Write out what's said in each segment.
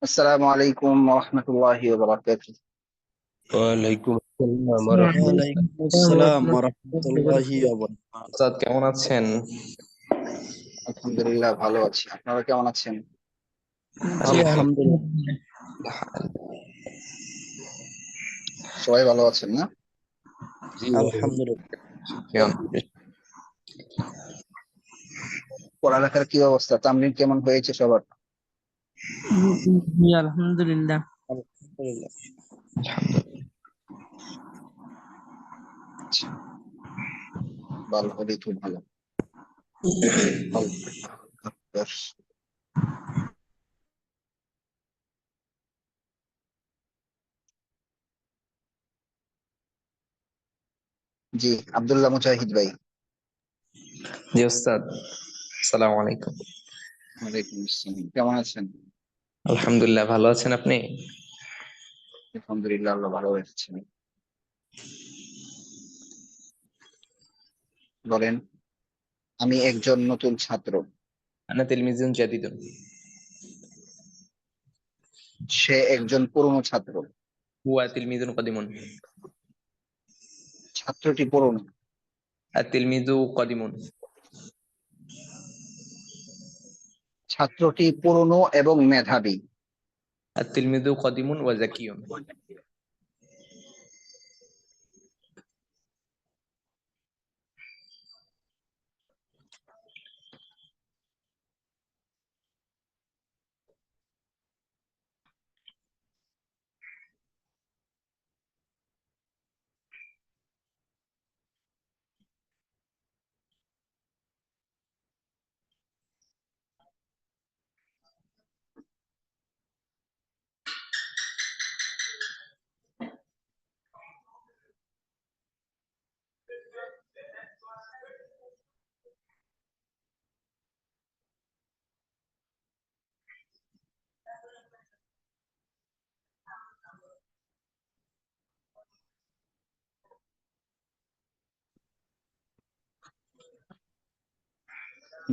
আসসালামু আলাইকুম ওয়া রাহমাতুল্লাহি ওয়া বারাকাতুহু। ওয়ালাইকুম আসসালাম ওয়ালাইকুম আসসালাম ওয়া রাহমাতুল্লাহি ওয়া বারাকাতুহু। ওস্তাদ, কেমন আছেন? আলহামদুলিল্লাহ ভালো আছি। আপনারা কেমন আছেন? জি আলহামদুলিল্লাহ। সবাই ভালো আছেন না? জি, আলহামদুলিল্লাহ। পড়ালেখার কি অবস্থা? তামরিন কেমন হয়েছে সবার? জি আলহামদুলিল্লাহ। আলহামদুলিল্লাহ। আচ্ছা, ভালো হলেই খুব ভালো। জি, আব্দুল্লাহ মুজাহিদ ভাই। জি ওস্তাদ, আসসালামু আলাইকুম। ওয়ালাইকুম আসসালাম। কেমন আছেন? আলহামদুলিল্লাহ, ভালো আছেন আপনি? আলহামদুলিল্লাহ, আল্লাহ ভালো রেখেছেন। বলেন, আমি একজন নতুন ছাত্র। আনা তিলমিজুন জাদিদুন। সে একজন পুরনো ছাত্র। হুয়া তিলমিজুন কাদিমুন। ছাত্রটি পুরনো। আত তিলমিজু কাদিমুন। ছাত্রটি পুরনো এবং মেধাবী। আত তিলমিজু কাদিমুন ওয়া যাকিয়ুন।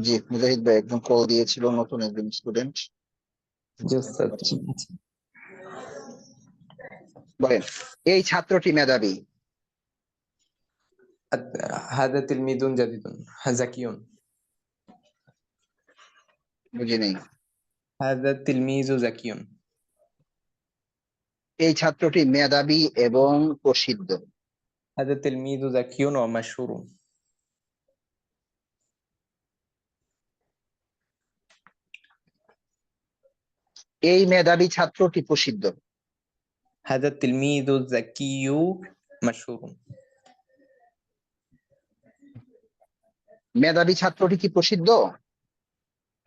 জি, মুজাহিদ ভাই একজন কল দিয়েছিল, নতুন একজন স্টুডেন্ট। জি ওস্তাদ, ঠিক আছে। বলেন, এই ছাত্রটি মেধাবী। হাদা তিলমিজুন জাদিদুন যাকিয়ুন। বুঝি নেই। হাদা তিলমিজু যাকিয়ুন। এই ছাত্রটি মেধাবী এবং প্রসিদ্ধ। হাদা তিলমিজু যাকিয়ুন ওয়া মাশহুরুন। এই মেধাবী ছাত্রটি প্রসিদ্ধ। হাদা তিলমিজু যাকিয়ু মাশহুরুন। মেধাবী ছাত্রটি কি প্রসিদ্ধ?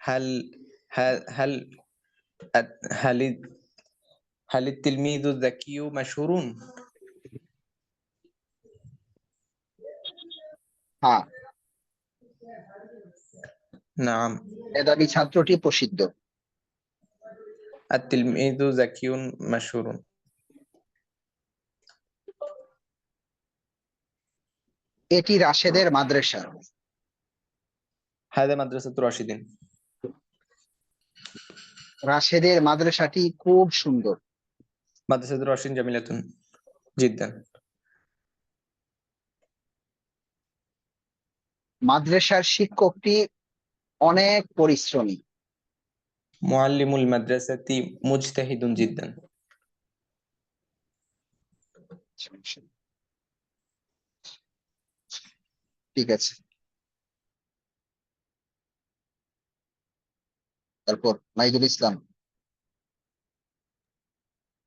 হাল হাল হাল হাল هل التلميذ الذكي مشهور؟ হ্যাঁ, نعم، মেধাবী ছাত্রটি প্রসিদ্ধ। التلميذ ذكي مشهور. এটি রাশেদের মাদ্রাসা। هذا مدرسة راشدين. রাশেদের মাদ্রাসাটি খুব সুন্দর। مدرسة راشدين جميلة جدا. মাদ্রাসার শিক্ষকটি অনেক পরিশ্রমী। معلم المدرسة مجتهد جدا. ঠিক আছে, তারপর নাইদুল ইসলাম।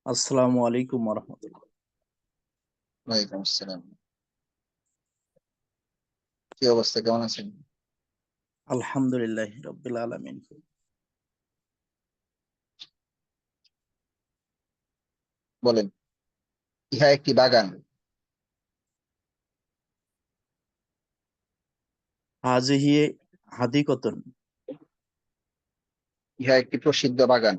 আসসালামু আলাইকুম ওয়া রাহমাতুল্লাহ। ওয়ালাইকুম আসসালাম। কি অবস্থা, কেমন আছেন? আলহামদুলিল্লাহি রাব্বিল আলামিন। বলেন, ইহা একটি বাগান। হাযিহি হাদিকাতুন। ইহা একটি প্রসিদ্ধ বাগান।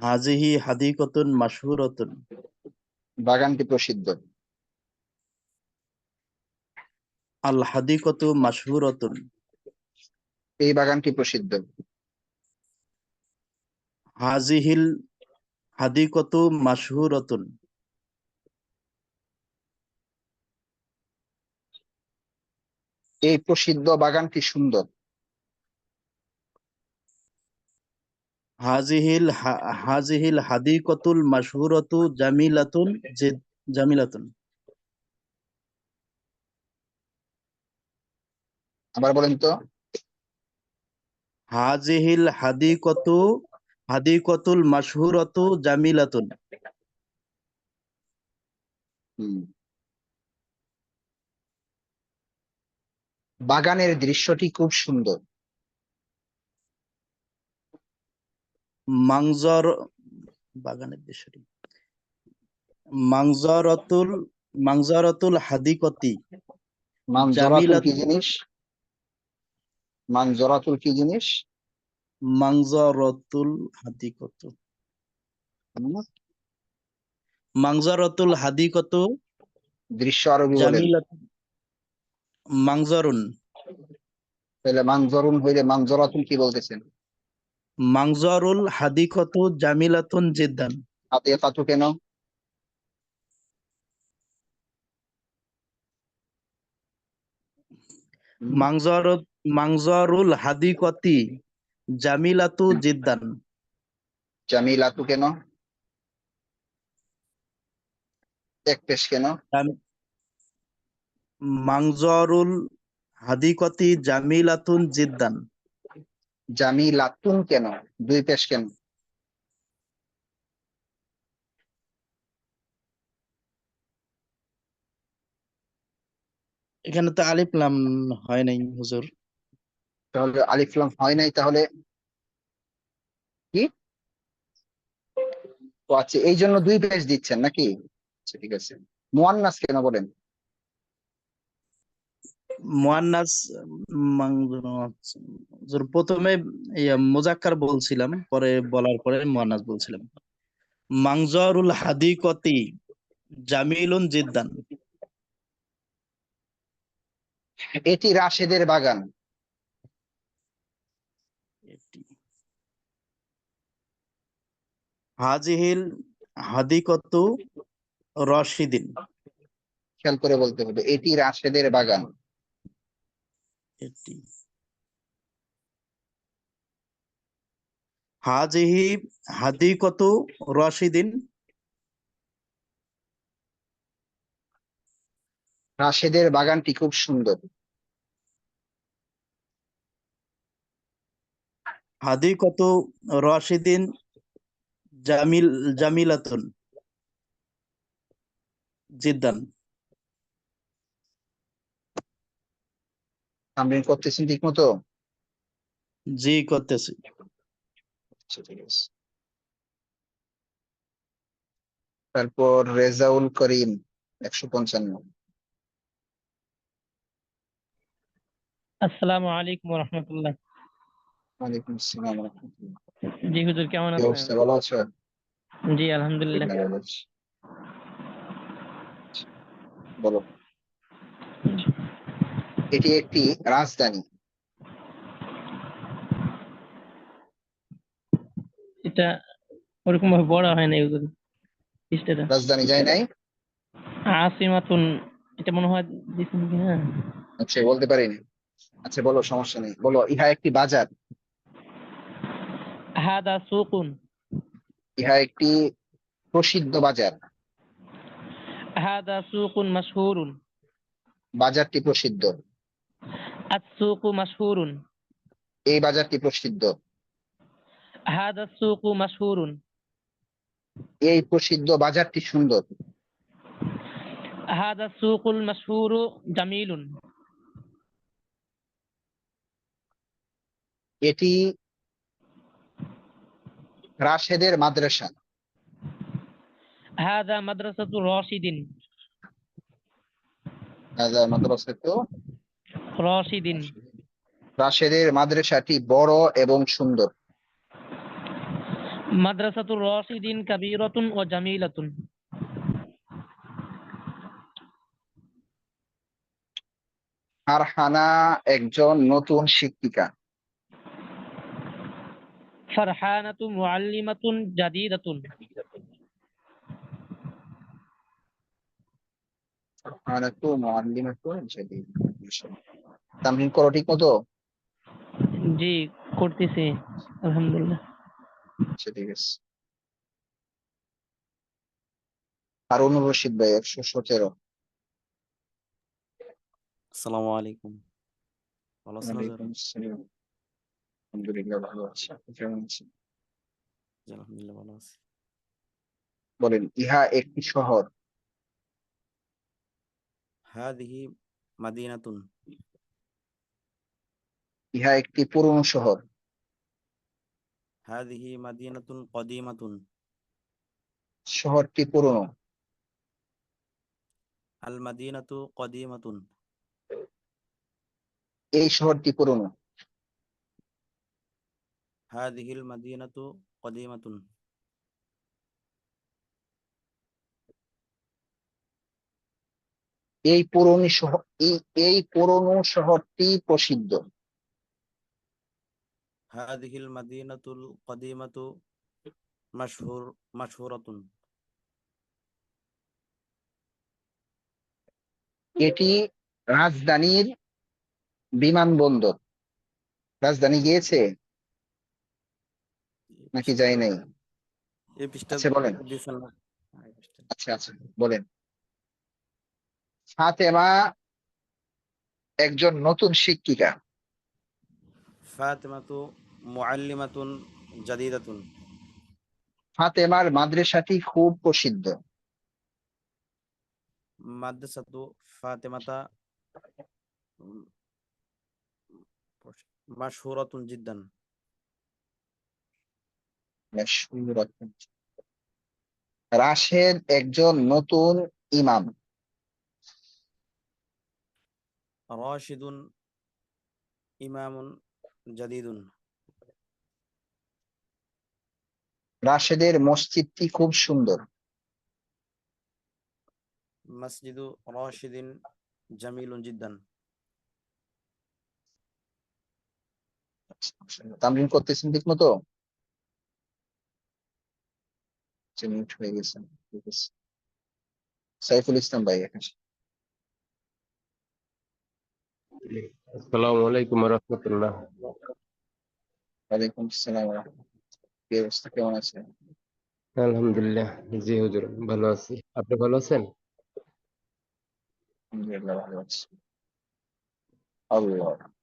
হাযিহি হাদিকাতুন মাশহুরাতুন। বাগানটি প্রসিদ্ধ। আল হাদিকাতু মাশহুরাতুন। এই বাগানটি প্রসিদ্ধ। হাজিহিল হাদিকতু মাশহুরাতুন। এই প্রসিদ্ধ বাগানটি সুন্দর। হাজিহিল হাদিকতুল মাশহুরাতু জামিলাতুন জামিলাতুন। আবার বলেন তো। হাজিহিল হাদিকতুল মাশহুরাতু জামিলাতুন। হুম। বাগানের দৃশ্যটি খুব সুন্দর। মাংজর বাগানের দৃশ্যটি মাংজরাতুল মাংজরাতুল হাদিকতি মানজরাতুল কি জামিলাতুন। জিনিস? মানজরাতুল কি জিনিস? মাংজরাতুল হাদিকত হুম, মাংজরাতুল হাদিকত দৃশ্য আরবি বলেন। জামিলাতুন মাংজরুন। তাহলে মানজরুন হইলে মানজরাতুল কি বলতেছেন? মাংজরুল হাদিকত জামিলাতুন জিদ্দান। হাতে ফাতু কেন? হুম, মাংজরুল হাদিকতি জামিলাতু জিদ্দান। জামিলাতু কেন? এক পেশ কেন? মাংজরুল হাদিকতি জামিলাতুন জিদ্দান। জামিলাতুন কেন? দুই পেশ কেন? এখানে তো আলিফ লাম হয় নাই হুজুর। তাহলে আলিফ লাম হয় নাই, তাহলে কি? তো আচ্ছা, এই জন্য দুই পেশ দিচ্ছেন নাকি? আচ্ছা, ঠিক আছে। মুয়ান্নাস কেন বলেন? মুয়ান্নাস হুজুর প্রথমে মুজাক্কার বলছিলাম, পরে বলার পরে মুয়ান্নাস বলছিলাম। মাংজরুল হাদিকতি জামিলুন জিদ্দান। এটি রাশেদের বাগান। হাজিহিল হাদিকতু রশিদিন। খেয়াল করে বলতে হবে, এটি রাশেদের বাগান। এটি হাজিহি হাদিকতু রশিদিন। রাশেদের বাগানটি খুব সুন্দর। হাদিকতু রশিদিন জামিলাতুন জিদ্দান। তামরিন করতেছেন ঠিক মতো? জি করতেছি। আচ্ছা, ঠিক আছে। তারপর রেজাউল করিম 155। আসসালামু আলাইকুম রহমতুল্লাহ। ওয়ালাইকুম আসসালাম ওয়া রাহমাতুল্লাহ। জি হুজুর, কেমন কি আছেন? অবস্থা, ভালো আছো? জি আলহামদুলিল্লাহ। আলহামদুলিল্লাহ, ভালো আছি। বলো। এটি একটি রাজধানী। এটা ওরকম ভাবে বড় হয় না হুজুর, পৃষ্ঠাটা। রাজধানী যায় নাই? আসিমাতুন, এটা মনে হয় দিছেন কি না? আচ্ছা, বলতে পারিনি। আচ্ছা বলো, সমস্যা নেই, বলো। ইহা একটি বাজার। হাদা সুকুন। ইহা একটি প্রসিদ্ধ বাজার। হাদা সুকুন মাশহুরুন। বাজারটি প্রসিদ্ধ। আস-সুকু মাশহুরুন। এই বাজারটি প্রসিদ্ধ। হাদা সুকু মাশহুরুন। এই প্রসিদ্ধ বাজারটি সুন্দর। হাদা সুকুল মাশহুরু জামিলুন। এটি রাশেদের মাদ্রাসা। হাদা মাদ্রাসাতু রাশিদিন। হাযা মাদ্রাসাতু রাশিদিন। রাশেদের মাদ্রাসাটি বড় এবং সুন্দর। মাদ্রাসাতু রাশিদিন কাবীরাতুন ওয়া জামিলাতুন। ফারহানা একজন নতুন শিক্ষিকা। ফারহানাতু মুআল্লিমাতুন জাদিদাতুন। ফারহানাতু মুআল্লিমাতুন জাদিদা। তামরিন করো ঠিক মতো? জি, করতেছি আলহামদুলিল্লাহ। আচ্ছা, ঠিক আছে। হারুন রশিদ ভাই 117। আসসালামু আলাইকুম। ভালো আছেন হুজুর? ওয়ালাইকুম আসসালাম। আলহামদুলিল্লাহ ভালো আছি, আপনি কেমন আছেন? জি, আলহামদুলিল্লাহ ভালো আছি। বলেন, ইহা একটি শহর। হাদিহি মাদিনাতুন। ইহা একটি পুরনো শহর। হাদিহি মাদিনাতুন কদিমাতুন। শহরটি পুরনো। আল মাদিনাতু কদিমাতুন। এই শহরটি পুরনো। হাদিহিল মাদিনাতু কদিমাতুন। এই পুরনো শহর, এই পুরনো শহরটি প্রসিদ্ধ। হাদিহিল মাদিনাতুল কদিমাতু মাশহুরাতুন। এটি রাজধানীর বিমানবন্দর। রাজধানী গিয়েছে নাকি যায় নাই? এই পৃষ্ঠা আচ্ছা বলেন। দিছেন না? এই পৃষ্ঠা। আচ্ছা আচ্ছা, বলেন। ফাতেমা একজন নতুন শিক্ষিকা। ফাতিমাতু মুআল্লিমাতুন জাদিদাতুন। ফাতেমার মাদ্রাসাটি খুব প্রসিদ্ধ। মাদ্রাসাতু ফাতিমাতা মাশহুরাতুন জিদ্দান। রাশেদ একজন নতুন ইমাম। রাশিদুন ইমামুন জাদিদুন। রাশেদের মসজিদটি খুব সুন্দর। মসজিদু রাশিদিন জামিলুন জিদ্দান। তামরিন করতেছেন ঠিক মতো? মিনিট হয়ে গেছে, ঠিক আছে। সাইফুল ইসলাম ভাই এখন। আসসালামু আলাইকুম ওয়া রাহমাতুল্লাহ। ওয়ালাইকুম আসসালাম ওয়া রাহমাতুল্লাহ। কি অবস্থা, কেমন আছেন? আলহামদুলিল্লাহ, জি হুজুর ভালো আছি। আপনি ভালো আছেন? আলহামদুলিল্লাহ ভালো আছি। আল্লাহ।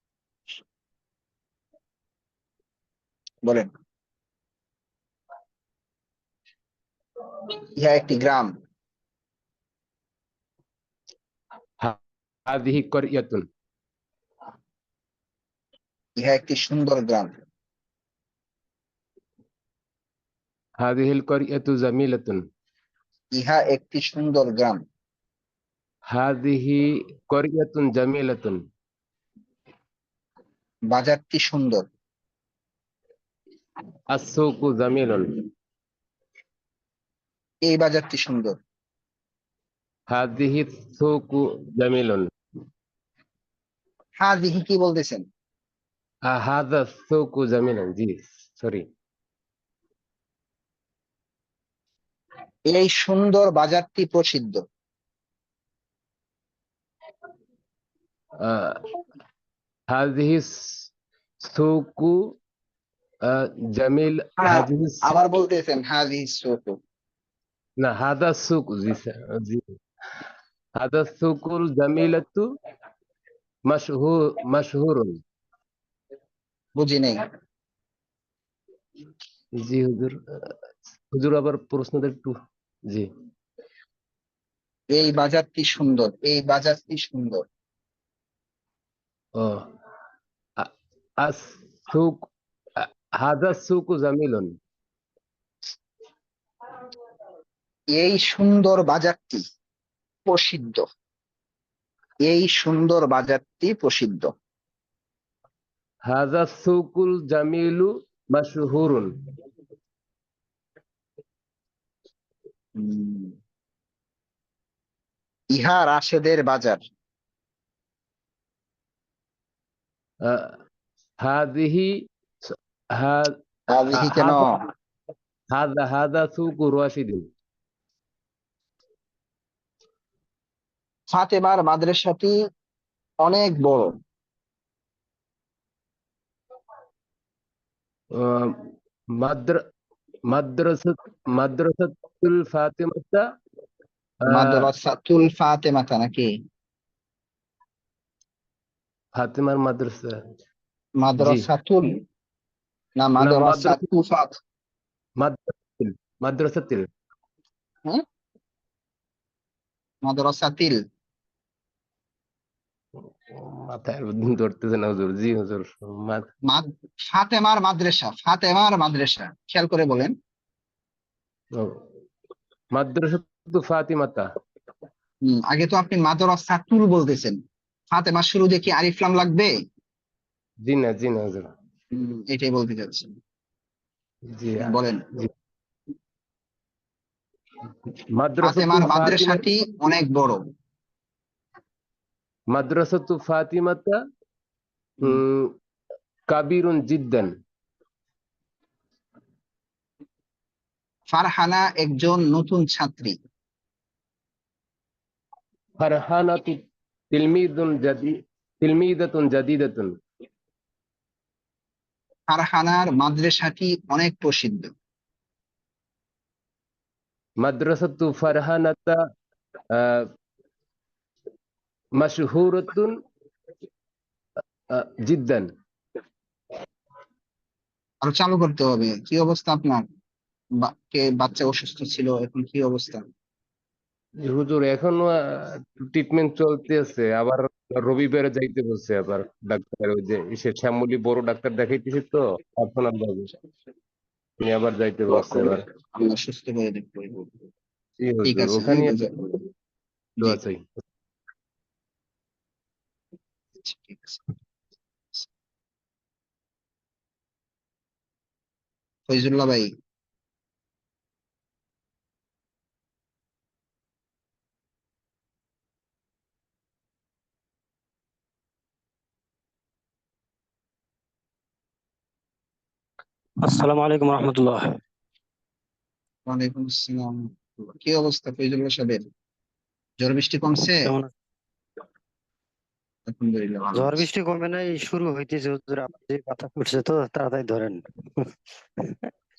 বলেন, ইহা একটি গ্রাম। হাদিহি করিয়াতুন। ইহা একটি সুন্দর গ্রাম। হাদিহিল করিয়াতু জামিলাতুন। ইহা একটি সুন্দর গ্রাম। হাদিহি করিয়াতুন জামিলাতুন। বাজারটি সুন্দর। আসসুকু জামিলুন। এই বাজারটি সুন্দর। হাদিহি সুকু জামিলুন। হাজিহি কি বলতেছেন? হাদা সুকু জামিলুন, জি সরি। এই সুন্দর বাজারটি প্রসিদ্ধ। হাদিহি সুকু জামিল। হ্যাঁ, হাদিহি আবার বলতেছেন হাজিহি সুকু। না, হাদা সুকু, জি স্যার, জি। হাদা সুকুল জামিলাতু মাশহুরুন। বুঝি নাই। জি হুজুর, হুজুর আবার প্রশ্নটা একটু। জি। এই বাজারটি সুন্দর, এই বাজারটি সুন্দর। ও আ- আস সুক হাদা সুকু জামিলুন। এই সুন্দর বাজারটি প্রসিদ্ধ। এই সুন্দর বাজারটি প্রসিদ্ধ। হাদা সুকুল জামিলু মাশহুরুন। হুম, ইহা রাশেদের বাজার। হাদিহি হাদিহি কেন? هذا سوق راشد. ফাতেমার মাদ্রাসাটি অনেক বড়। آه، مدر- مدرسة الفاطمة মাদ্রাসাতুল ফাতেমাতা নাকি? ফাতেমার মাদ্রাসা। মাদ্রাসাতুল না না, মাদ্রাসাতু ফাত? মাদ্রাসাতিল মাদ্রাসাতিল হ্যাঁ, মাদ্রাসাতিল। মাথায় ধরতেছে না হুজুর। জি হুজুর। ফাতেমার মাদ্রাসা, ফাতেমার মাদ্রাসা, খেয়াল করে বলেন। মাদ্রাসাতু ফাতিমাতা। আগে তো আপনি মাদ্রাসাতুল বলতেছেন, ফাতেমার শুরু দিয়ে কি আলিফ লাম লাগবে? জি না, জি না হুজুর। এটাই বলতে চাচ্ছি। জি বলেন। জি। মাদ্রাসাতু ফাতেমার ফাতিমা মাদ্রাসাটি অনেক বড়। মাদ্রাসাতু ফাতিমাতা কাবিরুন জিদ্দান। ফারহানা একজন নতুন ছাত্রী। ফারহানাতু তিলমিদাতুন জাদিদাতুন। ফারহানার মাদ্রাসাটি অনেক প্রসিদ্ধ। মাদ্রাসাতু ফারহানাতা মাশহুরাতুন জিদ্দান। আরো চালু করতে হবে। কি অবস্থা আপনার? বাচ্চা অসুস্থ ছিল, এখন কি অবস্থা? হুজুর এখনো ট্রিটমেন্ট চলতেছে, আবার রবিবারে যাইতে বলছে আবার ডাক্তার। ওই যে সে শ্যামলী বড় ডাক্তার দেখাইতেছে তো আপনার বাবু, তিনি আবার যাইতে বলছে এবার। আল্লাহ সুস্থ করে দেখবো। জি ঠিক হুজুর, আছে, ওখানে জি, আছে। ঠিক আছে। ফয়জুল্লাহ ভাই, আসসালামু আলাইকুম রহমতুল্লাহ। ওয়ালাইকুম আসসালাম। কি অবস্থা ফয়জুল্লাহ সাহেবের? ঝড় বৃষ্টি কমছে? কেমন আছেন? আলহামদুলিল্লাহ ভালো ঝড় আছি। বৃষ্টি কমে নাই, শুরু হইতেছে হুজুর। আপনাদের কথা ফুটছে তো, তাড়াতাড়ি ধরেন।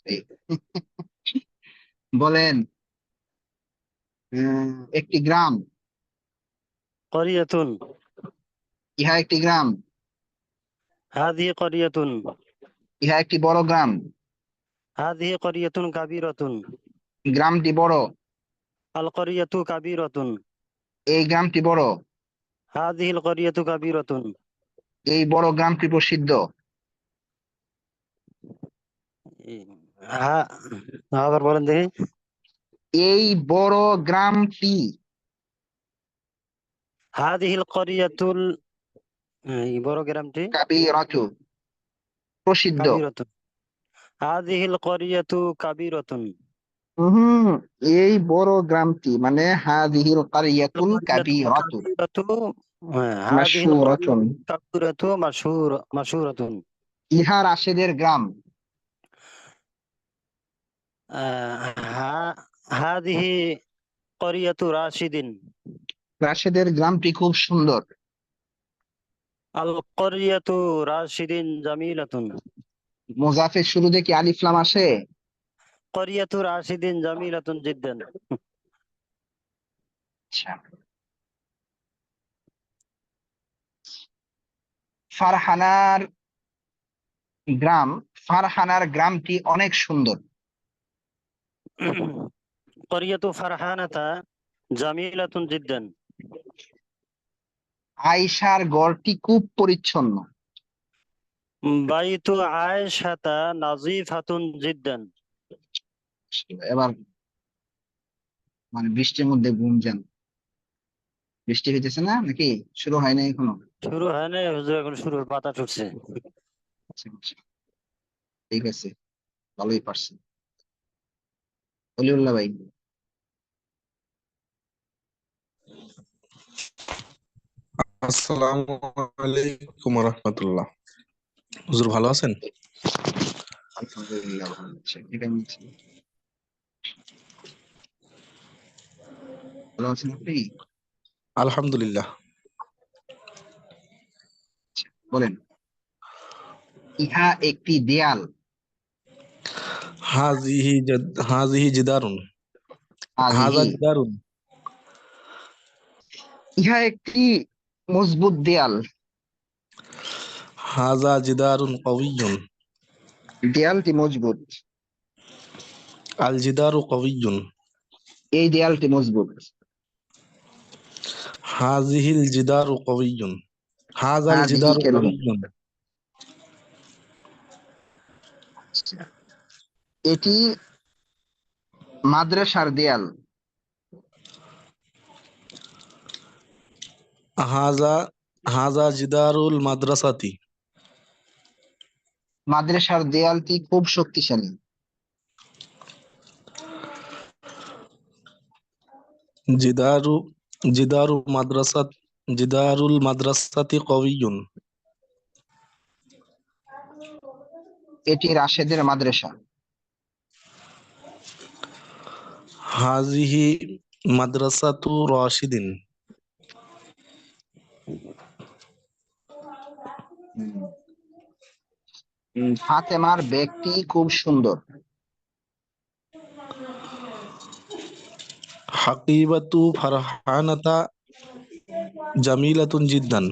এই, বলেন। একটি গ্রাম, করিয়াতুন, ইহা একটি গ্রাম। হাদিহি করিয়াতুন, ইহা একটি বড় গ্রাম। হাদিহি করিয়াতুন কাবীরাতুন, গ্রামটি বড়। আল করিয়াতু কাবীরাতুন, এই গ্রামটি বড়। হাদিহিল করিয়াতু কাবীরাতুন। এই বড় গ্রামটি প্রসিদ্ধ। হ্যাঁ, আবার বলেন দেখি। এই বড় গ্রামটি। হাদিহিল করিয়াতুল, এই বড় গ্রামটি কাবীরাতু, প্রসিদ্ধ। কাবীরাতুন। হাদিহিল করিয়াতু কাবীরাতুন। হুম, এই বড় গ্রামটি মানে হাযিহিল কারিয়াতুল কাবীরাতু কাবীরাতু, হ্যাঁ, হাদিহিল মাশহুরাতুন, কাবীরাতু মাশহুরাতুন। ইহা রাশেদের গ্রাম। হাদিহি করিয়াতু রাশিদিন। রাশেদের গ্রামটি খুব সুন্দর। আল করিয়াতু রাশিদিন জামিলাতুন। মুজাফের শুরুতে কি আলিফ লাম আসে? করিয়াতু রাশিদিন জামিলাতুন জিদ্দান। আচ্ছা। ফারহানার গ্রাম, ফারহানার গ্রামটি অনেক সুন্দর। করিয়াতু ফারহানাতা জামিলাতুন জিদ্দান। আয়েশার ঘরটি খুব পরিচ্ছন্ন। বাইতু আয়েশাতা নাজিফাতুন জিদ্দান। এবার মানে বৃষ্টির মধ্যে গুঞ্জন। বৃষ্টি হইতেছে না নাকি? শুরু হয় না এখনো? শুরু হয় নাই হুজুর, এখন শুরু, পাতা উঠছে। আচ্ছা, আচ্ছা। ঠিক আছে, ভালোই পারছেন। অলিউল্লাহ ভাই, আসসালামু আলাইকুম রহমতুল্লাহ। হুজুর ভালো আছেন? আলহামদুলিল্লাহ ভালো আছি। আপনি কেমন আছেন? ভালো আছেন আপনি? আলহামদুলিল্লাহ। বলেন। ইহা একটি দেয়াল। হাজিহি জিদারুন। হাজা হাজিহি, জিদারুন। ইহা একটি মজবুত দেয়াল। হাজা জিদারুন কওয়িয়্যুন। দেয়ালটি মজবুত। আল জিদারু কওয়িয়্যুন। এই দেয়ালটি মজবুত। হাজিহিল জিদারু কওয়িয়্যুন। হাজাল হাজিহি জিদারু কেলম। কওয়িয়্যুন। এটি মাদ্রাসার দেয়াল। হাজা হাজা জিদারুল মাদ্রাসাতি। মাদ্রাসার দেয়ালটি খুব শক্তিশালী। জিদারু জিদারু মাদ্রাসাত জিদারুল মাদ্রাসাতি কওয়িয়্যুন। এটি রাশেদের মাদ্রাসা। হাজিহি মাদ্রাসাতু রাশিদিন। ফাতেমার ব্যাগটি খুব সুন্দর। হাকিবাতু ফারহানাতা জামিলাতুন জিদ্দান।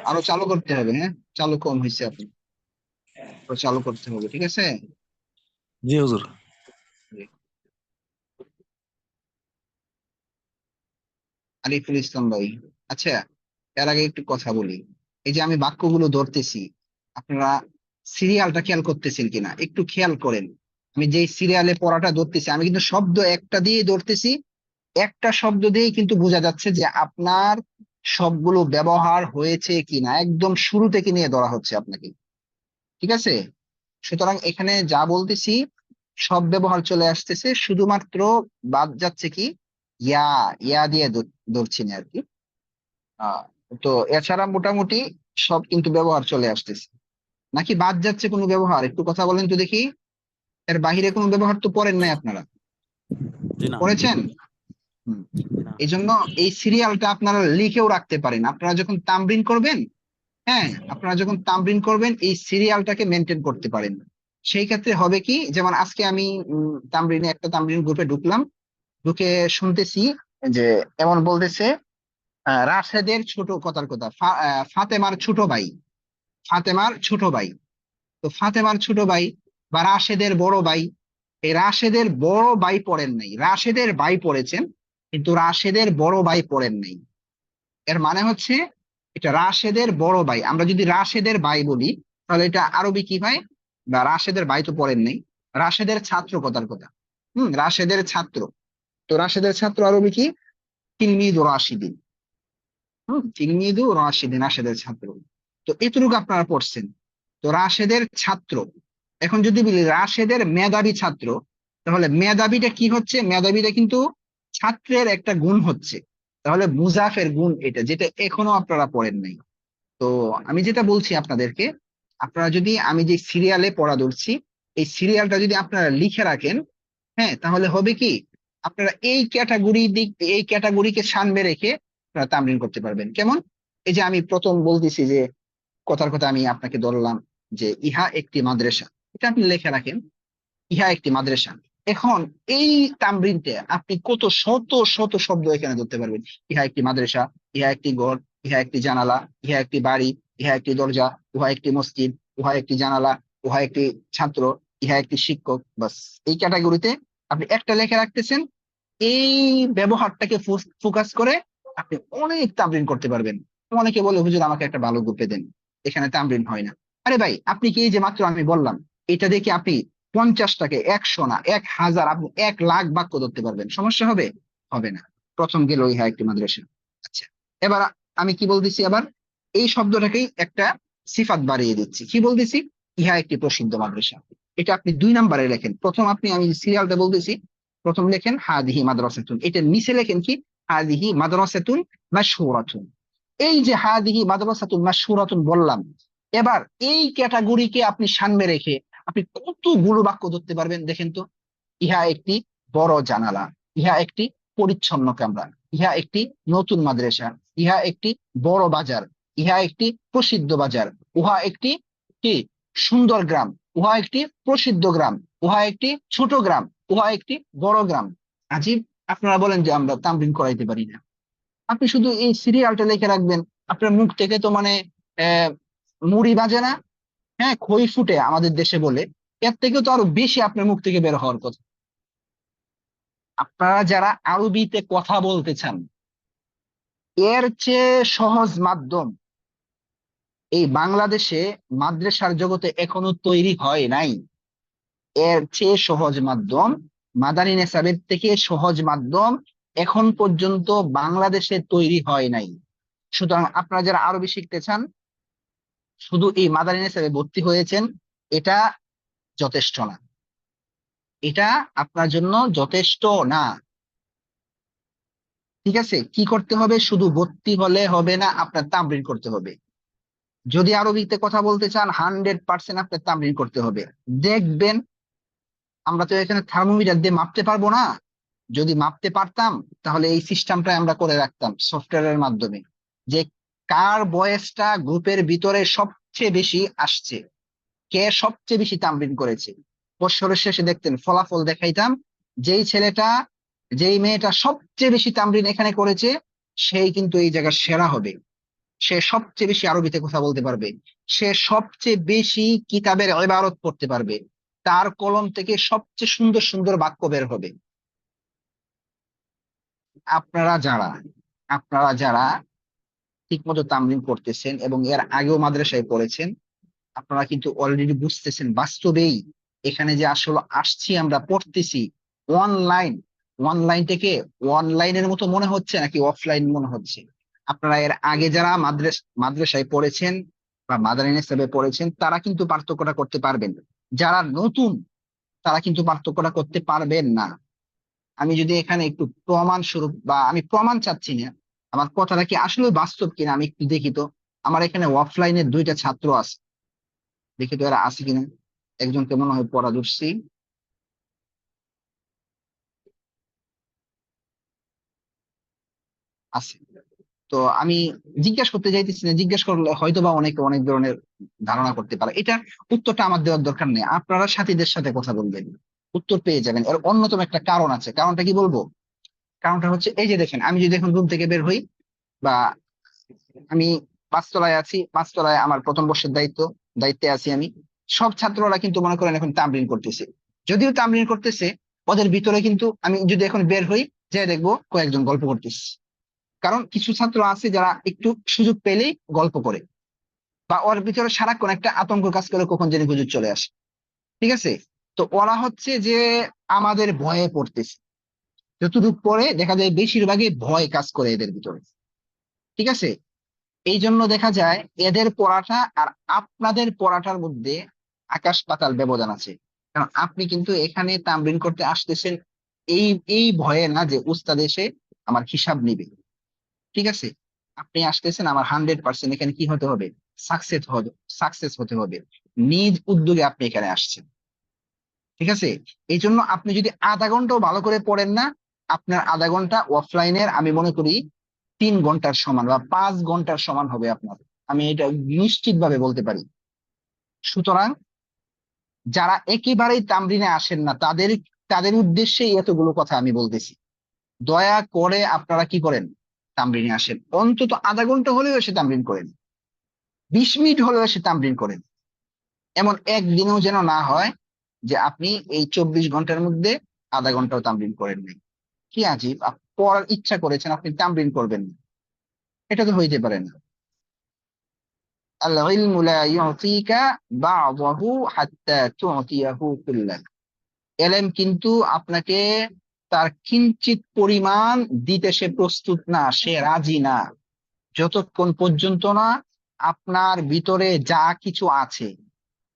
আরো চালু করতে হবে, হ্যাঁ, চালু কম হয়েছে, আপনি আরো চালু করতে হবে, ঠিক আছে? জি হুজুর। আরিফুল ইসলাম ভাই, আচ্ছা, এর আগে একটু কথা বলি। এই যে আমি বাক্যগুলো ধরতেছি, আপনারা সিরিয়ালটা খেয়াল করতেছেন কিনা একটু খেয়াল করেন। আমি যে সিরিয়ালে পড়াটা ধরতেছি, আমি কিন্তু শব্দ একটা দিয়ে ধরতেছি, একটা শব্দ দিয়েই কিন্তু বোঝা যাচ্ছে যে আপনার সবগুলো ব্যবহার হয়েছে কিনা, একদম শুরু থেকে নিয়ে ধরা হচ্ছে আপনাকে, ঠিক আছে? সুতরাং এখানে যা বলতেছি সব ব্যবহার চলে আসতেছে, শুধুমাত্র বাদ যাচ্ছে কি ইয়া, ইয়া দিয়ে ধরছি না আর কি। আহ তো এছাড়া মোটামুটি সব কিন্তু ব্যবহার চলে আসতেছে। নাকি বাদ যাচ্ছে কোনো ব্যবহার? একটু কথা বলেন তো দেখি। এর বাহিরে কোনো ব্যবহার তো পড়েন নাই আপনারা, জি না। পড়েছেন? হুম। এই জন্য এই সিরিয়ালটা আপনারা লিখেও রাখতে পারেন, আপনারা যখন তামরিন করবেন। হ্যাঁ, আপনারা যখন তামরিন করবেন এই সিরিয়ালটাকে মেনটেন করতে পারেন। সেই ক্ষেত্রে হবে কি, যেমন আজকে আমি তামরিনে একটা তামরিন গ্রুপে ঢুকলাম, ঢুকে শুনতেছি যে এমন বলতেছে, রাশেদের ছোট কথার কথা, ফাতেমার ছোট ভাই, ফাতেমার ছোট ভাই। তো ফাতেমার ছোট ভাই বা রাশেদের বড় ভাই, এই রাশেদের বড় ভাই পড়েন নাই, রাশেদের ভাই পড়েছেন, কিন্তু রাশেদের বড় ভাই পড়েন নাই। এর মানে হচ্ছে এটা রাশেদের বড় ভাই। আমরা যদি রাশেদের ভাই বলি তাহলে এটা আরবি কি হয়? বা রাশেদের ভাই তো পড়েন নাই, রাশেদের ছাত্র কথার কথা। রাশেদের ছাত্র। তো রাশেদের ছাত্র আরবি কি? তিলমিদ রাশিদিন। তিলমিদু রাশিদিন, রাশেদের ছাত্র। তো এতটুকু আপনারা পড়ছেন। তো রাশেদের ছাত্র। এখন যদি বলি রাশেদের মেধাবী ছাত্র, তাহলে মেধাবীটা কি হচ্ছে? মেধাবীটা কিন্তু ছাত্রের একটা গুণ হচ্ছে। তাহলে মুজাফের গুণ এটা, যেটা এখনো আপনারা পড়েন নাই। তো আমি যেটা বলছি আপনাদেরকে, আপনারা যদি আমি যে সিরিয়ালে পড়া ধরছি এই সিরিয়ালটা যদি আপনারা লিখে রাখেন, হ্যাঁ, তাহলে হবে কি, আপনারা এই ক্যাটাগরিকে সামনে রেখে আপনারা তামরিন করতে পারবেন। কেমন? এই যে আমি প্রথম বলতেছি যে কথার কথা আমি আপনাকে ধরলাম যে ইহা একটি মাদ্রাসা, এটা আপনি লিখে রাখেন, ইহা একটি মাদ্রাসা। এখন এই তামরিনতে আপনি কত শত শত শব্দ এখানে ধরতে পারবেন। ইহা একটি মাদ্রাসা, ইহা একটি ঘর, ইহা একটি জানালা, ইহা একটি বাড়ি, ইহা একটি দরজা, উহা একটি মসজিদ, উহা একটি জানালা, উহা একটি ছাত্র, ইহা একটি শিক্ষক। বাস, এই ক্যাটাগরিতে আপনি একটা লেখা রাখতেছেন, এই ব্যবহারটাকে ফোকাস করে আপনি অনেক তামরিন করতে পারবেন। অনেকে বলে হুজুর আমাকে একটা ভালো গ্রুপে দেন, এখানে তামরিন হয় না। আরে ভাই, আপনি কি এই যে মাত্র আমি বললাম এটা দেখে আপনি 50টাকে 100 না 1000, আপনি 1,00,000 বাক্য ধরতে পারবেন, সমস্যা হবে? হবে না। প্রথম গেল ইহা একটি মাদ্রাসা। আচ্ছা, এবার আমি কি বলতেছি, আবার এই শব্দটাকেই একটা সিফাত বাড়িয়ে দিচ্ছি, কি বলতেছি? ইহা একটি প্রসিদ্ধ মাদ্রাসা। এটা আপনি 2 নম্বরে লেখেন। প্রথম আপনি, আমি সিরিয়ালটা বলতেছি, প্রথম লেখেন হাদিহি মাদ্রাসাতুন, এটা নিচে লেখেন কি হাদিহি মাদ্রাসাতুন মাশহুরাতুন। এই যে হাদিহি মাদ্রাসাতুন মাশহুরাতুন বললাম, এবার এই ক্যাটাগরিকে আপনি সামনে রেখে আপনি কতগুলো বাক্য ধরতে পারবেন দেখেন তো। ইহা একটি বড় জানালা, ইহা একটি পরিচ্ছন্ন কামরা, ইহা একটি নতুন মাদ্রাসা, ইহা একটি বড় বাজার, ইহা একটি প্রসিদ্ধ বাজার, উহা একটি কি সুন্দর গ্রাম, উহা একটি প্রসিদ্ধ গ্রাম, উহা একটি ছোট গ্রাম, উহা একটি বড় গ্রাম। আজিব, আপনারা বলেন যে আমরা তামরিন করাইতে পারি না। আপনি শুধু এই সিরিয়ালটা লিখে রাখবেন, আপনার মুখ থেকে তো মানে আহ মুড়ি বাজে না, হ্যাঁ খই ফুটে আমাদের দেশে বলে, এর থেকে তো আরো বেশি আপনার মুখ থেকে বের হওয়ার কথা। আপনারা যারা আরবিতে কথা বলতে চান, এর চেয়ে সহজ মাধ্যম এই বাংলাদেশে মাদ্রাসার জগতে এখনো তৈরি হয় নাই। এর চেয়ে সহজ মাধ্যম, মাদানী নেসাবের থেকে সহজ মাধ্যম এখন পর্যন্ত বাংলাদেশে তৈরি হয় নাই। সুতরাং আপনারা যারা আরবি শিখতে চান, শুধু এই মাদানী নেসাবে ভর্তি হয়েছেন, এটা যথেষ্ট না। এটা আপনার জন্য যথেষ্ট না। ঠিক আছে, কি করতে হবে? শুধু ভর্তি হলে হবে না, আপনার তামরিন করতে হবে। যদি আরবিতে কথা বলতে চান 100% আপনার তামরিন করতে হবে। দেখবেন, আমরা তো এখানে থার্মোমিটার দিয়ে মাপতে পারবো না। যদি মাপতে পারতাম তাহলে এই সিস্টেমটা আমরা করে রাখতাম সফটওয়্যারের মাধ্যমে, যে কার বয়সটা গ্রুপের ভিতরে সবচেয়ে বেশি আসছে, কে সবচেয়ে বেশি তামরিন করেছে। বৎসরের শেষে দেখতেন, ফলাফল দেখাইতাম, যেই ছেলেটা যেই মেয়েটা সবচেয়ে বেশি তামরিন এখানে করেছে, সেই কিন্তু এই জায়গার সেরা হবে। সে সবচেয়ে বেশি আরবিতে কথা বলতে পারবে, সে সবচেয়ে বেশি কিতাবের ইবারত পড়তে পারবে, তার কলম থেকে সবচেয়ে সুন্দর সুন্দর বাক্য বের হবে। আপনারা যারা আপনারা যারা ঠিকমতো তামরিন করতেছেন এবং এর আগেও মাদ্রাসায় পড়েছেন, আপনারা কিন্তু অলরেডি বুঝতেছেন বাস্তবেই এখানে যে আসলে আসছি, আমরা পড়তেছি অনলাইন, অনলাইন থেকে অনলাইনের মতো মনে হচ্ছে নাকি অফলাইন মনে হচ্ছে। আপনারা এর আগে যারা মাদ্রাসায় পড়েছেন বা মাদানী হিসেবে পড়েছেন, তারা কিন্তু পার্থক্যটা করতে পারবেন। যারা নতুন, তারা কিন্তু পার্থক্যটা করতে পারবেন না। আমি যদি এখানে একটু প্রমাণ স্বরূপ, বা আমি প্রমাণ চাচ্ছি না, আমার কথাটা কি আসলে বাস্তব কিনা আমি একটু দেখি তো। আমার এখানে অফলাইনের 2টা ছাত্র আছে, দেখি তো এরা আছে কিনা। একজনকে মনে হয় পড়া ধরছি, আছে। তো আমি জিজ্ঞাসা করতে চাইতেছি না, জিজ্ঞেস করলে হয়তো বা অনেকে অনেক ধরনের ধারণা করতে পারে। এটা উত্তরটা আমার দেওয়ার দরকার নেই, আপনারা সাথীদের সাথে কথা বলবেন, উত্তর পেয়ে যাবেন। এর অন্যতম একটা কারণ আছে, কারণটা কি বলবো? কারণটা হচ্ছে এই যে দেখেন, আমি যদি এখন রুম থেকে বের হই, বা আমি 5 তলায় আছি, 5 তলায় আমার প্রথম বর্ষের দায়িত্বে আছি আমি, সব ছাত্ররা কিন্তু মনে করেন এখন তামরিন করতেছে। যদিও তামরিন করতেছে, ওদের ভিতরে কিন্তু আমি যদি এখন বের হই, যে দেখবো কয়েকজন গল্প করতেছে। কারণ কিছু ছাত্র আছে যারা একটু সুযোগ পেলেই গল্প করে, বা ওর ভিতরে সারাক্ষণ একটা আতঙ্ক কাজ করে কখন জানি হুজুর চলে আসে। ঠিক আছে, তো ওরা হচ্ছে যে আমাদের ভয়ে পড়তেছে। যতটুকু পরে দেখা যায় বেশিরভাগই ভয় কাজ করে এদের ভিতরে। ঠিক আছে, এই জন্য দেখা যায় এদের পড়াটা আর আপনাদের পড়াটার মধ্যে আকাশ পাতাল ব্যবধান আছে। কারণ আপনি কিন্তু এখানে তামরিন করতে আসতেছেন এই এই ভয়ে না যে উস্তাদ এসে আমার হিসাব নিবে। ঠিক আছে, আপনি আসতেছেন আমার 100% এখানে কি হতে হবে, সাকসেস হতে হবে। নিজ উদ্যোগে আপনি এখানে আসছেন। ঠিক আছে, এই জন্য আপনি যদি আধা ঘন্টাও ভালো করে পড়েন না, আপনার আধা ঘন্টা অফলাইনের আমি মনে করি 3 ঘন্টার সমান বা 5 ঘন্টার সমান হবে আপনার। আমি এটা নিশ্চিত ভাবে বলতে পারি। সুতরাং যারা একেবারেই তামরিনে আসেন না, তাদের তাদের উদ্দেশ্যে এতগুলো কথা আমি বলতেছি। দয়া করে আপনারা কি করেন, তামরিনে আসেন, অন্তত আধা ঘন্টা হলেও এসে তামরিন করেন, 20 মিনিট হলেও এসে তামরিন করেন। এমন একদিনও যেন না হয় যে আপনি এই 24 ঘন্টার মধ্যে আধা ঘন্টাও তামরিন করেন নাই। কি আজীব, পড়ার ইচ্ছা করেছেন, আপনি তামরিন করবেন না, এটা তো হইতে পারে না। আল ইলমু লা ইউতিকা বা'দাহু হাত্তা তু'তিয়াহু কুল্লাক। এলেম কিন্তু আপনাকে তার কিঞ্চিত পরিমাণ দিতে সে প্রস্তুত না, সে রাজি না, যতক্ষণ পর্যন্ত না আপনার ভিতরে যা কিছু আছে,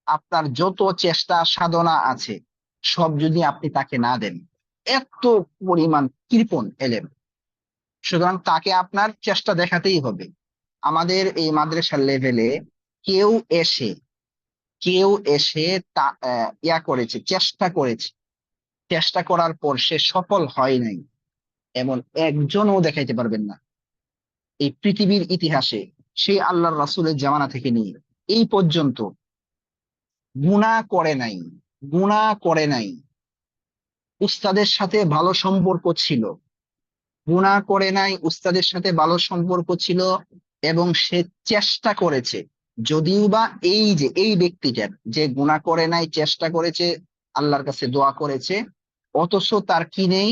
আপনার যত চেষ্টা সাধনা আছে, সব যদি আপনি তাকে না দেন। এত পরিমাণ কৃপণ এলেম, সুতরাং তাকে আপনার চেষ্টা দেখাতেই হবে। আমাদের এই মাদ্রাসার লেভেলে কেউ এসে কেউ এসে ইয়া করেছে, চেষ্টা করার পর সে সফল হয় নাই, এমন একজনও দেখাইতে পারবেন না এই পৃথিবীর ইতিহাসে, সেই আল্লাহর রাসূলের জামানা থেকে নিয়ে এই পর্যন্ত। গুনাহ করে নাই, গুনাহ করে নাই, উস্তাদের সাথে ভালো সম্পর্ক ছিল, গুনাহ করে নাই, উস্তাদের সাথে ভালো সম্পর্ক ছিল, এবং সে চেষ্টা করেছে। যদিও বা এই ব্যক্তিটার যে গুনাহ করে নাই, চেষ্টা করেছে, আল্লাহর কাছে দোয়া করেছে, অথচ তার কি নেই?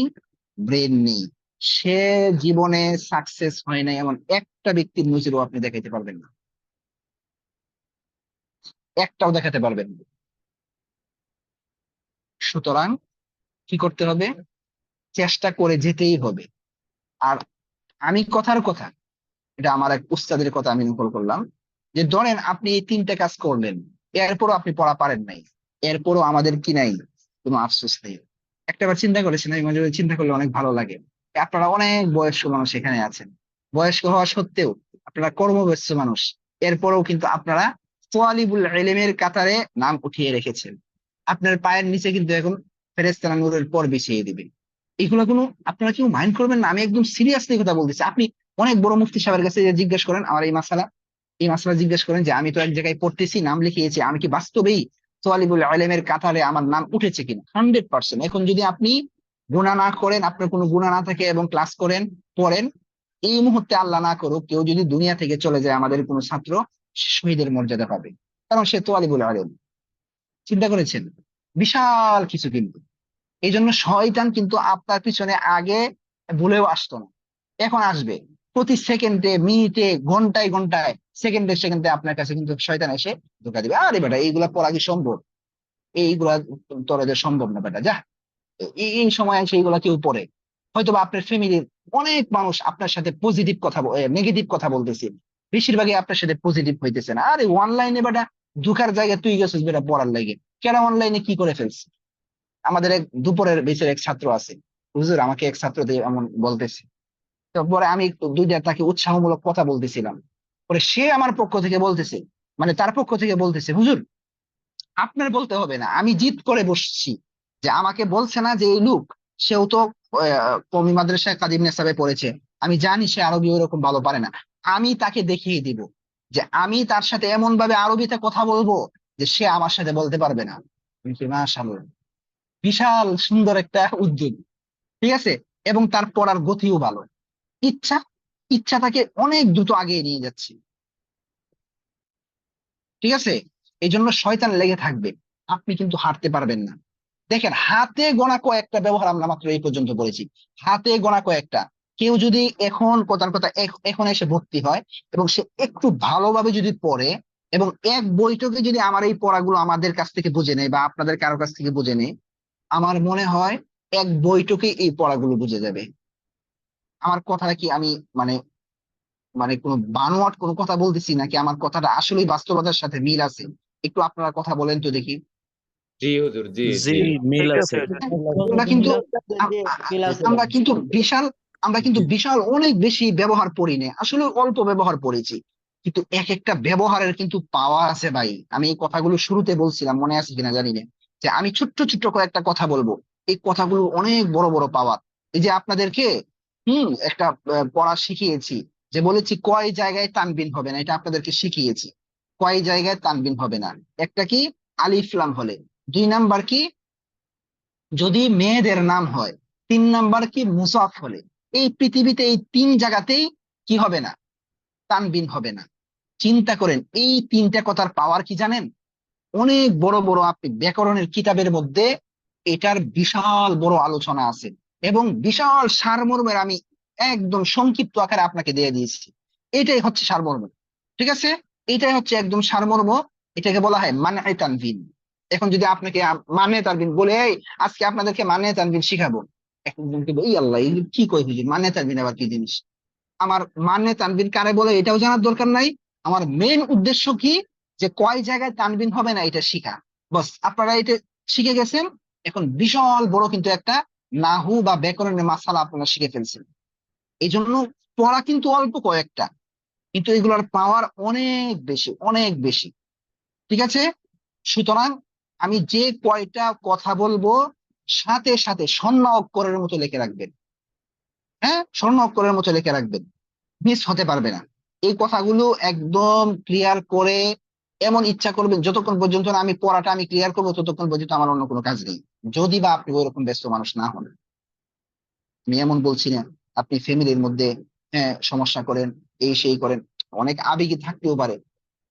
ব্রেন নেই। সে জীবনে সাকসেস হয় নাই এমন একটা ব্যক্তির নজিরও আপনি দেখাইতে পারবেন না, একটাও দেখাতে পারবেন না। সুতরাং কি করতে হবে? চেষ্টা করে যেতেই হবে। আর আমি কথার কথা, এটা আমার এক উস্তাদের কথা আমি নকল করলাম, যে ধরেন আপনি এই 3টে কাজ করলেন, এরপরও আপনি পড়া পারেন নাই, এরপরও আমাদের কি নাই? কোনো আফসোস নেই। একটাবার চিন্তা করেছেন? আমি মাঝে মাঝে চিন্তা করলে অনেক ভালো লাগে। আপনারা অনেক বয়স্ক মানুষ এখানে আছেন, বয়স্ক হওয়া সত্ত্বেও আপনারা কর্মব্যস্ত মানুষ, এরপরেও কিন্তু আপনারা তোয়ালিবুল ইলমের কাতারে নাম উঠিয়ে রেখেছেন। আপনার পায়ের নিচে কিন্তু এখন ফেরেশতারা নূরের পর বিছিয়ে দিবে। এগুলো কোনো আপনারা কেউ মাইন্ড করবেন না, আমি একদম সিরিয়াসলি কথা বলতেছি। আপনি অনেক বড় মুফতি সাহেবের কাছে যে জিজ্ঞেস করেন আমার এই মাসালা জিজ্ঞেস করেন যে আমি তো এক জায়গায় পড়তেছি, নাম লিখিয়েছি, আমি কি বাস্তবেই তোয়ালিবুল ইলমের কাতারে আমার নাম উঠেছে কিনা? 100%। এখন যদি আপনি গুনাহ না করেন, আপনার কোনো গুনাহ না থাকে, এবং ক্লাস করেন, পড়েন, এই মুহূর্তে আল্লাহ না করুক কেউ যদি দুনিয়া থেকে চলে যায়, আমাদের কোনো ছাত্র শহীদের মর্যাদা পাবে, কারণ সে তোয়ালিবুল ইলম। চিন্তা করেছেন? বিশাল কিছু কিন্তু। এই জন্য শয়তান কিন্তু আপনার পিছনে আগে ভুলেও আসতো না, এখন আসবে। প্রতি সেকেন্ডে, মিনিটে, ঘন্টায় ঘন্টায়, সেকেন্ডে সেকেন্ডে আপনার কাছে কিন্তু শয়তান এসে ধোকা দিবে। আরে বেটা, এইগুলা পড়া কি সম্ভব? এইগুলা তোরা সম্ভব না বেটা, যা। এই সময় এসে এইগুলা কেউ পড়ে? হয়তো বা আপনার ফ্যামিলির অনেক মানুষ আপনার সাথে পজিটিভ কথা, নেগেটিভ কথা বলতেছে, বেশিরভাগই আপনার সাথে পজিটিভ হইতেছে না। আরে অনলাইনে বেটা ঢুকার জায়গায় তুই গেছিস বেটা পড়ার লাগে, কেন অনলাইনে কি করে ফেলছিস? আমাদের এক দুপুরের বেঁচের এক ছাত্র আছে, হুজুর আমাকে এক ছাত্র দিয়ে এমন বলতেছে। তো পরে আমি একটু দুইটা তাকে উৎসাহমূলক কথা বলতেছিলাম, পরে সে আমার পক্ষ থেকে বলতেছে, মানে তার পক্ষ থেকে বলতেছে, হুজুর আপনার বলতে হবে না, আমি জিদ করে বসছি, যে আমাকে বলছে না যে এই লোক, সেও তো কওমি মাদ্রাসায় কাদিম নেসাবে পড়েছে, আমি জানি সে আরবি ওরকম ভালো পারে না, আমি তাকে দেখিয়ে দিব যে আমি তার সাথে এমন ভাবে আরবিতে কথা বলবো যে সে আমার সাথে বলতে পারবে না। মাশাআল্লাহ, বিশাল সুন্দর একটা উদ্যোগ, ঠিক আছে? এবং তার পড়ার গতিও ভালো, ইচ্ছা ইচ্ছা তাকে অনেক দ্রুত আগিয়ে নিয়ে যাচ্ছে, ঠিক আছে? এই জন্য শয়তান লেগে থাকবে, আপনি কিন্তু হারতে পারবেন না। দেখেন, হাতে গোনা কয়েকটা ব্যবহার আমরা মাত্র এই পর্যন্ত বলেছি, হাতে গোনা কয়েকটা। কেউ যদি এখন কথার কথা এখন এসে ভর্তি হয়, এবং সে একটু ভালোভাবে যদি পড়ে, এবং এক বৈঠকে যদি আমার এই পড়াগুলো আমাদের কাছ থেকে বুঝে নেয় বা আপনাদের কারো কাছ থেকে বুঝে নেয়, আমার মনে হয় এক বৈঠকে এই পড়াগুলো বুঝে যাবে। আমার কথাটা কি আমি মানে মানে কোনো বানোয়াট কোনো কথা বলতেছি, নাকি আমার কথাটা আসলেই বাস্তবতার সাথে মিল আছে? একটু আপনারা কথা বলেন তো দেখি। জি হুজুর, জি জি, জি। মিল ঠিক আছে। আছে আমরা কিন্তু আ- জি, আ- মিল আছে আমরা ভাই। কিন্তু বিশাল অনেক বেশি ব্যবহার করি না, আসলে অল্প ব্যবহার করেছি, কিন্তু এক একটা ব্যবহারের কিন্তু পাওয়ার আছে ভাই। আমি এই কথাগুলো শুরুতে বলছিলাম, মনে আছে কিনা জানি না, যে আমি ছোট্ট ছোট্ট কয়েকটা কথা বলবো, এই কথাগুলো অনেক বড় বড় পাওয়ার। এই যে আপনাদেরকে একটা পড়া শিখিয়েছি, যে বলেছি কয় জায়গায় তানবিন হবে না, এটা আপনাদেরকে শিখিয়েছি। কয় জায়গায় তানবিন হবে না? একটা কি? আলিফ লাম হলে। 2 নাম্বার কি? যদি মেয়েদের নাম হয়। 3 নাম্বার কি? মুসাফ হলে। এই পৃথিবীতে এই 3 জায়গাতেই কি হবে না? তানবিন হবে না। চিন্তা করেন এই 3টা কথার পাওয়ার কি জানেন? অনেক বড় বড় আপনি ব্যাকরণের কিতাবের মধ্যে এটার বিশাল বড় আলোচনা আছে, এবং বিশাল সারমর্মের আমি একদম সংক্ষিপ্ত আকারে আপনাকে দিয়ে দিয়েছি। এটাই হচ্ছে সারমর্ম, ঠিক আছে? এটাই হচ্ছে একদম সারমর্ম। এটাকে বলা হয় মানে তানবিন। এখন যদি আপনাকে মানে তানবিন বলে, এই আজকে আপনাদেরকে মানে তানবিন শিখাবো, এখন বলতে এই আল্লাহ, এই কি কই হুজুর, মানে তানবিন আবার কি জিনিস? আমার মানে তানবিন কারে বলে এটাও জানার দরকার নাই। আমার মেন উদ্দেশ্য কি? যে কয় জায়গায় তানবিন হবে না এটা শিখা। বস, আপনারা এটা শিখে গেছেন। এখন বিশাল বড় কিন্তু একটা নাহু বা ব্যাকরণের মাসালা আপনারা শিখে ফেলছেন। এই জন্য পড়া কিন্তু অল্প কয়েকটা, কিন্তু এগুলোর পাওয়ার অনেক বেশি, অনেক বেশি। ঠিক আছে, সুতরাং আমি যে কয়টা কথা বলবো সাথে সাথে স্বর্ণ অক্ষরের মতো লিখে রাখবেন। হ্যাঁ, স্বর্ণ অক্ষরের মতো লিখে রাখবেন, মিস হতে পারবে না। এই কথাগুলো একদম ক্লিয়ার করে এমন ইচ্ছা করবেন যতক্ষণ পর্যন্ত না আমি পড়াটা আমি ক্লিয়ার করবো ততক্ষণ পর্যন্ত আমার অন্য কোনো কাজ নেই, যদি বা আপনি ওইরকম ব্যস্ত মানুষ না হন। আমি এমন বলছি না আপনি ফ্যামিলির মধ্যে সমস্যা করেন, এই সেই করেন, অনেক আবেগী থাকতেও পারে।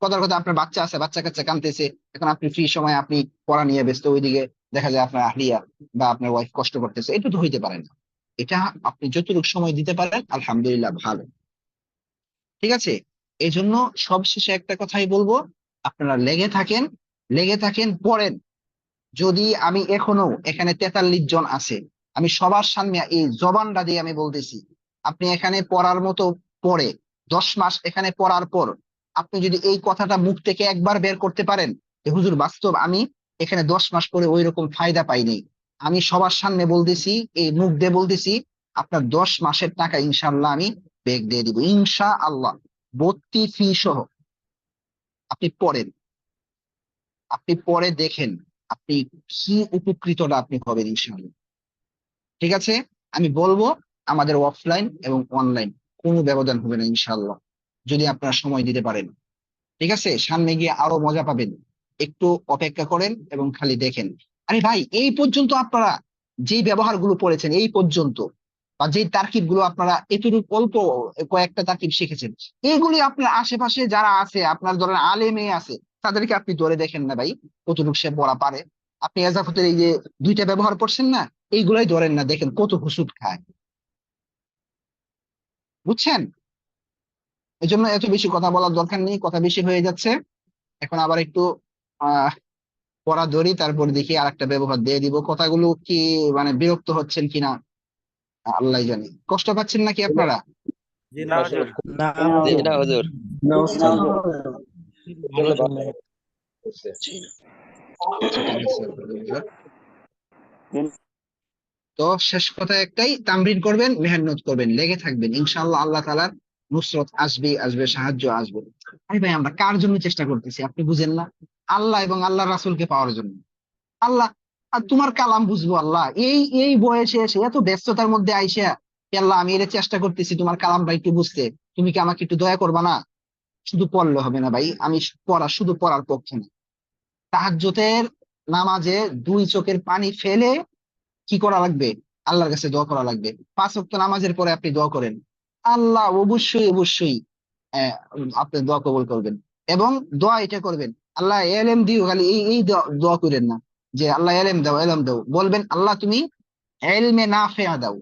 কথার কথা আপনার বাচ্চা আছে, বাচ্চা কাচ্চা কাঁদতেছে, এখন আপনি ফ্রি সময় আপনি পড়া নিয়ে ব্যস্ত, ওইদিকে দেখা যায় আপনার আহলিয়া বা আপনার ওয়াইফ কষ্ট করতেছে, এটা তো হইতে পারে না। এটা আপনি যতটুকু সময় দিতে পারেন আলহামদুলিল্লাহ ভালো। ঠিক আছে, এই জন্য সবশেষে একটা কথাই বলবো, আপনারা লেগে থাকেন, লেগে থাকেন, পড়েন। যদি আমি এখনো এখানে 43 জন আছে, আমি সবার সামনে এই জবানটা দিয়ে আমি বলতেছি, আপনি এখানে পড়ার মতো পড়ে 10 মাস এখানে পড়ার পর আপনি যদি এই কথাটা মুখ থেকে একবার বের করতে পারেন যে হুজুর বাস্তব আমি এখানে 10 মাস পরে ওই রকম ফায়দা পাইনি, আমি সবার সামনে বলতেছি, এই মুখ দিয়ে বলতেছি, আপনার 10 মাসের টাকা ইনশাআল্লাহ আমি ব্যাক দিয়ে দিব ইনশা আল্লাহ, ভর্তি ফি সহ। আপনি পড়েন, আপনি পরে দেখেন আপনি কি উপকৃতটা আপনি হবেন ইনশাআল্লাহ। ঠিক আছে, আমি বলবো আমাদের অফলাইন এবং অনলাইন কোনো ব্যবধান হবে না ইনশাআল্লাহ, যদি আপনারা সময় দিতে পারেন। ঠিক আছে, সামনে গিয়ে আরো মজা পাবেন, একটু অপেক্ষা করেন এবং খালি দেখেন। আরে ভাই, এই পর্যন্ত আপনারা যেই ব্যবহারগুলো পড়েছেন এই পর্যন্ত, বা যেই তারকিব গুলো আপনারা এতটুকু অল্প কয়েকটা তারকিব শিখেছেন, এইগুলি আপনার আশেপাশে যারা আছে, আপনার ধরেন আলেমে আছে, তাদেরকে আপনি ধরে দেখেন না ভাই কতটুকু সে পড়া পারে। আপনি এজাফতের এই যে 2টা ব্যবহার করছেন না, এইগুলাই ধরেন না, দেখেন কত হুসুট খায়। বুঝছেন? এই জন্য এত বেশি কথা বলার দরকার নেই, কথা বেশি হয়ে যাচ্ছে। এখন আবার একটু আহ পড়া ধরি, তারপর দেখি আর একটা ব্যবহার দিয়ে দিব। কথাগুলো কি মানে বিরক্ত হচ্ছেন কিনা আল্লাহ জানে, কষ্ট পাচ্ছেন নাকি আপনারা? না হুজুর। না জি না হুজুর, না উস্তাদ। ভালো শুনলাম। আচ্ছা, ঠিক আছে, আলহামদুলিল্লাহ। তো শেষ কথা একটাই, তামরিন করবেন, মেহনত করবেন, লেগে থাকবেন, ইনশাআল্লাহ আল্লাহ তাআলার নুসরত আসবে, আসবে, সাহায্য আসবে। আরে ভাই, আমরা কার জন্য চেষ্টা করতেছি আপনি বুঝেন না? আল্লাহ এবং আল্লাহ রাসূলকে পাওয়ার জন্য। আল্লাহ, আর তোমার কালাম বুঝবো আল্লাহ, এই এই বয়সে এসে এত ব্যস্ততার মধ্যে আইসা, এ আল্লাহ আমি এটা চেষ্টা করতেছি তোমার কালামটা একটু বুঝতে, তুমি কি আমাকে একটু দয়া করবা না? শুধু পড়লে হবে না ভাই, আমি পড়া শুধু পড়ার পক্ষে না। তাহাজ্জুদের নামাজে 2 চোখের পানি ফেলে কি করা লাগবে? আল্লাহর কাছে দোয়া করা লাগবে। 5 ওয়াক্ত নামাজের পরে আপনি দোয়া করেন, আল্লাহ অবশ্যই অবশ্যই আহ, আপনার দোয়া কবুল করবেন। এবং দোয়া এটা করবেন, আল্লাহ এলেম দিও, খালি এই এই দোয়া করেন না যে আল্লাহ এলেম দাও, এলেম দাও, বলবেন আল্লাহ তুমি এলমে নাফেয়া দাও।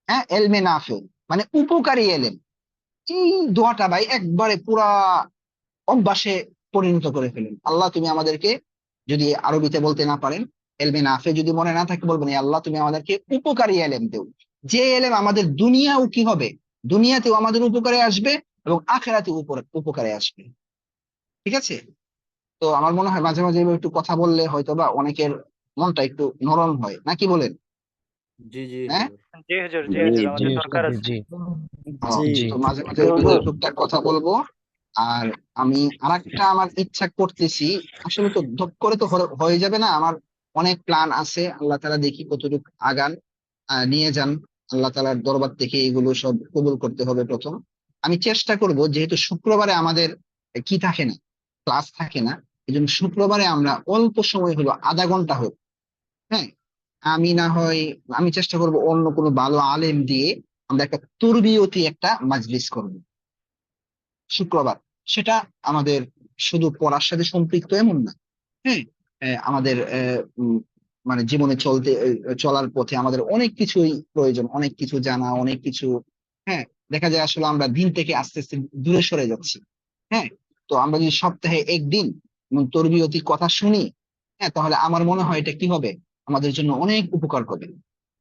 হ্যাঁ, এলমে নাফে মানে উপকারী এলেম। এই দোয়াটা ভাই একবারে পুরা অভ্যাসে পরিণত করে ফেলেন। আল্লাহ তুমি আমাদেরকে, যদি আরবিতে বলতে না পারেন, এলমে নাফে যদি মনে না থাকে, বলবেন এ আল্লাহ তুমি আমাদেরকে উপকারী এলেম দেও, যে এলেম আমাদের দুনিয়াও কি হবে, দুনিয়াতেও আমাদের উপকারে আসবে এবং আখেরাতেও উপকারে আসবে। ঠিক আছে, তো আমার মনে হয় মাঝে মাঝে এভাবে একটু কথা বললে হয়তো বা অনেকের মনটা একটু নরম হয়, নাকি বলেন? জি জি হ্যাঁ, জি হুজুর, জি জি হুজুর, জি আমাদের দরকার আছে। জি তো মাঝে মাঝে জি একটু হুজুর। টুকটাক কথা বলবো। আর আমি আরেকটা আমার ইচ্ছা করতেছি, আসলে তো ধপ করে তো হয়ে যাবে না, আমার অনেক প্ল্যান আছে, আল্লাহ তাআলা দেখি কতটুকু আগান নিয়ে যান। আল্লাহ তাআলার দরবার থেকে এগুলো সব কবুল করতে হবে প্রথম। আমি চেষ্টা করব, যেহেতু শুক্রবারে আমাদের কি থাকে না, ক্লাস থাকে না, এই জন্য শুক্রবারে আমরা অল্প সময় হলো, আধা ঘন্টা হোক, হ্যাঁ, আমি না হয় আমি চেষ্টা করব অন্য কোনো ভালো আলেম দিয়ে আমরা একটা তরবিয়তি একটা মাজলিস করব শুক্রবার। সেটা আমাদের শুধু পড়ার সাথে সম্পৃক্ত এমন না, হ্যাঁ, আমাদের মানে জীবনে চলার পথে আমাদের অনেক কিছুই প্রয়োজন, অনেক কিছু জানা, অনেক কিছু। হ্যাঁ, দেখা যায় আসলে আমরা দিন থেকে আস্তে আস্তে দূরে সরে যাচ্ছি। হ্যাঁ, তো আমরা যদি সপ্তাহে একদিন তরবিয়তি কথা শুনি, হ্যাঁ, তাহলে আমার মনে হয় এটা কি হবে, আমাদের জন্য অনেক উপকার হবে।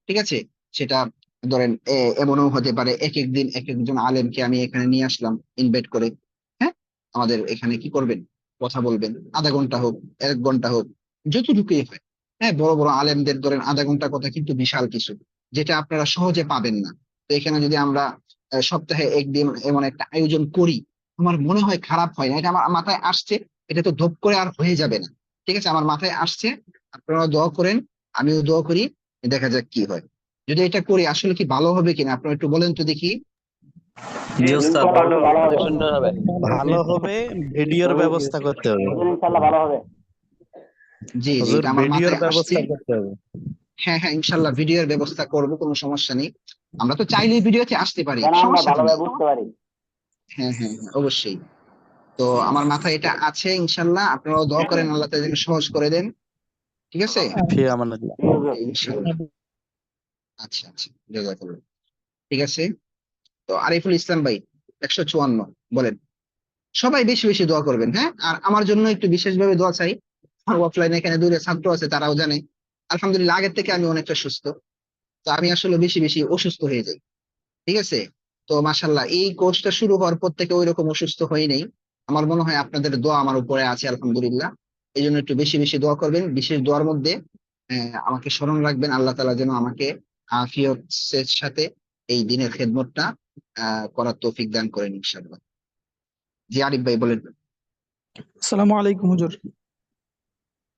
ঠিক আছে, সেটা ধরেন এমনও হতে পারে এক এক দিন এক একজন আলেমকে আমি এখানে নিয়ে আসলাম ইনভাইট করে। হ্যাঁ, আমাদের এখানে কি করবেন, কথা বলবেন, আধা ঘন্টা হোক, 1 ঘন্টা হোক, যতটুকুই হয়। হ্যাঁ, বড় বড় আলেমদের ধরেন আধা ঘন্টা কথা কিন্তু বিশাল কিছু, যেটা আপনারা সহজে পাবেন না। তো এখানে যদি আমরা সপ্তাহে একদিন এমন একটা আয়োজন করি, আমার মনে হয় খারাপ হয় না। এটা আমার মাথায় আসছে, এটা তো ধপ করে আর হয়ে যাবে না। ঠিক আছে, আমার মাথায় আসছে, আপনারা দোয়া করেন, আমিও দোয়া করি, দেখা যাক কি হয়। যদি এটা করি আসলে কি ভালো হবে কিনা আপনারা একটু বলেন তো দেখি। জি ওস্তাদ, সুন্দর হবে। ভালো হবে। ভিডিওর ব্যবস্থা করতে হবে জি জি, হুজুর, এটা আমার ভিডিওর মাথায় আসছে। ব্যবস্থা করতে হবে। হ্যাঁ হ্যাঁ, ইনশাল্লাহ ভিডিওর ব্যবস্থা করব, কোনো সমস্যা নেই। আমরা তো চাইলেই ভিডিওতে আসতে পারি, সমস্যা তো নেই। হ্যাঁ হ্যাঁ হ্যাঁ, অবশ্যই। তো আমার মাথায় এটা আছে, ইনশাল্লাহ আপনারাও দোয়া করেন আল্লাহ তাআলা যেন সহজ করে দেন। ঠিক আছে, ফি আমানিল্লাহ। ইনশাল্লাহ। আচ্ছা আচ্ছা, জাযাকাল্লাহ। ঠিক আছে। তো আরিফুল ইসলাম ভাই, 154 বলেন। সবাই বেশি বেশি দোয়া করবেন, হ্যাঁ। আর আমার জন্য একটু বিশেষভাবে দোয়া চাই। অফলাইনে এখানে দূরে ছাত্র আছে, তারাও জানে আলহামদুলিল্লাহ আগের থেকে আমি অনেকটা সুস্থ। তো আমি আসলে বেশি বেশি অসুস্থ হয়ে যাই। ঠিক আছে। তো মাশাল্লাহ এই কোর্সটা শুরু হওয়ার পর থেকে ওইরকম অসুস্থ হই নাই। আমার মনে হয় আপনাদের দোয়া আমার উপরে আছে আলহামদুলিল্লাহ। এই জন্য একটু বেশি বেশি দোয়া করবেন, বিশেষ দোয়ার মধ্যে আমাকে স্মরণ রাখবেন, আল্লাহ তাআলা যেন আমাকে আফিয়তের সাথে এই দিনের খেদমতটা করার তৌফিক দান করেন ইনশাআল্লাহ। জি আরিফ ভাই বলেন। আসসালামু আলাইকুম হুজুর।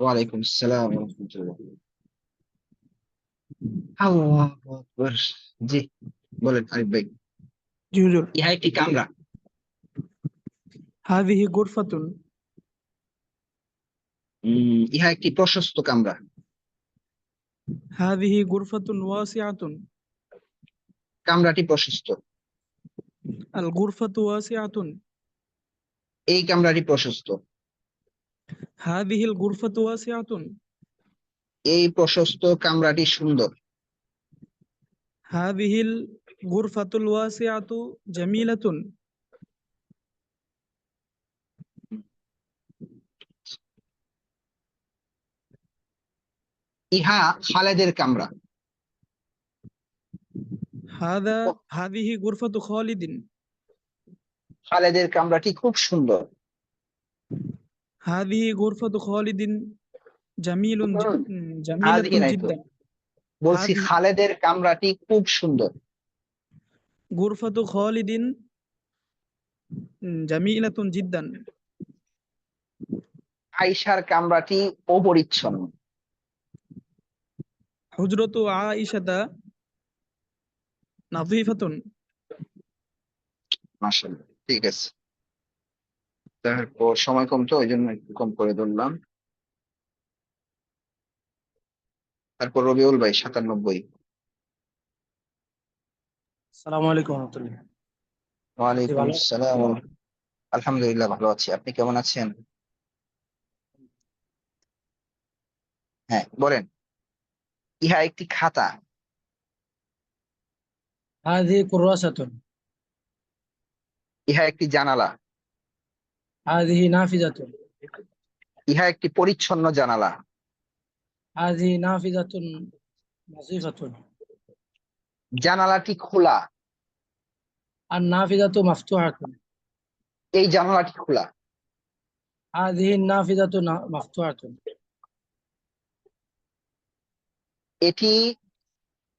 ওয়ালাইকুম আসসালাম ওয়া রাহমাতুল্লাহ। আল্লাহু আকবার। জি বলেন আরিফ ভাই। জি হুজুর। ইহা একটি কামরা। হাযিহি গুরফাতুন। ইহা একটি প্রশস্ত কামরা। হাযিহি গুরফাতুন ওয়াসিআতুন। কামরাটি প্রশস্ত। আল গুরফাতু ওয়াসিআতুন। এই কামরাটি প্রশস্ত। হাযিহিল গুরফাতু ওয়াসিআতুন। এই প্রশস্ত কামরাটি সুন্দর। হাযিহিল গুরফাতুল ওয়াসিআতু জামিলাতুন। ইহা খালেদের কামরা। হাযিহি গুরফাতু খালিদিন। খালেদের কামরাটি খুব সুন্দর। হাযিহি গুরফাতু খালিদিন জামিলুন হাদিহি জামিলাতুন নাই তো, জিদ্দান। বলছি হাযিহি খালেদের কামরাটি খুব সুন্দর। গুরফাতু খালিদিন জামিলাতুন জিদ্দান। আয়েশার কামরাটি অপরিচ্ছন্ন। হুজরাতু আয়েশাতা নাযীফাতুন। মাশাআল্লাহ, ঠিক আছে। তারপর সময় কম তো, ওই জন্য একটু কম করে ধরলাম। তারপর রবিউল ভাই 97। আসসালামু আলাইকুম ওয়া রাহমাতুল্লাহ। জি ওয়ালাইকুম ভালো। আসসালাম। আলহামদুলিল্লাহ ভালো আছি, আপনি কেমন আছেন? হ্যাঁ বলেন। ইহা একটি খাতা। হাযিহি কুররাসাতুন। ইহা একটি জানালা। হাযিহি নাফিজাতুন। ইহা একটি পরিচ্ছন্ন জানালা। হাযিহি নাফিজাতুন নাযীফাতুন। জানালাটি খোলা। আন নাফিজাতু মাফতুহাতুন। এই জানালাটি খোলা। হাযিহি নাফিজাতু মাফতুহাতুন। এটি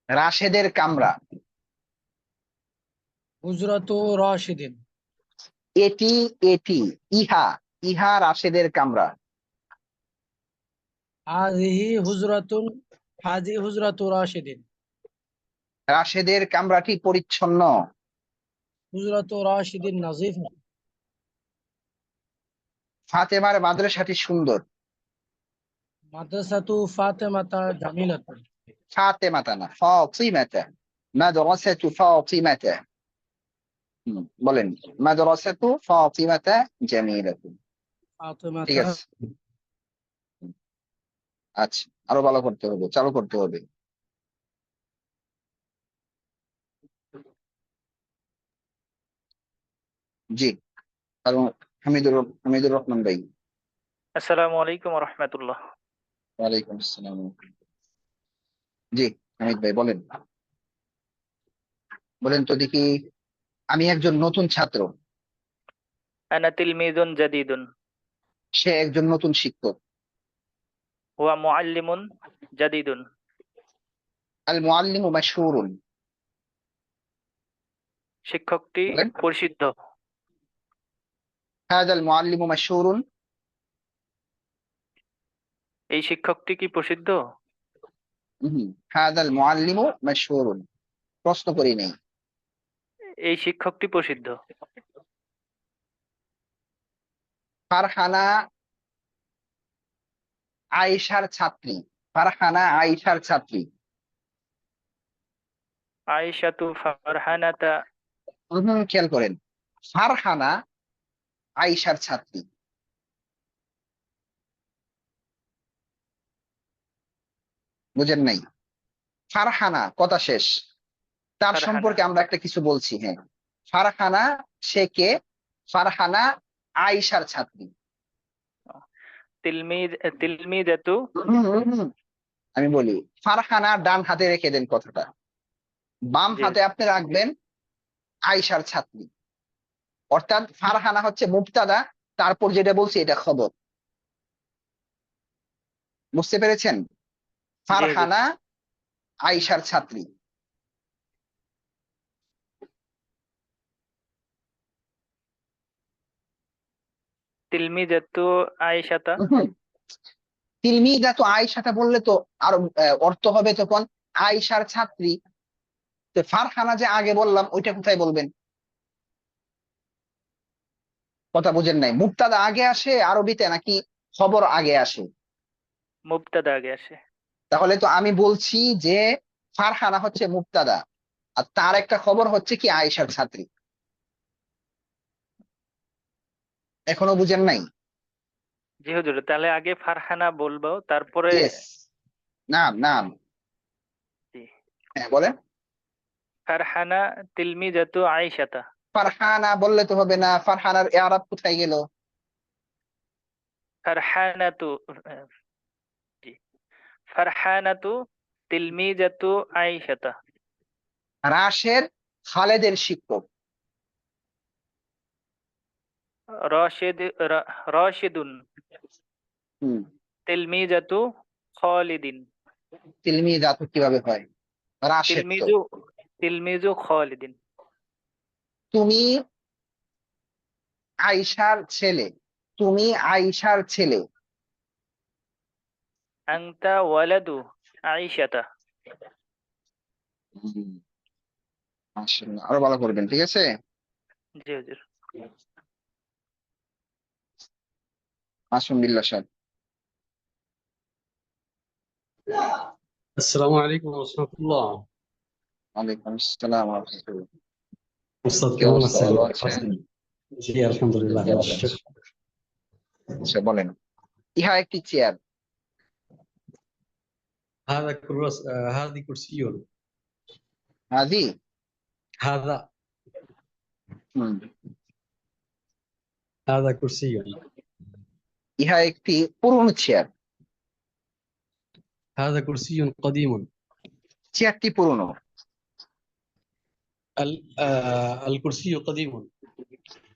রাশেদের কামরা। হুজরাতু রাশিদিন। এটি এটি ইহা ইহা রাশেদের কামরা। হাযিহি হুজরাতুন হাযিহি হুজরাতু রাশিদিন। রাশেদের কামরাটি পরিচ্ছন্ন। হুজরাতু রাশিদিন নাযীফাতুন। ফাতেমার মাদ্রাসাটি সুন্দর। মাদ্রাসাতু ফাতিমাতা জামিলাতুন। ফাতেমাতা না, ফাতিমাতা। মাদ্রাসাতু ফাতিমাতা। বলেন। মাদ্রাসাতু ফাতিমাতা জামিলাতুন। ঠিক ফাতিমাতা। আছে। আচ্ছা, আরো ভালো করতে হবে, চালু করতে হবে। জি, কারণ হামিদুর রহমান ভাই। আসসালামু আলাইকুম রহমতুল্লাহ। ওয়ালাইকুম আসসালাম। জি হামিদ ভাই বলেন। বলেন তো দেখি। আমি একজন নতুন ছাত্র। আনা তিলমিদুন জাদিদুন। সে একজন নতুন শিক্ষক। হুয়া মুআল্লিমুন জাদিদুন। আল মুআল্লিমু মাশহুরুন। শিক্ষকটি বলেন। প্রসিদ্ধ। হাদাল মুআল্লিমু মাশহুরুন। এই শিক্ষকটি কি প্রসিদ্ধ? হাদাল মুআল্লিমু মাশহুরুন, প্রশ্ন করি নাই। এই শিক্ষকটি প্রসিদ্ধ। ফারহানা আয়েশার ছাত্রী। ফারহানা আয়েশার ছাত্রী। আয়েশাতু ফারহানাতা। খেয়াল করেন, ফারহানা আয়েশার ছাত্রী। বুঝেন নাই? ফারহানা কথা শেষ, তার ফারহানা সম্পর্কে আমরা একটা কিছু বলছি। হ্যাঁ, ফারহানা সে কে? ফারহানা আয়েশার ছাত্রী। তিলমিদাতু। আমি বলি, ফারহানা ডান হাতে রেখে দেন কথাটা, বাম জি হাতে আপনি রাখবেন আয়েশার ছাত্রী। অর্থাৎ ফারহানা হচ্ছে মুবতাদা, তারপর যেটা বলছি এটা খবর। বুঝতে পেরেছেন? জি ফারহানা আয়েশার ছাত্রী। তিলমিদাতু আয়েশাতা। তিলমিদা তো আয়েশাটা বললে তো আরো অর্থ হবে তখন আয়েশার ছাত্রী। তো ফারহানা যে আগে বললাম ওইটা কোথায় বলবেন? কথা বুঝেন নাই? মুবতাদা আগে আসে আরবিতে নাকি খবর আগে আসে? মুবতাদা আগে আসে। তাহলে তো আমি বলছি যে ফারহানা হচ্ছে মুবতাদা, আর তার একটা খবর হচ্ছে কি আয়েশার ছাত্রী। এখনো বুঝেন নাই? জি হুজুর, তাহলে আগে ফারহানা বলবো, তারপরে ইয়েস, নাম নাম। জি। হ্যাঁ বলেন। ফারহানা তিলমিদাতু আয়েশাতা। ফারহানা বললে তো হবে না, ফারহানার এআরাব কোথায় গেল? ফারহানাতু। জি। ফারহানাতু তিলমিদাতু আয়েশাতা। রাশের খালেদের শিক্ষক। রাশিদ রাশিদুন হম তিলমিদাতু খালিদিন। তিলমিদা তো কিভাবে হয়? রাশেদ তো। তিলমিজু তিলমিজু খালিদিন। তুমি আয়েশার ছেলে। তুমি আয়েশার ছেলে। আনতা ওয়ালাদু আয়েশাতা। হুম, মাশাআল্লাহ, আরো ভালো করবেন, ঠিক আছে? জি হুজুর। মাসুম বিল্লাহ সাহেব। আসসালামু আলাইকুম রহমতুল্লাহ। ওয়ালাইকুম আসসালাম ওয়া রাহমাতুল্লাহ। উস্তাদ কি কেমন অবস্থা, আছেন? ভালো আছেন? জি আলহামদুলিল্লাহ। আচ্ছা বলেন। ইহা একটি চেয়ার। هذا كرس هذه كرسي. হাজি। هذا হুম। هذا كرسي. ইহা একটি পুরনো চেয়ার। هذا كرسي قديم. চেয়ারটি পুরনো। الكرسي قديم.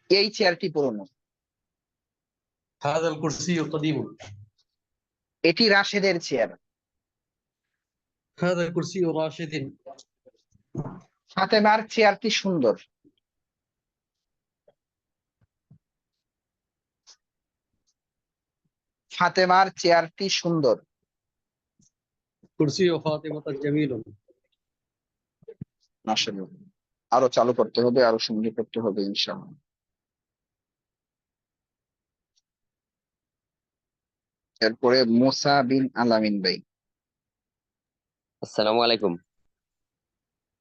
এই চেয়ারটি পুরনো। هذا الكرسي قديم. এটি রাশেদের চেয়ার। هذا كرسي راشد. ফাতেমার চেয়ারটি সুন্দর। ফাতেমার চেয়ারটি সুন্দর। كرسي فاطمة جميل. মাশাআল্লাহ, আরো চালু করতে হবে, আরো সুন্দর করতে হবে ইনশাআল্লাহ। এরপরে মুসা বিন আলামিন ভাই। আসসালামু আলাইকুম।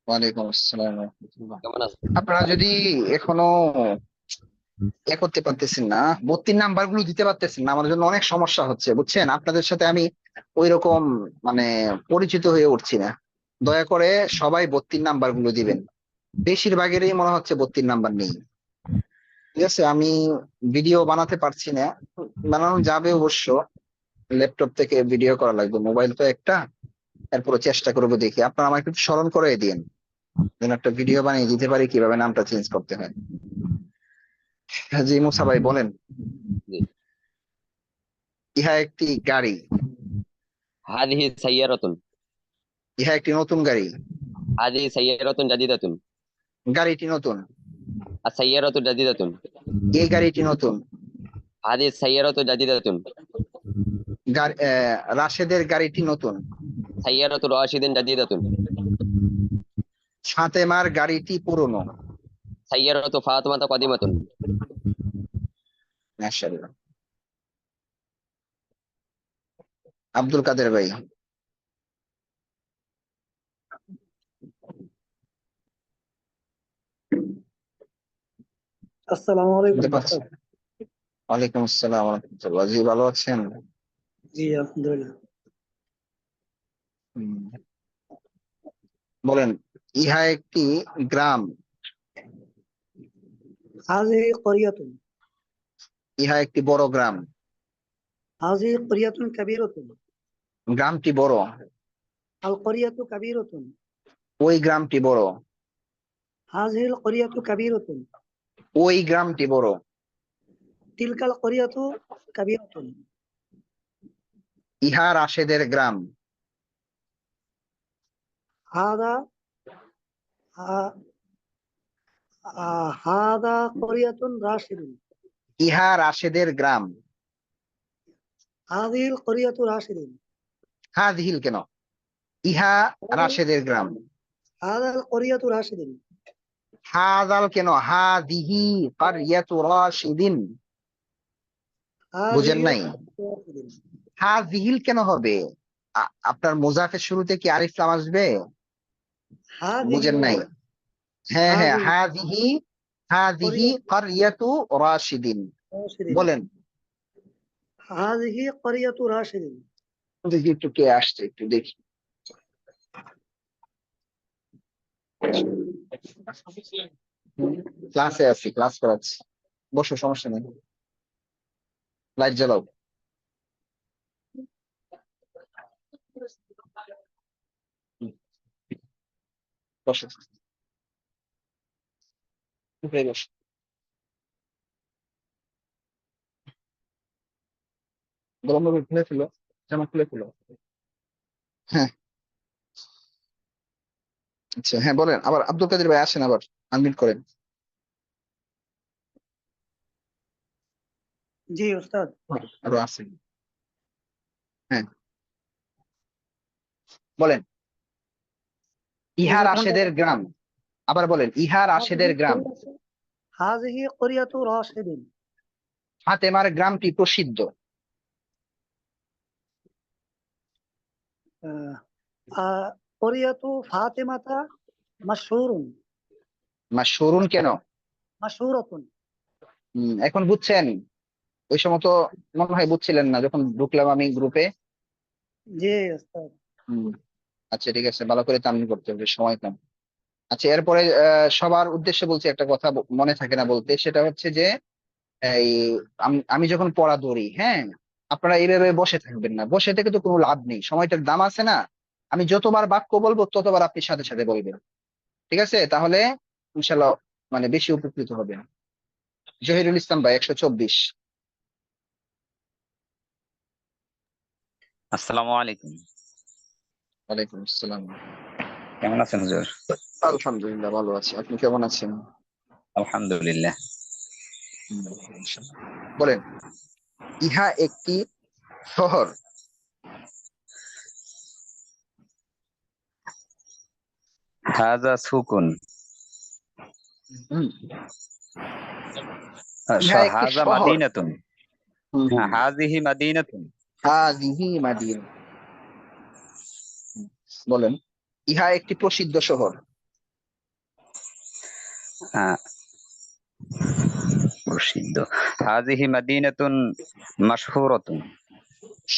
ওয়ালাইকুম আসসালাম ওয়া রাহমাতুল্লাহ। কেমন আছেন? আপনারা যদি এখনো করতে পারতেছেন না, 32 নাম্বার গুলো দিতে পারতেছেন না, আমার জন্য অনেক সমস্যা হচ্ছে, বুঝছেন? আপনাদের সাথে আমি ওই রকম মানে পরিচিত হয়ে উঠছি না। দয়া করে সবাই 32 নাম্বার গুলো দিবেন। বেশিরভাগেরই মনে হচ্ছে 32 নাম্বার নেই। ঠিক আছে, আমি ভিডিও বানাতে পারছি না, বানানো যাবে অবশ্য, ল্যাপটপ থেকে ভিডিও করা লাগবে, মোবাইল তো একটা। এরপরে চেষ্টা করবো, দেখি আপনারা আমাকে একটু স্মরণ করে দিন যেন একটা ভিডিও বানিয়ে দিতে পারি কিভাবে নামটা চেঞ্জ করতে হয়। জি মুসা ভাই বলেন। জি। ইহা একটি গাড়ি। هذه سيارة. ইহা একটি নতুন গাড়ি। هذه سيارة جديدة. গাড়িটি নতুন। السيارة جديدة এই গাড়িটি নতুন। هذه السيارة جديدة রাশেদের গাড়িটি নতুন। سيارة راشد جديدة ফাতেমার গাড়িটি পুরনো। سيارة فاطمة قديمة মাশাআল্লাহ। আব্দুল কাদের ভাই। আসসালামু আলাইকুম শুনতে পাচ্ছেন? ওয়ালাইকুম আসসালাম ওয়া রাহমাতুল্লাহ। জি ভালো আছেন? জি আলহামদুলিল্লাহ। হুম। বলেন ইহা একটি গ্রাম। هذه قرية ইহা একটি বড় গ্রাম। هذه قرية كبيرة গ্রামটি বড়। القرية كبيرة ওই গ্রামটি বড়। هذه القرية كبيرة ওই গ্রামটি বড়। تلك القرية كبيرة ইহা রাশেদের গ্রাম। هذا هذا قرية راشد ইহা রাশেদের গ্রাম। هذه القرية راشد হাযিহিল কেন? ইহা রাশেদের গ্রাম। هذا القرية راشد হাযাল কেন? হাযিহি ক্বরিয়াতু রাশিদিন। هذه বুঝেন নাই? راشد হাযিহিল কেন হবে? আপনার মুজাফের শুরুতে কি আলিফ লাম আসবে? هذه বুঝেন নাই? হ্যাঁ হ্যাঁ, هذه হাযিহি হাযিহি ক্বরিয়াতু রাশিদিন। راشد বলেন هذه قرية راشد দেখি একটু কে আসছে, একটু দেখি। ক্লাসে আছি, ক্লাস করাচ্ছি। বসো, সমস্যা নেই। লাইট জ্বালাও। বসো, উপরে বসো। গরম ভাবে খুলে ফেলো, জামা খুলে ফেলো। হ্যাঁ আচ্ছা, হ্যাঁ বলেন। আবার আব্দুল কাদের ভাই আসেন, আবার আনমিউট করেন। জি উস্তাদ। আরো আসেন। হ্যাঁ বলেন ইহা রাশেদের গ্রাম। আবার বলেন ইহা রাশেদের গ্রাম। هذه قرية راشد ফাতেমার গ্রামটি প্রসিদ্ধ। قرية فاطمة مشهور মাশহুরুন কেন? مشهورة এখন বুঝছেন? ওই সময় তো মনে হয় বুঝছিলেন না যখন ঢুকলাম আমি গ্রুপে। জি উস্তাদ। আচ্ছা ঠিক আছে, ভালো করে তামিল করতে হবে, সময় কম। আচ্ছা এরপরে সবার উদ্দেশ্যে বলছি একটা কথা, মনে থাকে না বলতে, সেটা হচ্ছে যে এই আমি যখন পড়া ধরি, হ্যাঁ, আপনারা এইভাবে বসে থাকবেন না। বসে থেকে তো কোনো লাভ নেই, সময়টার দাম আছে না। আমি যতবার বাক্য বলবো ততবার আপনি সাথে সাথে বলবেন, ঠিক আছে? তাহলে ইনশাল্লাহ মানে বেশি উপকৃত হবেন। জহিরুল ইসলাম ভাই 124। আসসালামু আলাইকুম। ওয়ালাইকুম আসসালাম। কেমন আছেন হুজুর? আলহামদুলিল্লাহ ভালো আছি, আপনি কেমন আছেন? আলহামদুলিল্লাহ। বলেন ইহা একটি শহর। হাযা সুকুন। ইহা একটি হাযা শহর। মাদিনাতুন। হাযিহি মাদিনাতুন। হাযিহি মাদিনা। বলেন ইহা একটি প্রসিদ্ধ শহর। প্রসিদ্ধ। হাযিহি মাদিনাতুন মাশহুরাতুন।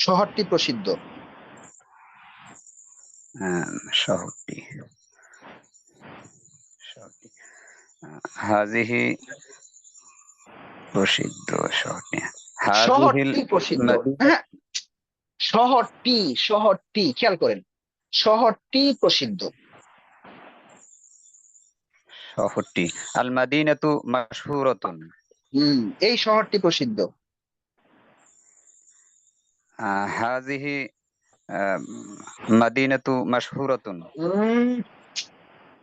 শহরটি প্রসিদ্ধ। শহরটি। হাযিহি প্রসিদ্ধ শহরটি। শহরটি প্রসিদ্ধ। হ্যাঁ শহরটি, শহরটি খেয়াল করেন, শহরটি প্রসিদ্ধ। শহরটি। আল মাদিনাতু মাশহুরাতুন। এই শহরটি প্রসিদ্ধ। হাযিহি মাদিনাতু মাশহুরাতুন।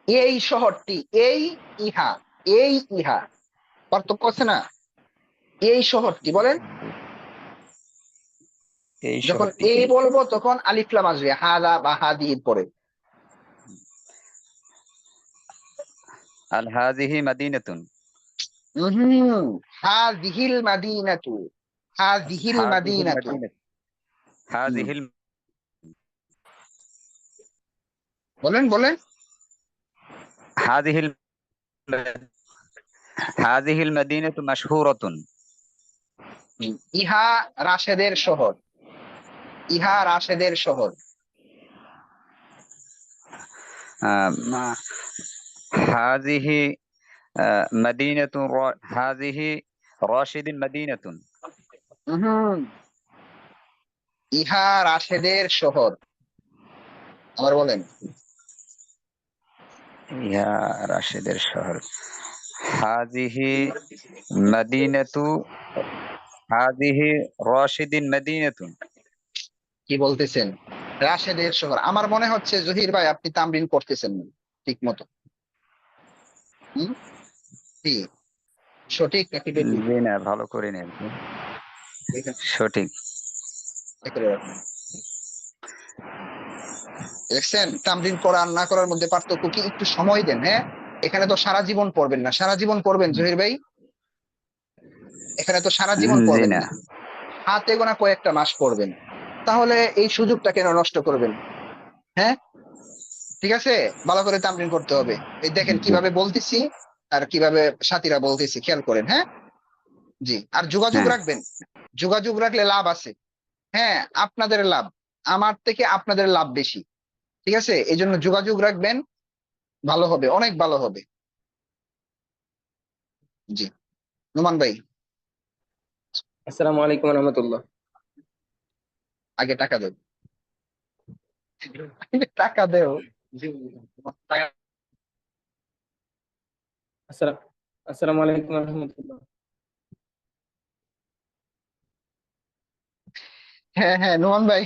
এই শহরটি, এই ইহা, এই ইহা, পার্থক্য আছে না? এই শহরটি বলেন, এই যখন শহরটি এই বলবো তখন আলিফ লাম আসবে হাদা বা হাদির পরে। আল হাযিহি মাদিনাতুন। হাযিহিল মাদিনাতু, হাযিহিল হাযিহিল মাদিনাতু। মাদিনাতু। হাযিহিল বলেন বলেন। হাযিহিল হাযিহিল মাদিনাতু মাশহুরাতুন। ইহা রাশেদের শহর, ইহা রাশেদের শহর। হাযিহি মাদিনাতুন হাযিহি রাশিদিন মাদিনাতুন। ইহা রাশেদের শহর। আবার বলেন। ইহা রাশিদের শহর। হাযিহি মাদিনাতু হাযিহি রাশিদিন মাদিনাতুন। কি বলতেছেন? রাশেদের শহর। আমার মনে হচ্ছে জহির ভাই আপনি তামরিন করতেছেন না ঠিক মতো। কি সঠিক নাকি বেঠিক? জি না, ভালো করে নেন। সঠিক। দেখছেন তামরিন করা আর না করার মধ্যে পার্থক্য কি? একটু সময় দেন। হ্যাঁ, এখানে তো সারা জীবন পড়বেন না। সারা জীবন পড়বেন জহির ভাই? এখানে তো সারা জীবন জি পড়বেন না। না, হাতে গোনা কয়েকটা মাস পড়বেন। তাহলে এই সুযোগটা কেন নষ্ট করবেন? হ্যাঁ, ঠিক আছে, ভালো করে তামরিন করতে হবে। এই দেখেন কিভাবে বলতেছি আর কিভাবে সাথীরা বলতেছি, খেয়াল করেন। হ্যাঁ জি, আর যোগাযোগ হ্যাঁ। রাখবেন। যোগাযোগ রাখলে লাভ আছে। হ্যাঁ, আপনাদের লাভ, আমার থেকে আপনাদের লাভ বেশি। ঠিক আছে, এই জন্য যোগাযোগ রাখবেন, ভালো হবে, অনেক ভালো হবে। জি, নোমান ভাই আসসালামু আলাইকুম রহমতুল্লাহ। আগে টাকা দেব, টাকা দেও। আসসালামু আলাইকুম রহমতুল্লাহ। হ্যাঁ হ্যাঁ নোমান ভাই।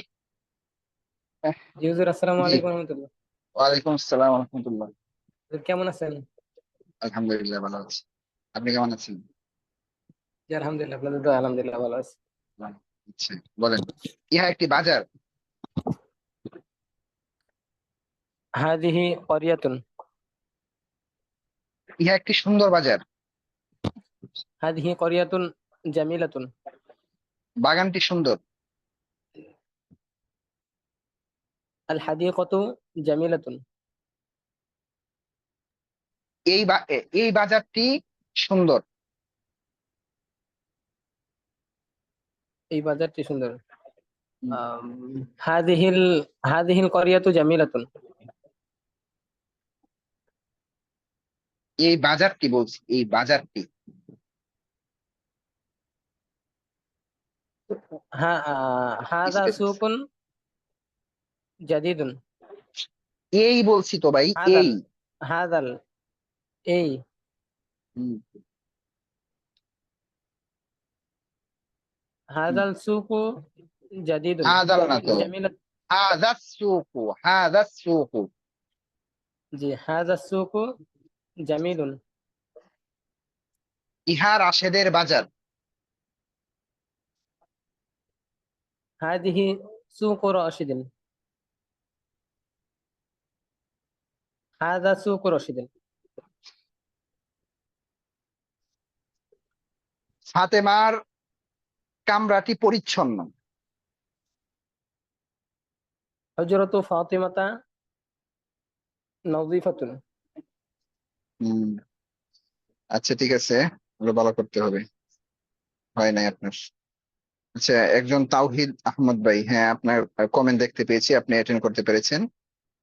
জি হুজুর, আসসালামু জি, আলাইকুম রহমতুল্লাহ। ওয়ালাইকুম আসসালাম রহমতুল্লাহ। হুজুর কেমন আছেন? আলহামদুলিল্লাহ ভালো আছি, আপনি কেমন আছেন? জি আলহামদুলিল্লাহ, আপনাদের দোয়া আলহামদুলিল্লাহ ভালো আছি। আচ্ছা বলেন। ইহা একটি বাজার। হাদিহি করিয়াতুন। ইহা একটি সুন্দর বাজার। হাদিহি করিয়াতুন জামিলাতুন। বাগানটি সুন্দর। আল হাদিকতু জামিলাতুন। এই বাজারটি সুন্দর। এই বাজারটি সুন্দর। হাদিহিল হাদিহিল করিয়াতু জামিলাতুন। এই বাজারটি বলছি, এই বাজারটি। হাদা সুকুন জাদিদুন। এই বলছি তো ভাই, হাদাল এই। হাদাল এই হুম, হুম। হাদাল সুকু জাদিদুন হাদাল না তো, জামিলাত। হাদা সুকু, হাদা সুকু। জি, হাদা সুকু জামিলুন। ইহা রাশেদের বাজার। হাদিহি সুকু রাশিদিন। হাদা সুকু রাশিদিন। ফাতেমার কামরাটি পরিচ্ছন্ন। হজরতু ফাতিমাতা নযিফাতুন। হুম, আচ্ছা ঠিক আছে, ওগুলো ভালো করতে হবে, হয় নাই আপনার। আচ্ছা, একজন তাওহিদ আহমদ ভাই, হ্যাঁ আপনার কমেন্ট দেখতে পেয়েছি, আপনি অ্যাটেন্ড করতে পেরেছেন,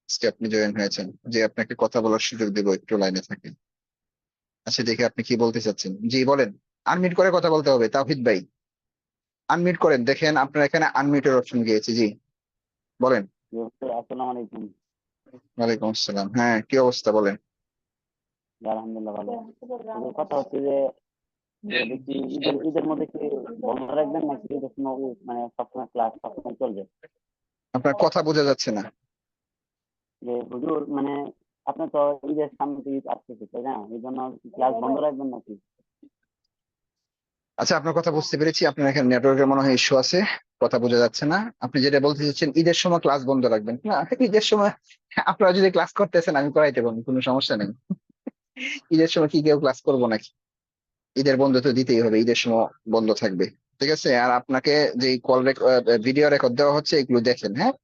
আজকে আপনি জয়েন হয়েছেন। যে আপনাকে কথা বলার সুযোগ দেবো, একটু লাইনে থাকেন। আচ্ছা দেখে আপনি কি বলতে চাচ্ছেন, জি বলেন। আনমিউট করে কথা বলতে হবে তাওহিদ ভাই, আনমিউট করেন। দেখেন আপনার এখানে আনমিউটের অপশন গিয়েছে। জি বলেন। আসসালামু আলাইকুম। ওয়ালাইকুম আসসালাম। হ্যাঁ কি অবস্থা বলেন। আলহামদুলিল্লাহ ভালো। তবে কথা হচ্ছে যে দেখি ঈদের মধ্যে কি বন্ধ রাখবেন নাকি ঈদের সময় মানে সবসময় ক্লাস সবসময় চলবে? আপনার কথা বোঝা যাচ্ছে না। যে হুজুর মানে আপনার তো ঈদের সামনে থেকে ঈদ আসতেছে তাই না, এই জন্য ক্লাস বন্ধ রাখবেন নাকি? আচ্ছা, আপনার কথা বুঝতে পেরেছি। আপনার এখানে নেটওয়ার্কের মনে হয় ইস্যু আছে, কথা বোঝা যাচ্ছে না। আপনি যেটা বলতে চাচ্ছেন ঈদের সময় ক্লাস বন্ধ রাখবেন না, ঈদের সময় আপনারা যদি ক্লাস করতেছেন আমি করাইতে পারবো, কোনো সমস্যা নেই। ঈদের সময় কি কেউ ক্লাস করবো নাকি? ঈদের বন্ধ তো দিতেই হবে, ঈদের সময় বন্ধ থাকবে। ঠিক আছে, আর আপনাকে যে কল ভিডিও রেকর্ড দেওয়া হচ্ছে এগুলো দেখেন, হ্যাঁ?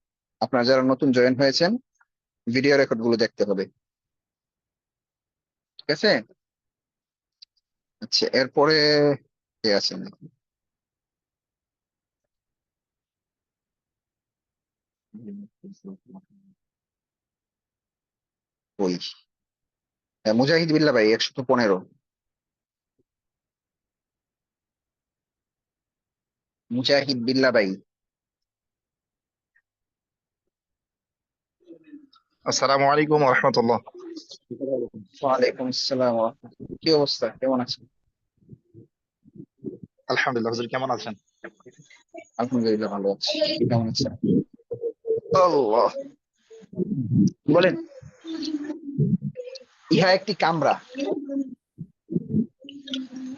আপনারা যারা নতুন জয়েন হয়েছেন ভিডিও রেকর্ড গুলো দেখতে হবে, ঠিক আছে? আচ্ছা, এরপরে কে আছেন? ওই মুজাহিদ বিল্লাহ ভাই 115। মুজাহিদ বিল্লাহ ভাই। আসসালামু আলাইকুম রহমতুল্লাহ। ওয়ালাইকুম আসসালাম ওয়া রাহমাতুল্লাহ। কি অবস্থা, কেমন আছেন? আলহামদুলিল্লাহ, হুজুর কেমন আছেন? আলহামদুলিল্লাহ ভালো আছি, আপনি কেমন আছেন? আল্লাহ, বলেন। ইহা একটি কামরা।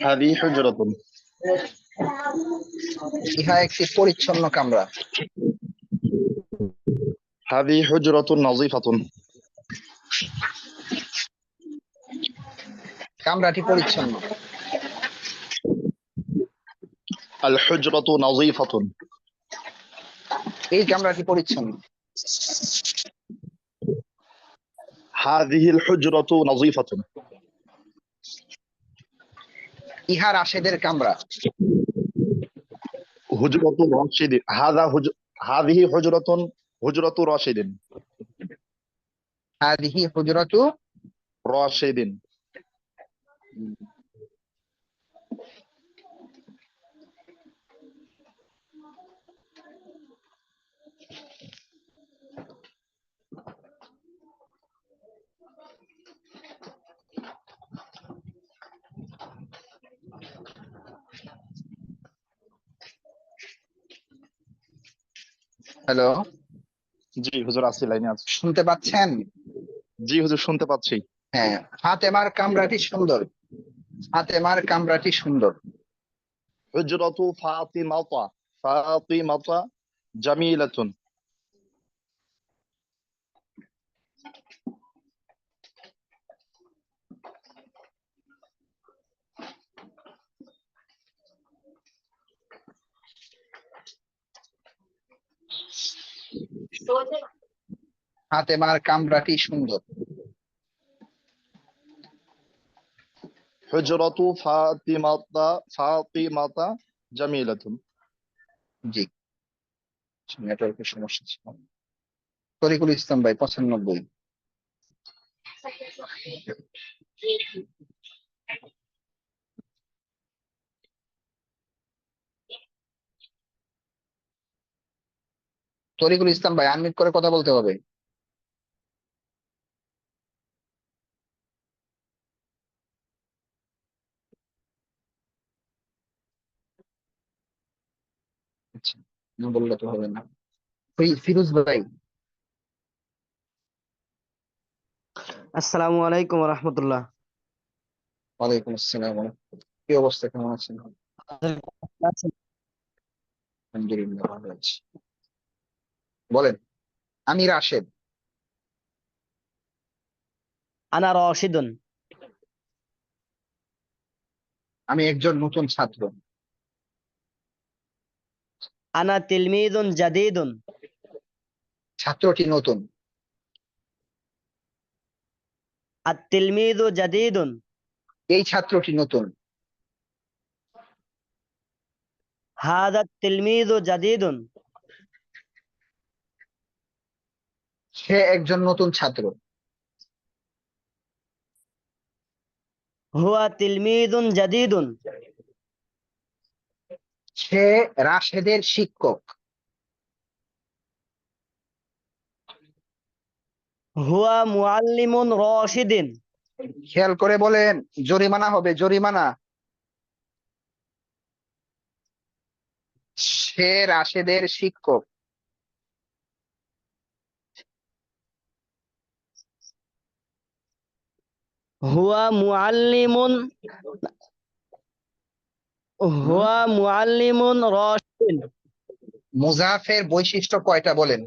হাদি হুজরাতুন। ইহা একটি পরিচ্ছন্ন কামরা। হাদি হুজরাতুন নাযিফাতুন। কামরাটি পরিচ্ছন্ন। আল হুজরাতু নাযিফাতুন। এই কামরাটি পরিচ্ছন্ন। হাদিহিল হুজরাতু নাযিফাতুন। ইহা রাশেদের কামরা। হুজরাতু রাশিদিন। হাদিহি হুজরাতুন হুজরাতু রাশিদিন। হাদিহি হুজরাতু রাশিদিন। হ্যালো, জি হুজুর, আছি, লাইনে আছি। শুনতে পাচ্ছেন? জি হুজুর, শুনতে পাচ্ছি। হ্যাঁ, ফাতেমার কামরাটি সুন্দর। ফাতেমার কামরাটি সুন্দর। হুজরাতু ফাতিমাতা। ফাতিমাতা জামিলাতুন। ফাতেমার কামরাটি সুন্দর। হুজরাতু ফাতিমাতা জামিলাতুন। জি, নেটওয়ার্কের সমস্যা ছিল। তরিকুল ইসলাম ভাই 95। তরিকুল ইসলাম ভাই আনমিউট করে কথা বলতে হবে। আচ্ছা, না বললে তো হবে না। ফিরোজ ভাই। আসসালামু আলাইকুম রহমতুল্লাহ। ওয়ালাইকুম আসসালাম ওয়া রাহমাতুল্লাহ। কি অবস্থা, কেমন আছেন? আলহামদুলিল্লাহ ভালো আছি। বলেন। আমি রাশেদ। আনা রশিদুন। আমি একজন নতুন ছাত্র। আনা তিলমিদুন জাদিদুন। ছাত্রটি নতুন। আত তিলমিদু জাদিদুন। এই ছাত্রটি নতুন। হাদা তিলমিদু জাদিদুন। সে একজন নতুন ছাত্র। হুয়া তিলমিদুন জাদিদুন। সে রাশেদের শিক্ষক। হুয়া মুআল্লিমুন রশিদিন। খেয়াল করে বলেন, জরিমানা হবে, জরিমানা। সে রাশেদের শিক্ষক। হুয়া মুআল্লিমুন হুয়া মুআল্লিমুন রাশিদিন। মুজাফের বৈশিষ্ট্য কয়টা বলেন?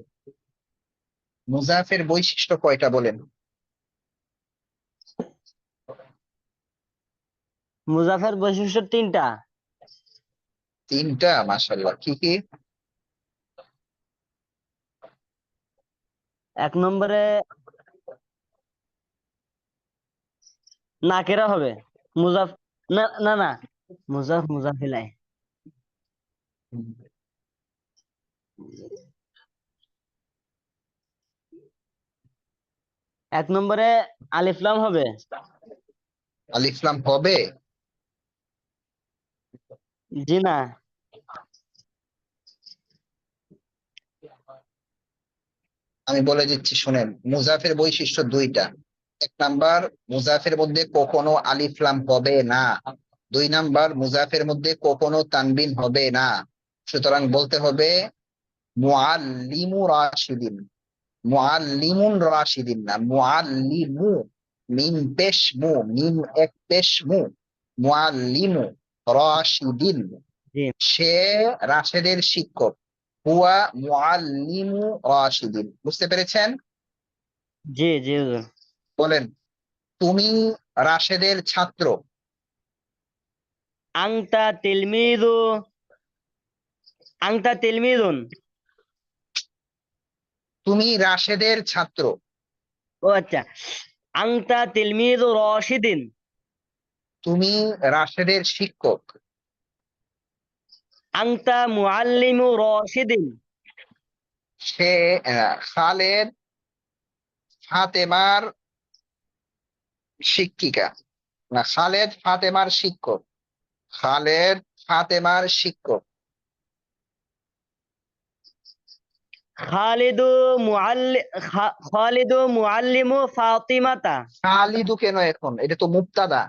মুজাফের বৈশিষ্ট্য কয়টা বলেন? মুজাফের বৈশিষ্ট্য তিনটা। তিনটা, মাশাআল্লাহ। কি কি? এক নম্বরে নাকেরা হবে। মুজাফ না না না মুজাফিলাই। এক নম্বরে আলিফলাম হবে। আলিফলাম হবে? জি না। আমি বলে দিচ্ছি শুনেন, মুজাফের বৈশিষ্ট্য দুইটা। এক নাম্বার, মুজাফের মধ্যে কখনো আলিফলাম হবে না। দুই নাম্বার, মুজাফের মধ্যে কখনো তানবিন হবে না। সুতরাং বলতে হবে মুআল্লিমু রাশিদিন, মুআল্লিমুন রাশিদিন না, মুআল্লিমু। মিম পেশ মু, মিম এক পেশ মু, মুআল্লিমু রাশিদিন। জি সে রাশেদের শিক্ষক। হুয়া মুআল্লিমু রাশিদিন। বুঝতে পেরেছেন? জি জি হুজুর। বলেন, তুমি রাশেদের ছাত্র। আংতা তিলমিদুন। তুমি রাশেদের ছাত্র। ও আচ্ছা, আংতা তিলমিদু রাশিদিন। তুমি রাশেদের শিক্ষক। আংতা মুআল্লিমু রাশিদিন। সে খালেদ ফাতেমার শিক্ষিকা। না, খালেদ ফাতেমার শিক্ষক। খালেদ ফাতেমার শিক্ষক। খালিদু মুআল্লিমু ফাতিমাতা। খালিদু কেন এখন? এটা তো মুবতাদা,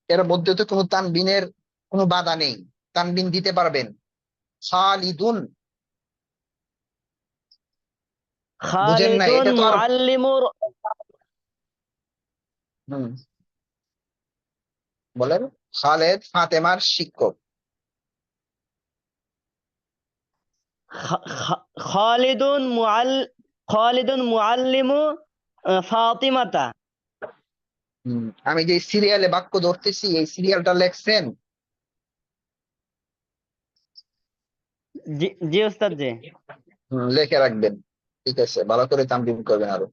এর মধ্যে তো কোনো তানবিনের কোনো বাধা নেই, তানবিন দিতে পারবেন। খালিদুন, বুঝেন না? খালিদুন এটা তো আর মুআল্লিমু হুম, বলেন, খালেদ ফাতেমার শিক্ষক। খালিদুন মুআল্লিমু ফাতিমাতা। আমি যে সিরিয়ালে বাক্য ধরতেছি, এই সিরিয়ালটা লেখছেন? জি জি উস্তাদ জি। লেখে রাখবেন। ঠিক আছে, ভালো করে তামরিন করবেন, আরো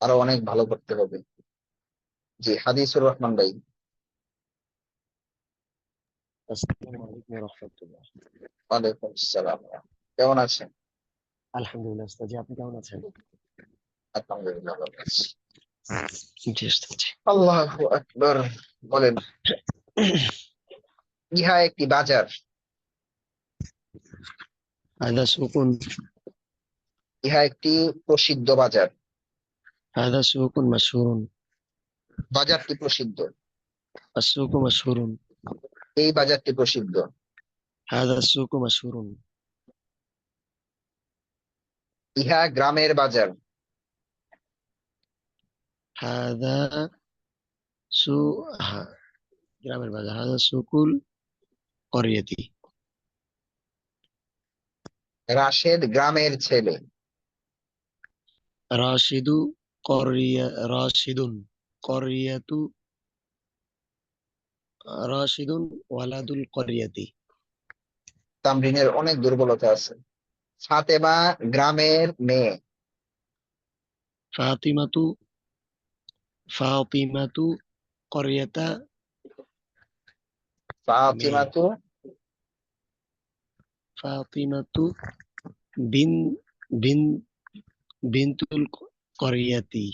আরো অনেক ভালো করতে হবে। জি, হাদিসুর রহমান ভাই। আসসালামু আলাইকুম ওয়া রাহমাতুল্লাহ। ওয়ালাইকুম আসসালাম। কেমন আছেন? আলহামদুলিল্লাহ উস্তাদ, জি আপনি কেমন আছেন? আলহামদুলিল্লাহ ভালো আছি। জি উস্তাদ জি। আল্লাহু আকবার। বলেন, ইহা একটি বাজার। হাদা সুকুন। ইহা একটি প্রসিদ্ধ বাজার। হাদা সুকুন মাশহুরুন। বাজারটি প্রসিদ্ধ। আসুকু মাশহুরুন। এই বাজারটি প্রসিদ্ধ। হাদা সুকু মাশহুরুন। ইহা গ্রামের বাজার। হাদা সু গ্রামের বাজার। হাদা সুকুল করিয়াতি। রাশেদ গ্রামের ছেলে। রাশিদুন করিয়াতু। রাশিদুন ওয়ালাদুল করিয়াতি। তামরিনের অনেক দুর্বলতা আছে। ফাতেমা গ্রামের মেয়ে। ফাতিমাতু করিয়াতা। ফাতিমাতু ফাতিমাতু বিন বিন বিনতুল করিয়াতি।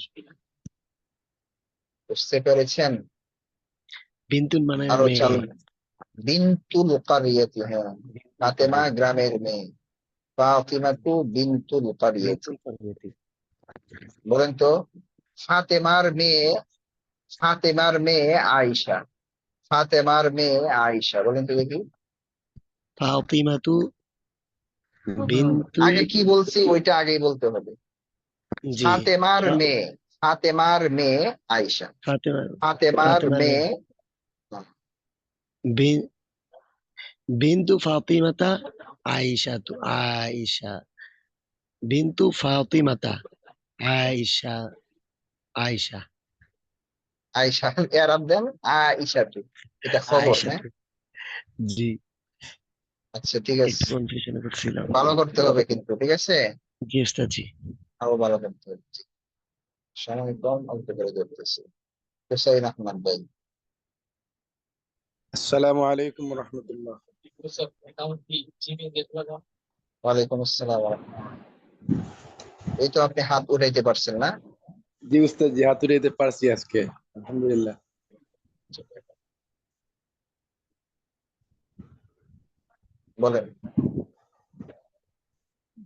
বুঝতে পেরেছেন? বিনতুল মানে আরো মেয়ে। চালু। বিনতুল কারিয়াতি, হ্যাঁ। ফাতেমা গ্রামের মেয়ে। ফাতিমাতু বিনতুল কারিয়াতি। বিনতুল করিয়াতি। বলেন তো, ফাতেমার মেয়ে, ফাতেমার মেয়ে আয়েশা। ফাতেমার মেয়ে আয়েশা, বলেন তো দেখি। ফাতিমাতু বিনতুল। আগে কি বলছি ওইটা আগেই বলতে হবে। জি ফাতেমার মেয়ে, ফাতেমার মেয়ে আয়েশা। ফাতেমার ফাতেমার ফাতেমার মেয়ে বিন- বিন্তু ফাতিমাতা আয়েশাতু আয়েশা বিন্তু ফাতিমাতা আয়েশা আয়েশা আয়েশা এরাব দেন আয়েশা, এটা খবর, আয়েশা হ্যাঁ। জি আচ্ছা ঠিক আছে, একটু কনফিউশনে করছিলাম। ভালো করতে হবে কিন্তু, ঠিক আছে, জি ওস্তাদ জি। আরো ভালো করতে হবে। সময় কম, অল্প করে ধরতেছি। হুসাইন আহমদ ভাই। আসসালামু আলাইকুম রহমতুল্লাহ। ওয়ালাইকুম আসসালাম ওয়া রাহমাতুল্লাহ। এই তো আপনি হাত উঠাইতে পারছেন না? জি উস্তাদ জি, হাত উঠাইতে পারছি আজকে, আলহামদুলিল্লাহ। বলেন।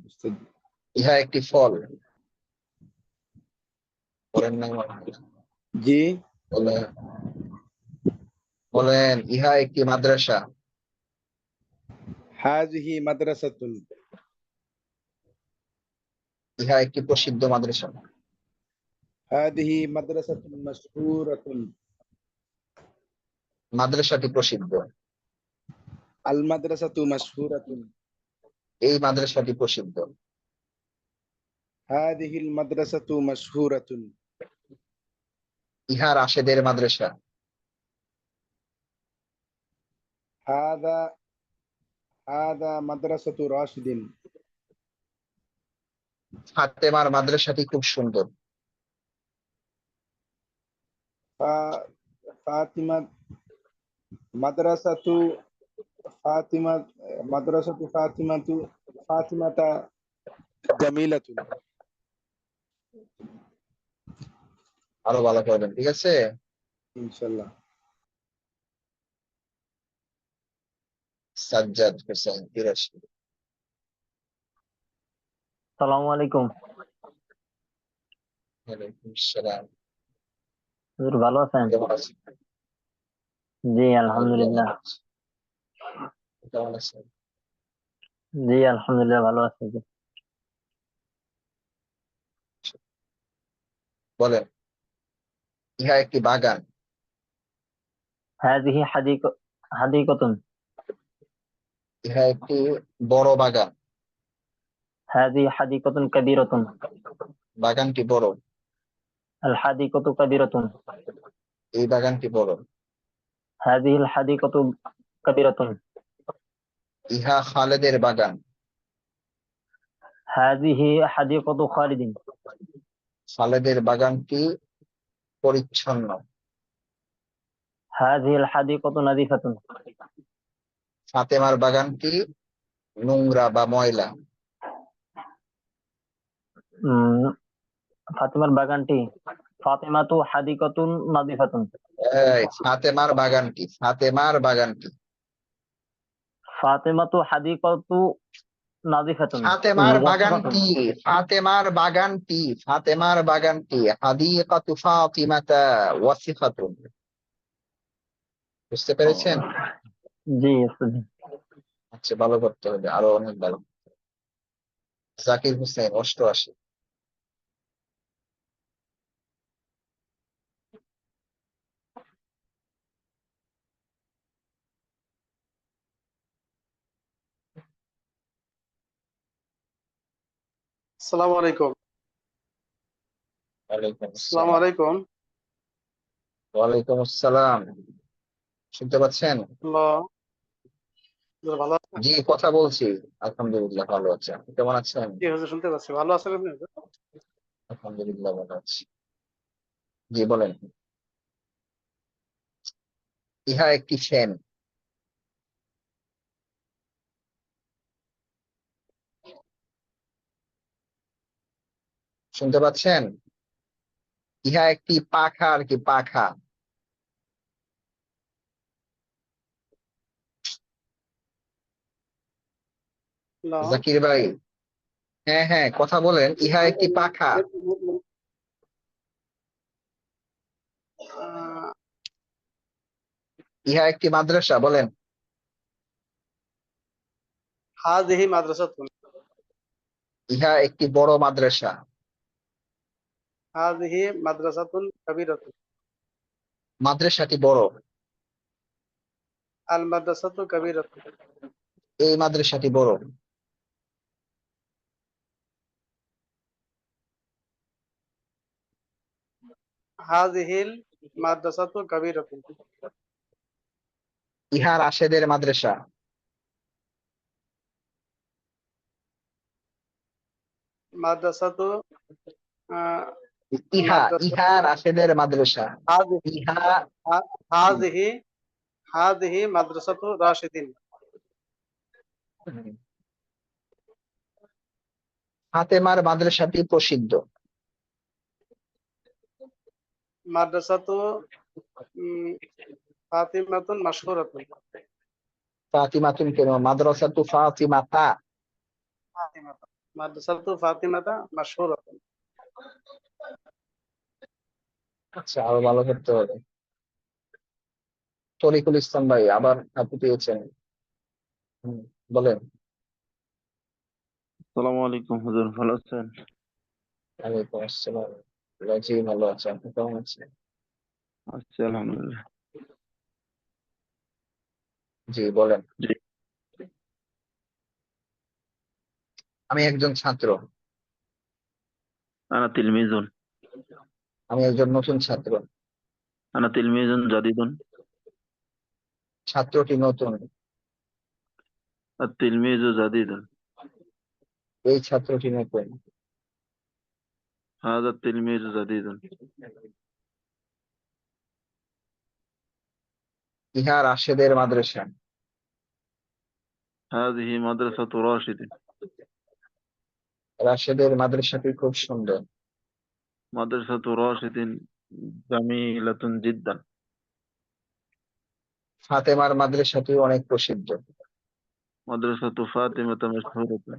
উস্তাদ, ইহা একটি ফল। বলেন না মনে হয়। জি বলেন, বলেন ইহা একটি মাদ্রাসা। হাযিহি মাদ্রাসাতুন। ইহা একটি প্রসিদ্ধ মাদ্রাসা। হাযিহি মাদ্রাসাতুন মাশহুরাতুন। মাদ্রাসাটি প্রসিদ্ধ। আল মাদ্রাসাতু মাশহুরাতুন। এই মাদ্রাসাটি প্রসিদ্ধ। হাযিহিল মাদ্রাসাতু মাশহুরাতুন। ইহা রাশেদের মাদ্রাসা। হাযা হাযা মাদ্রাসাতু রাশিদিন। ফাতেমার মাদ্রাসাটি খুব সুন্দর। ফাতিমা মাদ্রাসাতু ফাতিমা মাদ্রাসাতু ফাতিমাতা জামিলাতুন। আরো ভালো করবেন, ঠিক আছে। ইনশাআল্লাহ। সাজ্জাদ হোসেন 83। সালামু আলাইকুম। ওয়ালাইকুম আসসালাম। হুজুর ভালো আছেন? কেমন আছেন? জি আলহামদুলিল্লাহ। কেমন আছেন? জি আলহামদুলিল্লাহ ভালো আছি জি। বলেন ইহা একটি বাগান। হাযিহি হাদিকাতুন। ইহা একটি বড় বাগান। হাযিহি হাদিকাতুন কাবীরাতুন। বাগানটি বড়। আল হাদিকাতু কাবীরাতুন। এই বাগানটি বড়। হাযিহিল হাদিকাতু কাবীরাতুন। ইহা খালেদের বাগান। হাযিহি হাদিকাতু খালিদিন। খালেদের বাগানটি পরিচ্ছন্ন। হাযিহিল হাদিকাতু নাযিফাতুন। ফাতেমার বাগানটি নোংরা বা ময়লা। ফাতেমার বাগানটি ফাতেমাতু হাদিকাতুন নাযিফাতুন। এই ফাতেমার বাগানটি, ফাতেমার বাগানটি। ফাতেমাতু হাদিকাতু নাযিফাতুন। ফাতেমার বাগানটি, ফাতেমার বাগানটি, ফাতেমার বাগানটি হাদিকাতু ফাতিমাতা ওয়াসিফাতুন। বুঝতে পেরেছেন? জি উস্তাদ। আচ্ছা ভালো করতে হবে, আরো অনেক ভালো। জাকির হোসেন 88। আসসালামু আলাইকুম। ওয়ালাইকুম আসসালামু আসসালাম। আলাইকুম। ওয়ালাইকুম আসসালাম। শুনতে পাচ্ছেন? হ্যালো, হুজুর ভালো আছেন? জি কথা বলছি। আলহামদুলিল্লাহ ভালো আছি। আপনি কেমন আছেন? জি হুজুর শুনতে পাচ্ছি। ভালো আছেন আপনি হুজুর? আলহামদুলিল্লাহ ভালো আছি। জি বলেন। ইহা একটি ফ্যান। শুনতে পাচ্ছেন? ইহা একটি পাখা আর কি, পাখা। হ্যালো। জাকির ভাই, হ্যাঁ হ্যাঁ কথা বলেন। ইহা একটি পাখা। ইহা একটি মাদ্রাসা। বলেন। হাযিহি মাদ্রাসাতুন। ইহা একটি বড় মাদ্রাসা। হাযিহি মাদ্রাসাতুন কাবীরাতুন মাদ্রাসাটি বড়। আল মাদ্রাসাতু কাবীরাতুন এই মাদ্রাসাটি বড়। হাযিহিল মাদ্রাসাতু কাবীরাতুন ইহা রাশেদের মাদ্রাসা। মাদ্রাসাতু ইহা ইহা রাশেদের মাদ্রাসা। হাযিহি ইহা হাযিহি হাযিহি মাদ্রাসাতু রাশিদিন ফাতেমার মাদ্রাসাটি প্রসিদ্ধ। মাদ্রাসাতু ফাতিমাতুন মাশহুরাতুন ফাতিমাতুন কেন? মাদ্রাসাতু ফাতিমাতা। মাদ্রাসাতু ফাতিমাতা মাশহুরাতুন। আচ্ছা, আরো ভালো করতে হবে। তরিকুল ইসলাম ভাই আবার আপনি পেয়েছেন। বলেন। আসসালামু আলাইকুম হুজুর, ভালো আছেন? ওয়ালাইকুম আসসালাম। জি ভালো আছে, আপনি কেমন আছেন? আছি আলহামদুলিল্লাহ। জি বলেন। জি। আমি একজন ছাত্র। আনা তিলমিজুন। আমি একজন নতুন ছাত্র। আনা তিলমিজুন জাদিদুন। ছাত্রটি নতুন। আত-তিলমিজু জাদিদুন। এই ছাত্রটি নতুন। হাযা আত-তিলমিজু জাদিদুন। ইহা রাশেদের মাদ্রাসা। হাযিহি মাদ্রাসাতু রাশিদিন। রাশেদের মাদ্রাসাটি খুব সুন্দর। মাদ্রাসাতু রাশিদিন জামিলাতুন জিদ্দান। ফাতেমার মাদ্রাসাটি অনেক প্রসিদ্ধ। মাদ্রাসাতু ফাতিমাতা মাশহুরাতুন।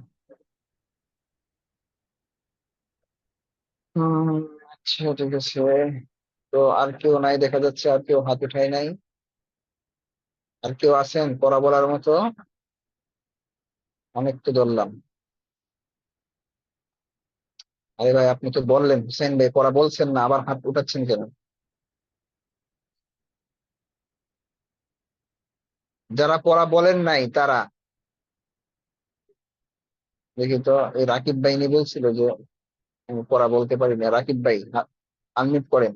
আচ্ছা ঠিক আছে। তো আর কেউ নাই দেখা যাচ্ছে, আর কেউ হাত উঠায় নাই। আর কেউ আছেন পড়া বলার মতো? অনেক তো ধরলাম। আরে ভাই আপনি তো বললেন, হুসেন ভাই পড়া বলছেন না, আবার হাত উঠাচ্ছেন কেন? যারা পড়া বলেন নাই তারা দেখি তো। এই রাকিব ভাই নি বলছিল যে আমি পড়া বলতে পারি না। রাকিব ভাই আনমিউট করেন।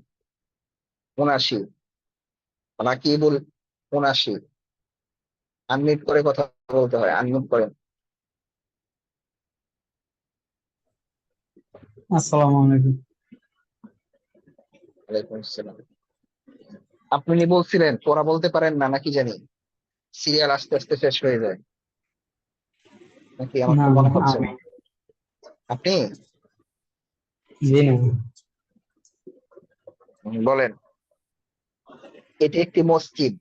৭৯ রাকিবুল ৭৯ আনমিউট করে কথা বলতে হয়, আনমিউট করেন। আসসালামু আলাইকুম। ওয়ালাইকুম আসসালাম। আপনি বলছিলেন পড়া বলতে পারেন না নাকি জানি, সিরিয়াল আস্তে আস্তে শেষ হয়ে যায় নাকি, আমার না তো মনে হচ্ছে আমি না। আপনি জি না, বলেন। এটি একটি মসজিদ।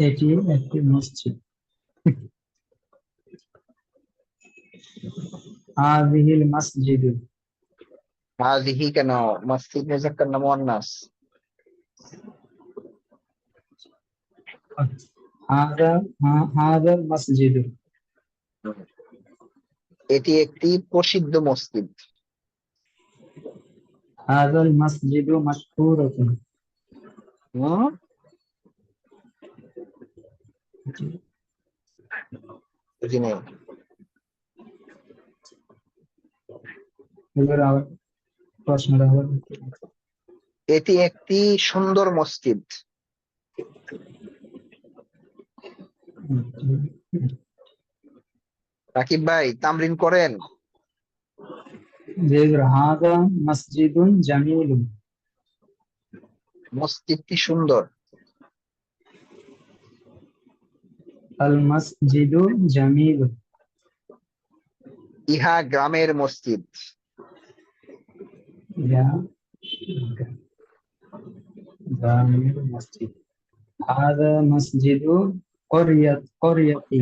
এটি একটি মসজিদ। হাযিহিল মাসজিদু। হাযিহি কেন? মসজিদ মুযাক্কার না মুয়ান্নাস? হাযাল মাসজিদু। এটি একটি প্রসিদ্ধ মসজিদ। হাযাল মাসজিদু মাশহুরাতুন। বুঝি নাই। এবার আবার প্রশ্নটা আবার এটি একটি সুন্দর মসজিদ। রাকিব ভাই তামরিন করেন। হাযা মাসজিদুন জামিলুন। মসজিদটি সুন্দর। আল মাসজিদু জামিলুন। ইহা গ্রামের মসজিদ। ইয়া জামিল মসজিদ। হাযা মাসজিদু ক্বরিয়াতি।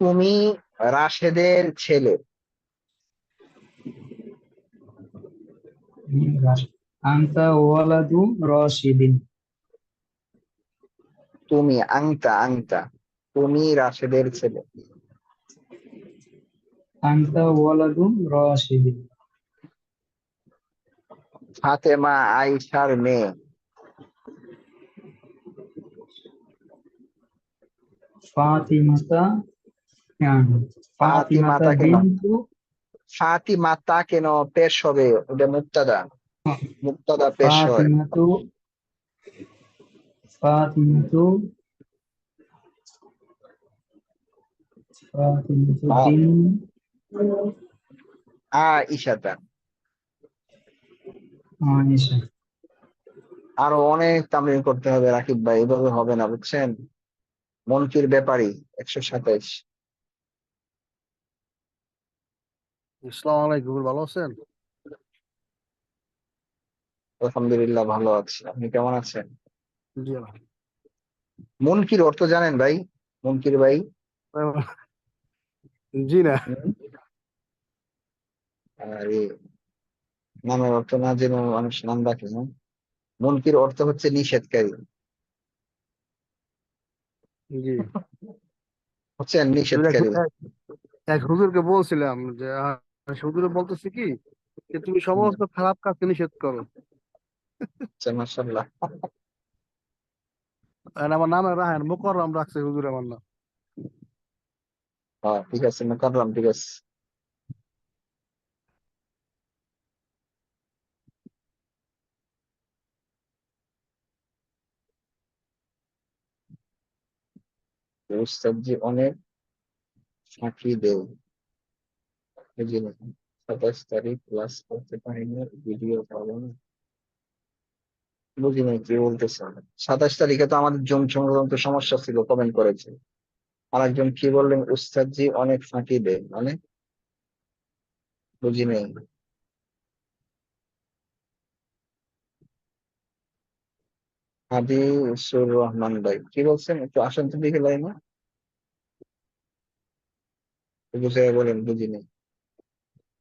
তুমি রাশেদের ছেলে। আনতা ওয়ালাদু রাশিদিন। তুমি, আংতা আংতা, তুমি রাশেদের ছেলে। আনতা ওয়ালাদুন রাশিদিন। ফাতেমা আয়েশার মেয়ে। ফাতিমাতা ফাতিমাতা ফাতিমাতা কেন? বিনতু ফাতিমাতা কেন পেশ হবে? ওটা মুক্তাদা, মুক্তাদা পেশ হয়। ফাতিমাতু ফাতিমাতু ফাতিমাতু বিন আয়েশাতা। আয়েশা। আরো অনেক তামরিন করতে হবে রাকিব ভাই, এভাবে হবে না বুঝছেন। মনকির ব্যাপারী 127। আসসালামু আলাইকুম, ভালো আছেন? আলহামদুলিল্লাহ ভালো আছি, আপনি কেমন আছেন? জি মুনকির অর্থ জানেন ভাই? মুনকির ভাই? জি না। আরে নামের অর্থ না জেনে মানুষ নাম রাখে না। মুনকির অর্থ হচ্ছে নিষেধকারী, জি হচ্ছেন নিষেধকারী। এক হুজুরকে বলছিলাম যে হুজুরে বলতেছে কি যে তুমি সমস্ত খারাপ কাজকে নিষেধ করো। আচ্ছা, মাশাআল্লাহ। আর আমার নামে রাহেন মোকাররম রাখছে হুজুর আমার নাম। হ্যাঁ ঠিক আছে, মুকাররম, ঠিক আছে। উস্তাদজি অনেক ফাঁকি দেয়, বুঝলেন? 27 তারিখ ক্লাস করতে পারিনি, ভিডিও পাবো না। বুঝি নাই কি বলতেছে। 27 তারিখে তো আমাদের জম সংক্রান্ত সমস্যা ছিল, কমেন্ট করেছে। আর একজন কি বললেন, উস্তাদজি অনেক ফাঁকি দেয়, মানে বুঝি নাই। হাদিসুর রহমান ভাই কি বলছেন, একটু আসেন তো দিকে লাইনে, বুঝে বলেন, বুঝি নাই।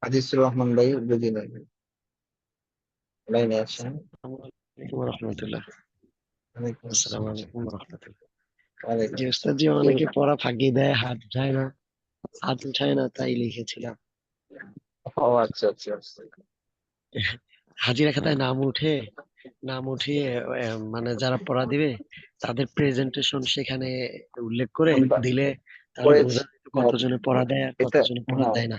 হাদিসুর রহমান ভাই বুঝি নাই, লাইনে আসেন। রহমতুল্লাহ। ওয়ালাইকুম আসসালামু আসসালাম। আলাইকুম রহমতুল্লাহ। ওয়ালাইকুম জি উস্তাদ আসসালাম। জি, কি অনেকে বলছেন? পড়া ফাঁকি দেয়, হাত উঠায় না, তাই লিখেছিলাম। ও আচ্ছা আচ্ছা আচ্ছা। হাজিরা খাতায় নাম উঠিয়ে মানে যারা পড়া দিবে তাদের প্রেজেন্টেশন সেখানে উল্লেখ করে দিলে তাহলে করেছি। বোঝা যেত কতজনে পড়া দেয় আর এটা, কতজনে পড়া হ্যাঁ, দেয় না।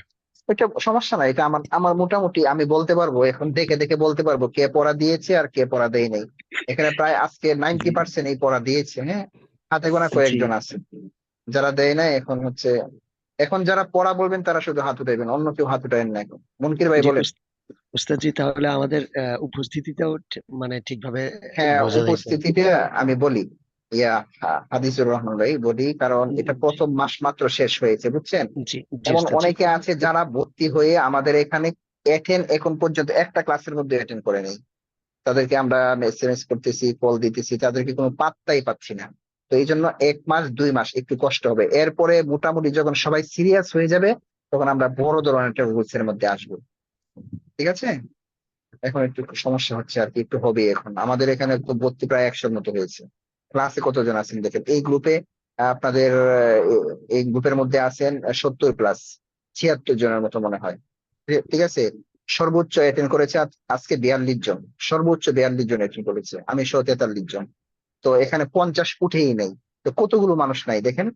এটা সমস্যা না, এটা আমার আমার মোটামুটি আমি বলতে পারবো, এখন দেখে দেখে বলতে পারবো কে পড়া দিয়েছে আর কে পড়া দেয় নাই। এখানে প্রায় আজকে 90% এই পড়া দিয়েছে, হ্যাঁ, হাতে গোনা জি কয়েকজন আছে যারা দেয় নাই। এখন হচ্ছে, এখন যারা পড়া বলবেন তারা শুধু হাত উঠাইবেন, অন্য কেউ হাত উঠাইবেন না এখন। মুনকির ভাই জি বলেন। উস্তাদ জি, তাহলে আমাদের উপস্থিতিটাও মানে ঠিকভাবে হ্যাঁ, বোঝা যাইত। উপস্থিতিটা আমি বলি, হাদিসুর রহমান ভাই বলি, কারণ এটা প্রথম মাস মাত্র শেষ হয়েছে বুঝছেন। জি জি এমন উস্তাদ জি। অনেকে আছে যারা ভর্তি হয়ে আমাদের এখানে এখন পর্যন্ত একটা ক্লাসের মধ্যে অ্যাটেন্ড করে নেই। তাদেরকে আমরা এসএমএস করতেছি, কল দিতেছি, তাদেরকে কোনো পাত্তাই পাচ্ছি না। তো এই জন্য 1 মাস 2 মাস একটু কষ্ট হবে, এরপরে মোটামুটি যখন সবাই সিরিয়াস হয়ে যাবে তখন আমরা বড় ধরনের একটা রুলস এর মধ্যে আসবো, ঠিক আছে। এখন একটু সমস্যা হচ্ছে আর কি, একটু হবে। এখন আমাদের এখানে তো ভর্তি প্রায় 100-র মতো হয়েছে। ক্লাসে কতজন আছেন দেখেন এই গ্রুপে, আপনাদের এই গ্রুপের মধ্যে আছেন 70+, 76 জনের মতো মনে হয়, ঠিক আছে। সর্বোচ্চ অ্যাটেন্ড করেছে আজকে 42 জন, সর্বোচ্চ 42 জন অ্যাটেন্ড করেছে, আমি সহ 43 জন। তো এখানে 50 উঠেই নেই, তো কতগুলো মানুষ নাই দেখেন।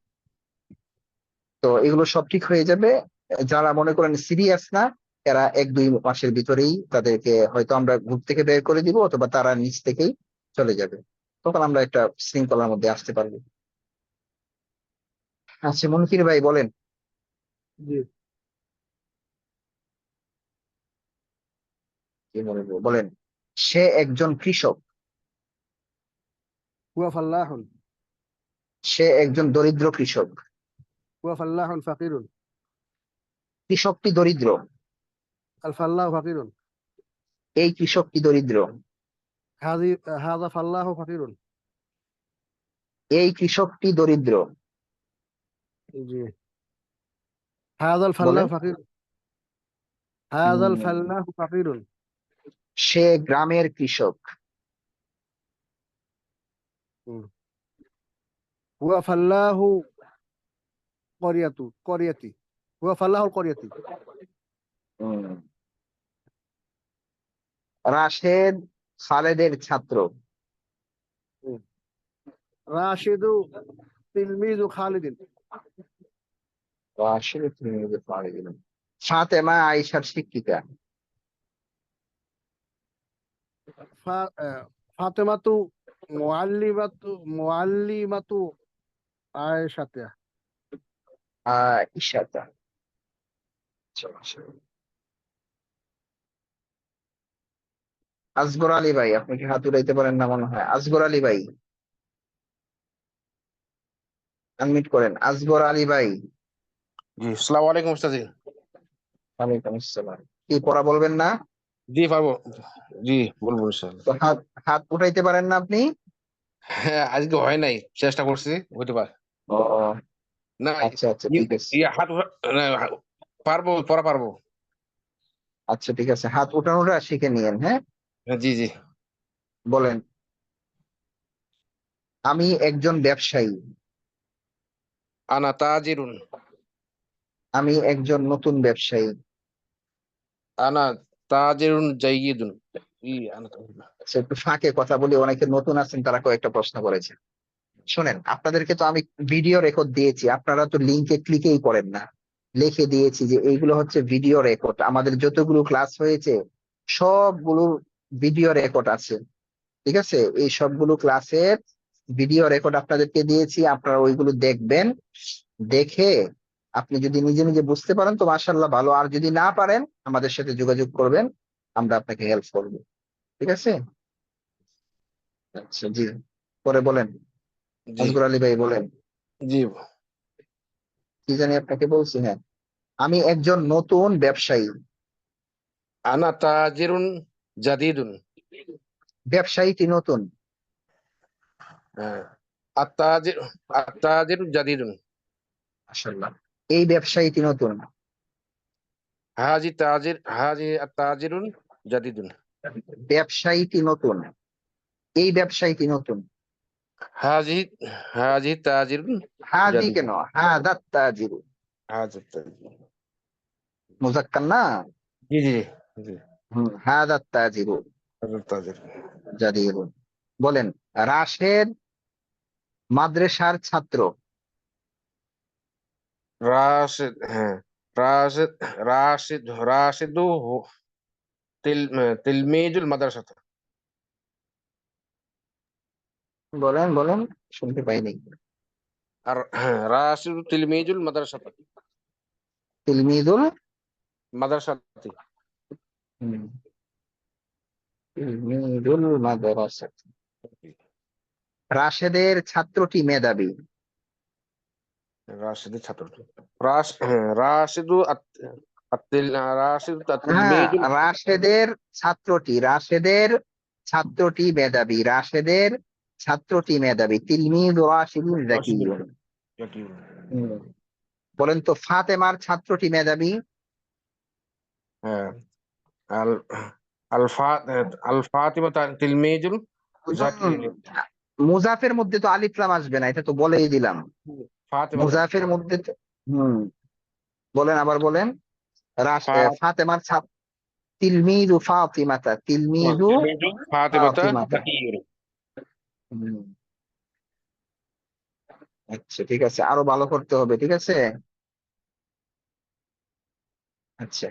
তো এগুলো সব ঠিক হয়ে যাবে। যারা মনে করেন সিরিয়াস না, এরা 1-2 মাসের ভিতরেই তাদেরকে হয়তো আমরা গ্রুপ থেকে বের করে দিব, অথবা তারা নিজ থেকেই চলে যাবে। তখন আমরা একটা শৃঙ্খলার মধ্যে আসতে পারবো। আচ্ছা মুনকির ভাই বলেন। জি কি বলবো বলেন। সে একজন কৃষক। হুয়া ফাল্লাহুন। সে একজন দরিদ্র কৃষক। হুয়া ফাল্লাহুন ফাকিরুন। কৃষকটি দরিদ্র। আল ফাল্লাহু ফাকিরুন। এই কৃষকটি দরিদ্র। হাযা ফাল্লাহু ফাকিরুন। এই কৃষকটি দরিদ্র। জি হাযাল বলেন। ফাল্লাহু ফাকিরুন। হাযাল ফাল্লাহু ফাকিরুন। সে গ্রামের কৃষক। হুম। হুয়া ফাল্লাহু করিয়াতি হুয়া ফাল্লাহুল করিয়াতি। রাশেদ খালেদের ছাত্র। রাশিদু তিলমিজু খালিদিন। রাশেদ তিলমিজু খালিদিন। ফাতেমা আয়েশার শিক্ষিকা। ফাতেমাতু মুআল্লিমাতু আয়েশাতা। আয়েশাতা। আসগর আলী ভাই, আপনি কি হাত উঠাইতে পারেন না মনে হয়? আসগর আলী ভাই, আনমিউট করেন। আসগর আলী ভাই। জি, আসসালামু আলাইকুম উস্তাদ। ওয়ালাইকুম আসসালাম। কি পড়া বলবেন না? জি পারবো, জি বলবো ইনশাআল্লাহ। তো হাত হাত উঠাইতে পারেন না আপনি? হ্যাঁ, আজকে হয় নাই, চেষ্টা করছি, হতে পারে ও না। আচ্ছা আচ্ছা, ঠিক আছে। হাত না, পারবো, পড়া পারবো। আচ্ছা ঠিক আছে, হাত উঠানোটা শিখে নিয়েন। হ্যাঁ, জি জি। বলেন। আমি একজন ব্যবসায়ী। আনা তাজিরুন। আমি একজন নতুন ব্যবসায়ী। আনা তাজিরুন জাইয়িদুন। আচ্ছা, একটু ফাঁকে কথা বলি, অনেকে নতুন আছেন, তারা কয়েকটা প্রশ্ন করেছে। শোনেন, আপনাদেরকে তো আমি ভিডিও রেকর্ড দিয়েছি, আপনারা তো লিঙ্কে ক্লিকেই করেন না। লিখে দিয়েছি যে এইগুলো হচ্ছে ভিডিও রেকর্ড। আমাদের যতগুলো ক্লাস হয়েছে সবগুলো ভিডিও রেকর্ড আছে, ঠিক আছে? এই সবগুলো ক্লাসের ভিডিও রেকর্ড আপনাদেরকে দিয়েছি, আপনারা ওইগুলো দেখবেন। দেখে আপনি যদি নিজে নিজে বুঝতে পারেন তো মাশাআল্লাহ ভালো, আর যদি না পারেন আমাদের সাথে যোগাযোগ করবেন, আমরা আপনাকে হেল্প করবো, ঠিক আছে? আচ্ছা জি, পরে বলেন। জি আসগর আলী ভাই বলেন। জি। কি জানি আপনাকে বলছি। হ্যাঁ, আমি একজন নতুন ব্যবসায়ী। আনা তাজিরুন জাদিদুন। ব্যবসায়ীটি নতুন। হ্যাঁ, আত্তাজির আত্তাজিরু জাদিদুন। মাশাআল্লাহ, এই ব্যবসায়ীটি নতুন। হাজি আত্তাজিরুন জাদিদুন। ব্যবসায়ীটি নতুন। এই ব্যবসায়ীটি নতুন। হাজি হাজি তাজিরুন হাজি জাদিদুন। কেন? হাদা তাজিরু। হাজি তাজির। মুজাক্কার না? জি জি জি। হাদা তাজিরু হাজি তাজির। জাদিরু। বলেন। রাশেদ মাদ্রাসার ছাত্র। রাশিদ, হ্যাঁ, রাশিদ রাশিদু তিলমিজুল মাদ্রাসা। বলেন বলেন, শুনতে পাইনি। আর হ্যাঁ, রাশিদু তিলমিজুল মাদ্রাসা। তিলমিদুল মাদ্রাসাতি। তিলমিদুল মাদ্রাসা। রাশেদের ছাত্রটি মেধাবী। রাশিদের ছাত্র। রাশিদু রাশিদু হ্যাঁ, তিলমিজুল। রাশেদের ছাত্রটি মেধাবী। রাশেদের ছাত্রটি মেধাবী। তিলমিদ রাশিদুন যাকিয়ুন। বলেন তো ফাতেমার ছাত্রটি মেধাবী। হ্যাঁ, আল আল ফাতিমা তিলমিজুল জাকিয়ুন। মুজাফের মধ্যে তো আলিফ লাম আসবে না, এটা তো বলেই দিলাম। ফাতিমা মুজাফের মধ্যে তো বলেন, আবার বলেন। ফাতেমার ছাত্র তিলমিদু ফাতিমাতা। তিলমিদু ফাতিমাতা ফাতিমাতা। জাকিয়ুন। আচ্ছা ঠিক আছে, আরো ভালো করতে হবে, ঠিক আছে? আচ্ছা,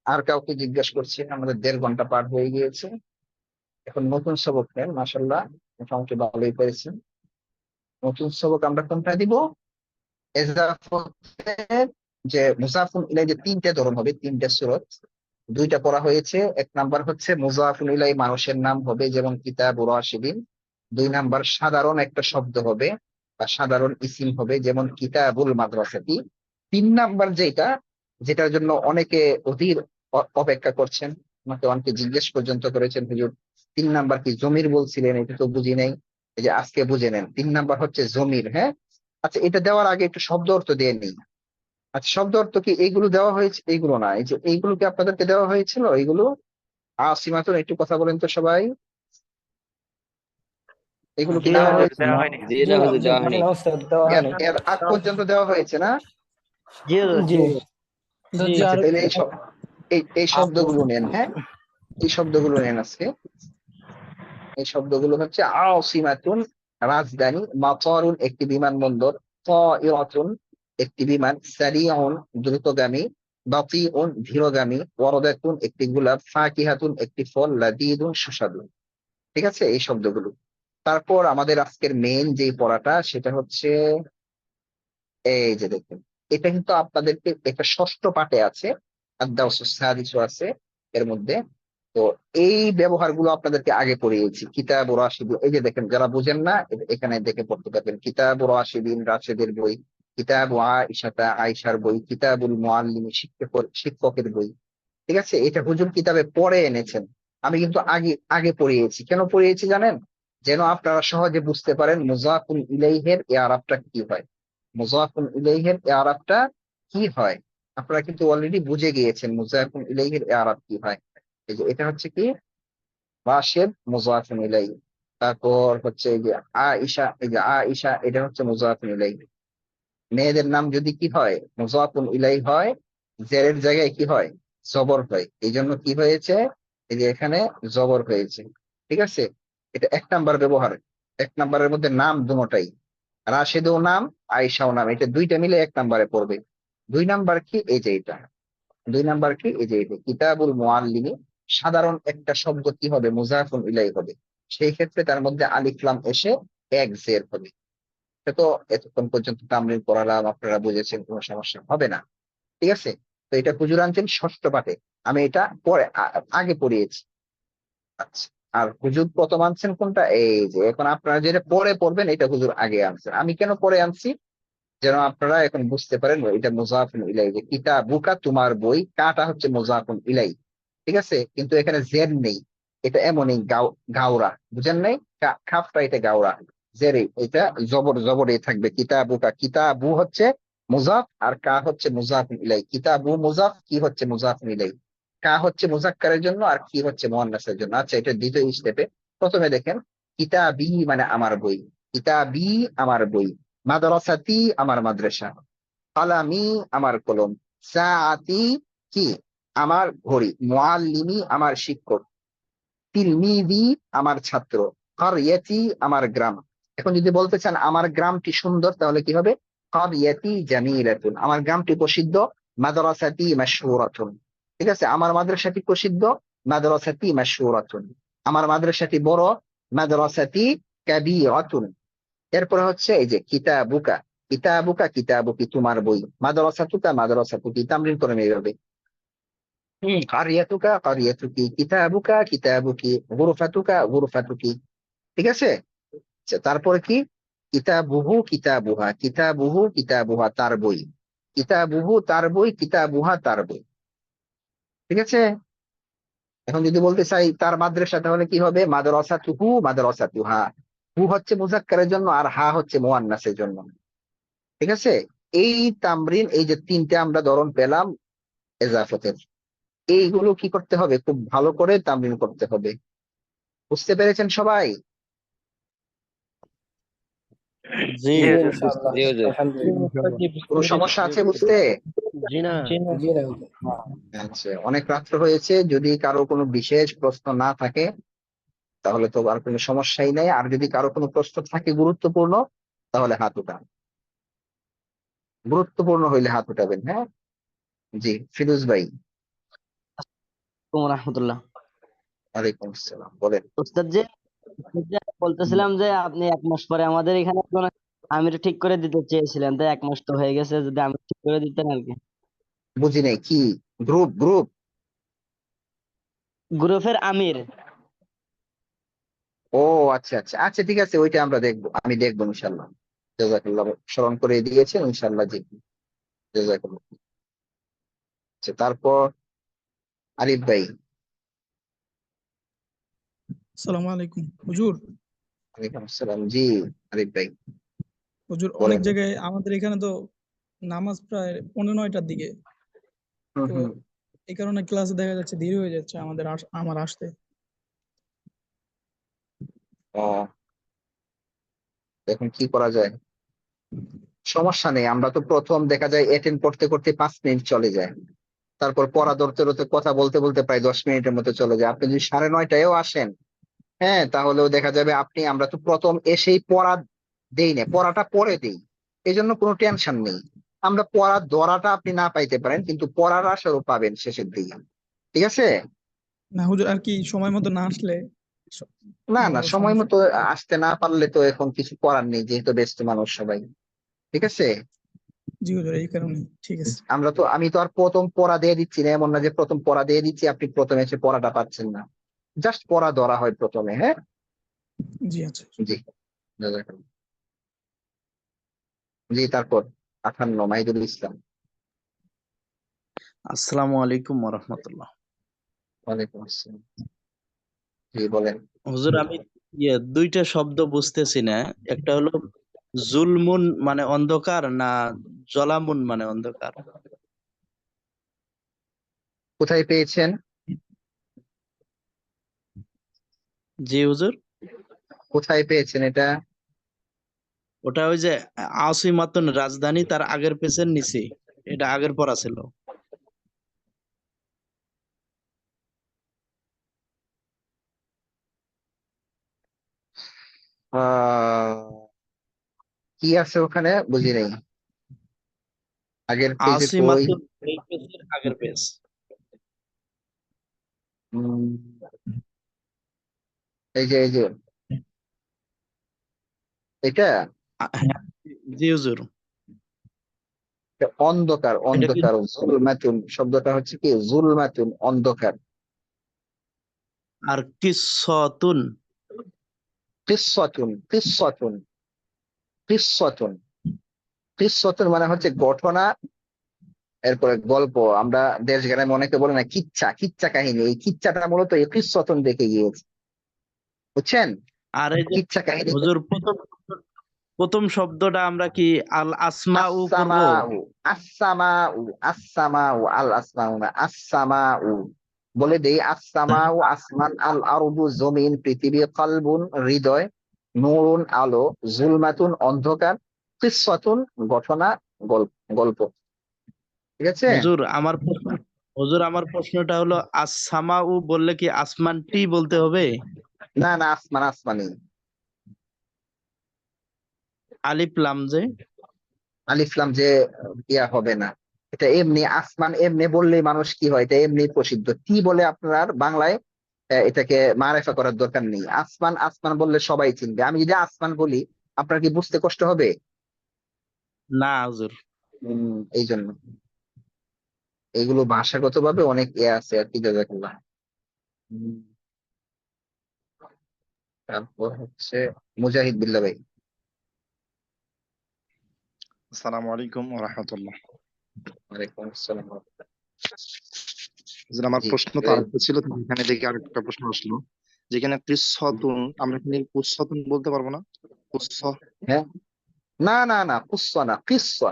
আর কাউকে জিজ্ঞাসা করছি? আমাদের 1.5 ঘন্টা পার হয়ে গিয়েছে। এখন নতুন সবক নেন, মাশাআল্লাহ মোটামুটি ভালোই পেরেছেন। নতুন সবক আমরা কোনটা দিব? এজাফতের যে মুজাফুন ইলাই, যে 3টে ধরন হবে, 3টে সূরত। 2টা পড়া হয়েছে। 1 নাম্বার হচ্ছে মুজাফুন ইলাই মানুষের নাম হবে, যেমন কিতাবুর রাশিদিন। 2 নাম্বার সাধারণ একটা শব্দ হবে বা সাধারণ ইসিম হবে, যেমন কিতাবুল মাদ্রাসাতি। 3 নাম্বার যেটার জন্য অনেকে অধীর অপেক্ষা করছেন, আমাকে অনেকে জিজ্ঞেস পর্যন্ত করেছেন, হুজুর 3 নাম্বার কি জমির বলছিলেন? এটা তো বুঝি নাই। এই যে আজকে বুঝে নেন, 3 নাম্বার হচ্ছে জমির। হ্যাঁ, আচ্ছা, এটা দেওয়ার আগে একটু শব্দ অর্থ দিয়ে নিই। আচ্ছা, শব্দ অর্থ কি এইগুলো দেওয়া হয়েছে? এইগুলো না, এই যে এইগুলো কি আপনাদেরকে দেওয়া হয়েছিল? এইগুলো আসিমাতুন, একটু কথা বলেন তো সবাই। এগুলো কি জি দেওয়া হুজুর হয়েছে? দেওয়া হয়নি। জি না হুজুর দেওয়া হয়নি। এর আগ পর্যন্ত দেওয়া হয়েছে না? জি হুজুর, জি হুজুর। জি আচ্ছা, আর তাহলে এই শব্দগুলো নেন, হ্যাঁ, এই শব্দগুলো নেন আজকে। এই শব্দগুলো হচ্ছে আসিমাতুন রাজধানী, মাতারুন একটি বিমানবন্দর, তাইরাতুন একটি বিমান, সারিউন দ্রুতগামী, বাতিউন ধীরগামী, ওয়ারদাতুন একটি গোলাপ, ফাকিহাতুন একটি ফল, লাযীযুন সুস্বাদু। ঠিক আছে, এই শব্দগুলো। তারপর আমাদের আজকের মেইন যে পড়াটা সেটা হচ্ছে এই যে দেখুন, এটা কিন্তু আপনাদেরকে একটা ষষ্ঠ পাঠে আছে, আদ-দারসুস সাদিসও আছে এর মধ্যে। তো এই ব্যবহারগুলো আপনাদেরকে আগে পড়িয়েছি। কিতাবুর রাশিদিন, এই যে দেখেন, যারা বুঝেন না এখানে দেখে পড়তে পারবেন। কিতাবুর রাশিদিন, রাশেদের বই। কিতাবু আয়েশাতা, আয়েশার বই। কিতাবুল মুআল্লিম, শিক্ষকের বই। ঠিক আছে, এটা হুজুর কিতাবে পড়ে এনেছেন। আমি কিন্তু আগে আগে পড়িয়েছি। কেন পড়িয়েছি জানেন? যেন আপনারা সহজে বুঝতে পারেন মুযাফুন ইলাইহির ইআরাবটা কি হয়। মুযাফুন ইলাইহির ইআরাবটা কি হয় আপনারা কিন্তু অলরেডি বুঝে গিয়েছেন মুযাফুন ইলাইহির ইআরাব কি হয়। এই যে এটা হচ্ছে কি রাশিদ মুযাফুন ইলাইহি। তারপর হচ্ছে এই যে আয়েশা, এই যে আয়েশা এটা হচ্ছে মুযাফুন ইলাইহি। মেয়েদের নাম যদি কি হয়, মুযাফুন ইলাইহি হয়, জেরের জায়গায় কি হয়, জবর হয়। এই জন্য কি হয়েছে, এই যে এখানে জবর হয়েছে। ঠিক আছে, এটা এক নাম্বার ব্যবহার। এক নাম্বারের মধ্যে নাম দুটোটাই, রাশেদও নাম, আয়েশাও নাম, এটা দুইটা মিলে এক নাম্বারে পড়বে। দুই নাম্বার কি, এই যে এটা। দুই নাম্বার কি, এই যে এটা কিতাবুল মুআল্লিমি। সাধারণ একটা শব্দ কি হবে, মুযাফুন ইলাইহি হবে, সেই ক্ষেত্রে তার মধ্যে আলিফ লাম এসে এক জের হবে। এটা তো এতক্ষণ পর্যন্ত তামরীন পড়ালাম, আপনারা বুঝেছেন, কোনো সমস্যা হবে না। ঠিক আছে, তো এটা হুজুর আনছেন ষষ্ঠ পাঠে, আমি এটা পরে আগে পড়িয়েছি। আচ্ছা, আর হুজুর প্রথম আনছেন কোনটা, এই যে এখন আপনারা যেটা পরে পড়বেন এটা হুজুর আগে আনছেন। আমি কেন পরে আনছি, যেন আপনারা এখন বুঝতে পারেন এটা মুযাফুন ইলাইহি। যে কিতাবুকা তোমার বই, কাটা হচ্ছে মুযাফুন ইলাইহি। ঠিক আছে, কিন্তু এখানে জের নেই, এটা এমনই গাওরা, বুঝেন নাই, খাফটা এটা গাওরা, জেরে এটা জবর জবরে থাকবে। কিতাবুকা, কিতাবু হচ্ছে মুযাফ আর কা হচ্ছে মুযাফুন ইলাইহি। কিতাবু মুযাফ, কি হচ্ছে মুযাফুন ইলাইহি। কা হচ্ছে মুযাক্কারের জন্য আর কি হচ্ছে মুয়ান্নাসের জন্য। আচ্ছা, এটা দ্বিতীয় স্টেপে। প্রথমে দেখেন, কিতাবি মানে আমার বই, কিতাবি আমার বই, মাদ্রাসাতি আমার মাদ্রাসা, কালামি আমার কলম, সাআতি কি আমার ঘড়ি, মুআল্লিমি আমার শিক্ষক, তিলমিদি আমার ছাত্র, কারইয়াতি আমার গ্রাম। এখন যদি বলতে চান আমার গ্রামটি সুন্দর, তাহলে কি হবে, কারইয়াতি জামিলাতুন, আমার গ্রামটি প্রসিদ্ধ, মাদ্রাসাতি মাশহুরাতুন। ঠিক আছে, আমার মাদ্রাসাটি প্রসিদ্ধ, মাদ্রাসাতি মাশহুরাতুন। আমার মাদ্রাসাটি বড়, মাদ্রাসাতি কাবীরাতুন। এরপরে হচ্ছে এই যে কিতাবুকা, কিতাবুকা কিতাবুকি তোমার বই, মাদ্রাসাতুকা মাদ্রাসাতুকি, তামরিন করে এইভাবে। কারিয়াতুকা কারিয়াতুকি, কিতাবুকা কিতাবুকি, গুরফাতুকা গুরফাতুকি। ঠিক আছে, আচ্ছা, তারপরে কি, কিতাবুহু কিতাবুহা, কিতাবুহু কিতাবুহা তার বই, কিতাবুহু তার বই, কিতাবুহা তার বই। ঠিক আছে, এখন যদি বলতে চাই তার মাদ্রাসা, তাহলে কি হবে, মাদ্রাসাতুহু মাদ্রাসাতুহা। হু হচ্ছে মুজাক্কারের জন্য আর হা হচ্ছে মুয়ান্নাসের জন্য। ঠিক আছে, এই তামরিন, এই যে তিনটে আমরা ধরন পেলাম এজাফতের, এইগুলো কি করতে হবে, খুব ভালো করে তামরিন করতে হবে। বুঝতে পেরেছেন সবাই? জি জি হুজুর। ইনশাআল্লাহ, জি হুজুর। কোনো সমস্যা আছে বুঝতে? জি না। আচ্ছা, অনেক রাত্র হয়েছে, যদি কারো কোনো বিশেষ প্রশ্ন না থাকে তাহলে তো আর কোনো সমস্যাই নেই। আর যদি কারো কোনো প্রশ্ন থাকে গুরুত্বপূর্ণ, তাহলে হাত উঠান, গুরুত্বপূর্ণ হইলে হাত উঠাবেন। হ্যাঁ, জি, ফিরোজ ভাই। রাহমাতুল্লাহ। ওয়ালাইকুম আসসালাম, বলেন। উস্তাদ যে বলতেছিলাম যে আপনি 1 মাস পরে আমাদের এখানে একজন আমির ঠিক করে দিতে চেয়েছিলেন, তাই 1 মাস তো হয়ে গেছে, যদি আমির ঠিক করে দিতেন আর কি। বুঝি নাই কি, গ্রুপ গ্রুপ? গ্রুপের আমির। ও আচ্ছা আচ্ছা আচ্ছা, ঠিক আছে, ওইটা আমরা দেখবো, আমি দেখবো ইনশাল্লাহ। জাযাকাল্লাহ, স্মরণ করে দিয়েছেন, ইনশাল্লাহ জি। জাযাকাল্লাহ। আচ্ছা, তারপর আরিফ ভাই। আসসালামু আলাইকুম হুজুর। ওয়ালাইকুম আসসালাম, জি আরিফ ভাই হুজুর অনেক বলেন। জায়গায় আমাদের এখানে তো নামাজ প্রায় 9:45টার দিকে, হুম তো হুম। এই কারণে ক্লাসে দেখা যাচ্ছে দেরি হয়ে যাচ্ছে আমার আসতে। ও এখন কি করা যায়? সমস্যা নেই, আমরা তো প্রথম দেখা যায় অ্যাটেন্ড করতে করতে 5 মিনিট চলে যায়, তারপর পড়া ধরতে ধরতে কথা বলতে বলতে প্রায় 10 মিনিটের মতো চলে যায়। আপনি যদি 9:30টায়ও আসেন, হ্যাঁ, তাহলেও দেখা যাবে আমরা তো প্রথম এসেই পড়া দেই না, পড়াটা পরে দেই, এই জন্য কোনো টেনশন নেই। আমরা পড়ার ধরাটা আপনি না পাইতে পারেন, কিন্তু পড়ার আশারও পাবেন শেষের দিকে। ঠিক আছে? না হুজুর, আর কি সময় মতো না আসলে না বড় না, সময় সমস্যা। মতো আসতে না পারলে তো এখন কিছু করার নেই, যেহেতু ব্যস্ত মানুষ সবাই। ঠিক আছে? জি হুজুর, এই কারণে ঠিক আছে। আমি তো আর প্রথম পড়া দিয়ে দিচ্ছি না, এমন না যে প্রথম পড়া দিয়ে দিচ্ছি আপনি প্রথমে এসে পড়াটা পাচ্ছেন না। জাস্ট পড়া ধরা হয় প্রথমে। হ্যাঁ, জি আচ্ছা। জি, জাযাকাল্লাহ। জি, তারপর 58 মাহিদুল ইসলাম। আসসালামু আলাইকুম ওয়া রাহমাতুল্লাহ। ওয়ালাইকুম আসসালাম। জি, বলেন। হুজুর, আমি দুইটা শব্দ বুঝতেছি না। একটা হলো জুলমুন মানে অন্ধকার, না জলামুন মানে অন্ধকার? কোথায় পেয়েছেন? জি হুজুর, কোথায় পেয়েছেন এটা? ওটা ওই যে আসিমাতুন রাজধানী, তার আগের পেজের নিচে, এটা আগের পড়া ছিল। কি আছে ওখানে বুঝি নাই, আগের পেজে কই? আসিমাতুন এই পেজের আগের পেজ। উম, এই যে এটা হ্যাঁ, জি হুজুর। অন্ধকার, এটা কি অন্ধকার, জুলমাতুন শব্দটা হচ্ছে কি? জুলমাতুন, অন্ধকার। আর কিসসাতুন? কিসসাতুন, কিসসাতুন, কিসসাতুন, কিসসাতুন মানে হচ্ছে ঘটনা, এরপরে গল্প। আমরা দেশ গ্রামে অনেকে বলে না কিচ্ছা, কিচ্ছা কাহিনী, এই কিচ্ছাটা মূলত এই কিসসাতুন দেখে গিয়েছে, বুঝছেন? আর এই যে কিচ্ছা কাহিনী। হুজুর, প্রথম শব্দটা আমরা কি আল আসমাউ পড়ব? আসসামাউ, আসসামাউ, আসসামাউ, আল আসমাউ না, আসসামাউ। বলে দেই, আসসামাউ আসমান, আল আরদু জমিন, পৃথিবী, কলবুন হৃদয়, নূরুন আলো, জুলমাতুন অন্ধকার, কিসসাতুন ঘটনা, গল্প, গল্প। ঠিক আছে? হুজুর, আমার প্রশ্নটা হলো, আসসামাউ বললে কি আসমানটি বলতে হবে? না না, আসমান, আসমানি। আলিফ লাম যে? আলিফলাম যে ইয়া হবে না, এটা এমনি আসমান এমনি বললেই মানুষ কি হয়, এটা এমনি প্রসিদ্ধ। কি বলে আপনার বাংলায় এটাকে মারেফা করার দরকার নেই। আসমান, আসমান বললে সবাই চিনবে। আমি যদি আসমান বলি, আপনার কি বুঝতে কষ্ট হবে? না হুজুর। এই জন্য এগুলো ভাষাগত ভাবে অনেক আছে আর কি। জাযাকাল্লাহ। উম, তারপর হচ্ছে মুজাহিদ বিল্লাহ ভাই। আসসালামু আলাইকুম ওয়া রাহমাতুল্লাহ। ওয়ালাইকুম আসসালাম। হুজুর, আমার জি, প্রশ্ন তো আরেকটা ছিল, তো এখানে দেখি আরেকটা প্রশ্ন আসলো, যেখানে কিসসাতুন, আমরা এখানে কুসসাতুন বলতে পারবো না? কুসসা। হ্যাঁ, না না না, কুসসা না, কিসসা।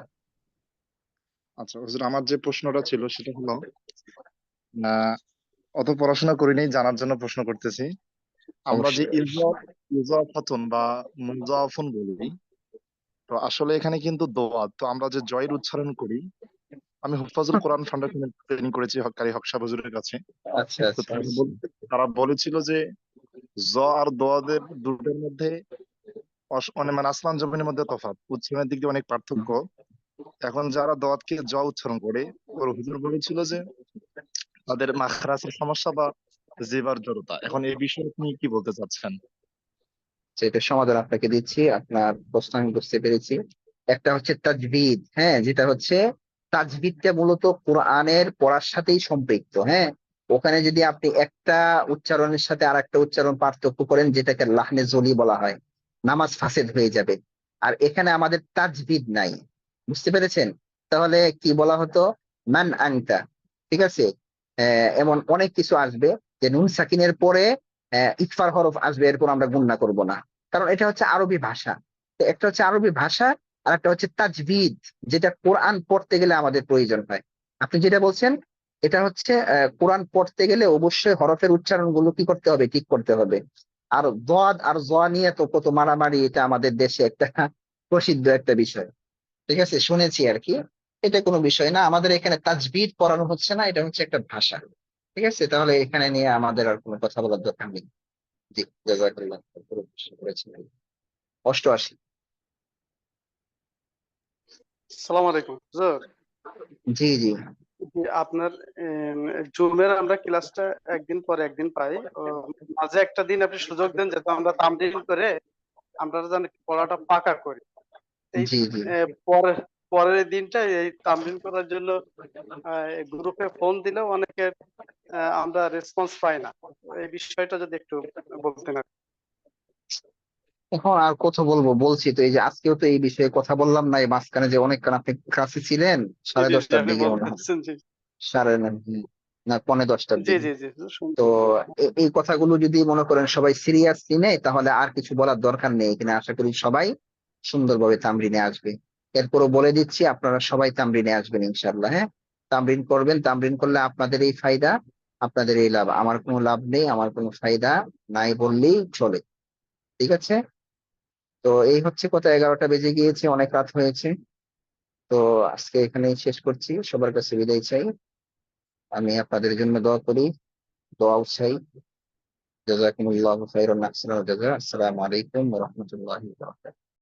আচ্ছা হুজুর, আমার যে প্রশ্নটা ছিল সেটা হলো, আহ অত পড়াশোনা করিনি, জানার জন্য প্রশ্ন করতেছি। আমরা যে অবশ্যই। ইজাফাতুন বা মুজাফুন বলি, তো আসলে এখানে কিন্তু দোয়া, তো আমরা যে জয়ের উচ্চারণ করি, আমি হুফাজুল কোরআন ফাউন্ডেশনে ট্রেনিং করেছি হক্কারি হক সাহেব হুজুরের কাছে। আচ্ছা তো আচ্ছা। তারা বলেছিল যে জ আর দোয়াদের দুটোর মধ্যে মানে আসমান জমিনের মধ্যে তফাৎ, উচ্চারণের দিক দিয়ে অনেক পার্থক্য। এখন যারা দোয়াতকে জ উচ্চারণ করে, ওর হুজুর বলেছিল যে তাদের মাখরাজের সমস্যা বা জিহ্বার জড়তা। এখন এই বিষয়ে আপনি কি বলতে চাচ্ছেন? সেটা সমাধান আপনাকে দিচ্ছি, আপনার প্রশ্ন আমি বুঝতে পেরেছি। একটা হচ্ছে তাজবিদ, হ্যাঁ, যেটা হচ্ছে তাজবিদটা মূলত কোরআনের পড়ার সাথেই সম্পৃক্ত। হ্যাঁ, ওখানে যদি আপনি একটা উচ্চারণের সাথে আর একটা উচ্চারণ পার্থক্য করেন, যেটাকে লাহনে জলি বলা হয়, নামাজ ফাসেদ হয়ে যাবে। আর এখানে আমাদের তাজবিদ নাই, বুঝতে পেরেছেন? তাহলে কি বলা হতো? মান আনতা। ঠিক আছে? এমন অনেক কিছু আসবে যে নুন সাকিনের পরে ইকফার হরফ আসবে, এরপর আমরা গুণনা করব না, কারণ এটা হচ্ছে আরবি ভাষা। তো একটা হচ্ছে আরবি ভাষা, আর একটা হচ্ছে তাজবিদ, যেটা কোরআন পড়তে গেলে আমাদের প্রয়োজন হয়। আপনি যেটা বলছেন, এটা হচ্ছে কোরআন পড়তে গেলে অবশ্যই হরফের উচ্চারণ গুলো কি করতে হবে, ঠিক করতে হবে। আর দোয়াদ আর জোয়া নিয়ে তো কত মারামারি, এটা আমাদের দেশে একটা প্রসিদ্ধ একটা বিষয়। ঠিক আছে, শুনেছি আর কি। এটা কোনো বিষয় না, আমাদের এখানে তাজবিদ পড়ানো হচ্ছে না, এটা হচ্ছে একটা ভাষা। ঠিক আছে, তাহলে এখানে নিয়ে আমাদের আর কোনো কথা বলার দরকার নেই। জি, জাযাকাল্লাহ, পুরো প্রশ্ন করেছেন। 88। সালাম আলাইকুম হুজুর। জি জি। আপনার জুমের আমরা ক্লাসটা একদিন পরে একদিন পাই, মাঝে একটা দিন আপনি সুযোগ দেন যাতে আমরা তামরিন করে আমরা যেন পড়াটা পাকা করি। এই জি জি। পরের পরের দিনটা এই তামরিন করার জন্য গ্রুপে ফোন দিলেও অনেকের আমরা রেসপন্স পাই না। এই বিষয়টা যদি একটু বলতেন। এখন আর কথা বলবো, বলছি তো এই যে আজকেও তো এই বিষয়ে কথা বললাম না, এই মাঝখানে যে অনেকক্ষণ আপনি কাছে ছিলেন, জি জি জি, 10:30টার আপনি দিকে মনে হয়, বলতেছেন। জি না 10:45টার জি দিকে। জি জি তো এই কথাগুলো যদি মনে করেন সবাই সিরিয়াসলি নেয়, তাহলে আর কিছু বলার দরকার নেই এখানে। আশা করি সবাই সুন্দরভাবে তামরিনে আসবে। এরপরও বলে দিচ্ছি, আপনারা সবাই তামরিনে আসবেন ইনশাল্লাহ। হ্যাঁ, তামরিন করবেন, তামরিন করলে আপনাদের এই ফায়দা, আপনাদের এই লাভ। আমার কোনো লাভ নেই, আমার কোনো ফায়দা নাই বললেই চলে। ঠিক আছে, তো এই হচ্ছে কথা। 11টা বেজে গিয়েছে, অনেক রাত হয়েছে। তো আজকে এখানেই শেষ করছি, সবার কাছে বিদায় চাই। আমি আপনাদের জন্য দোয়া করি, দোয়াও চাই। জাযাকুমুল্লাহু খাইরান, আহসানাল জাযা। আসসালামু আলাইকুম ওয়া রাহমাতুল্লাহি ওয়া বারাকাতুহু।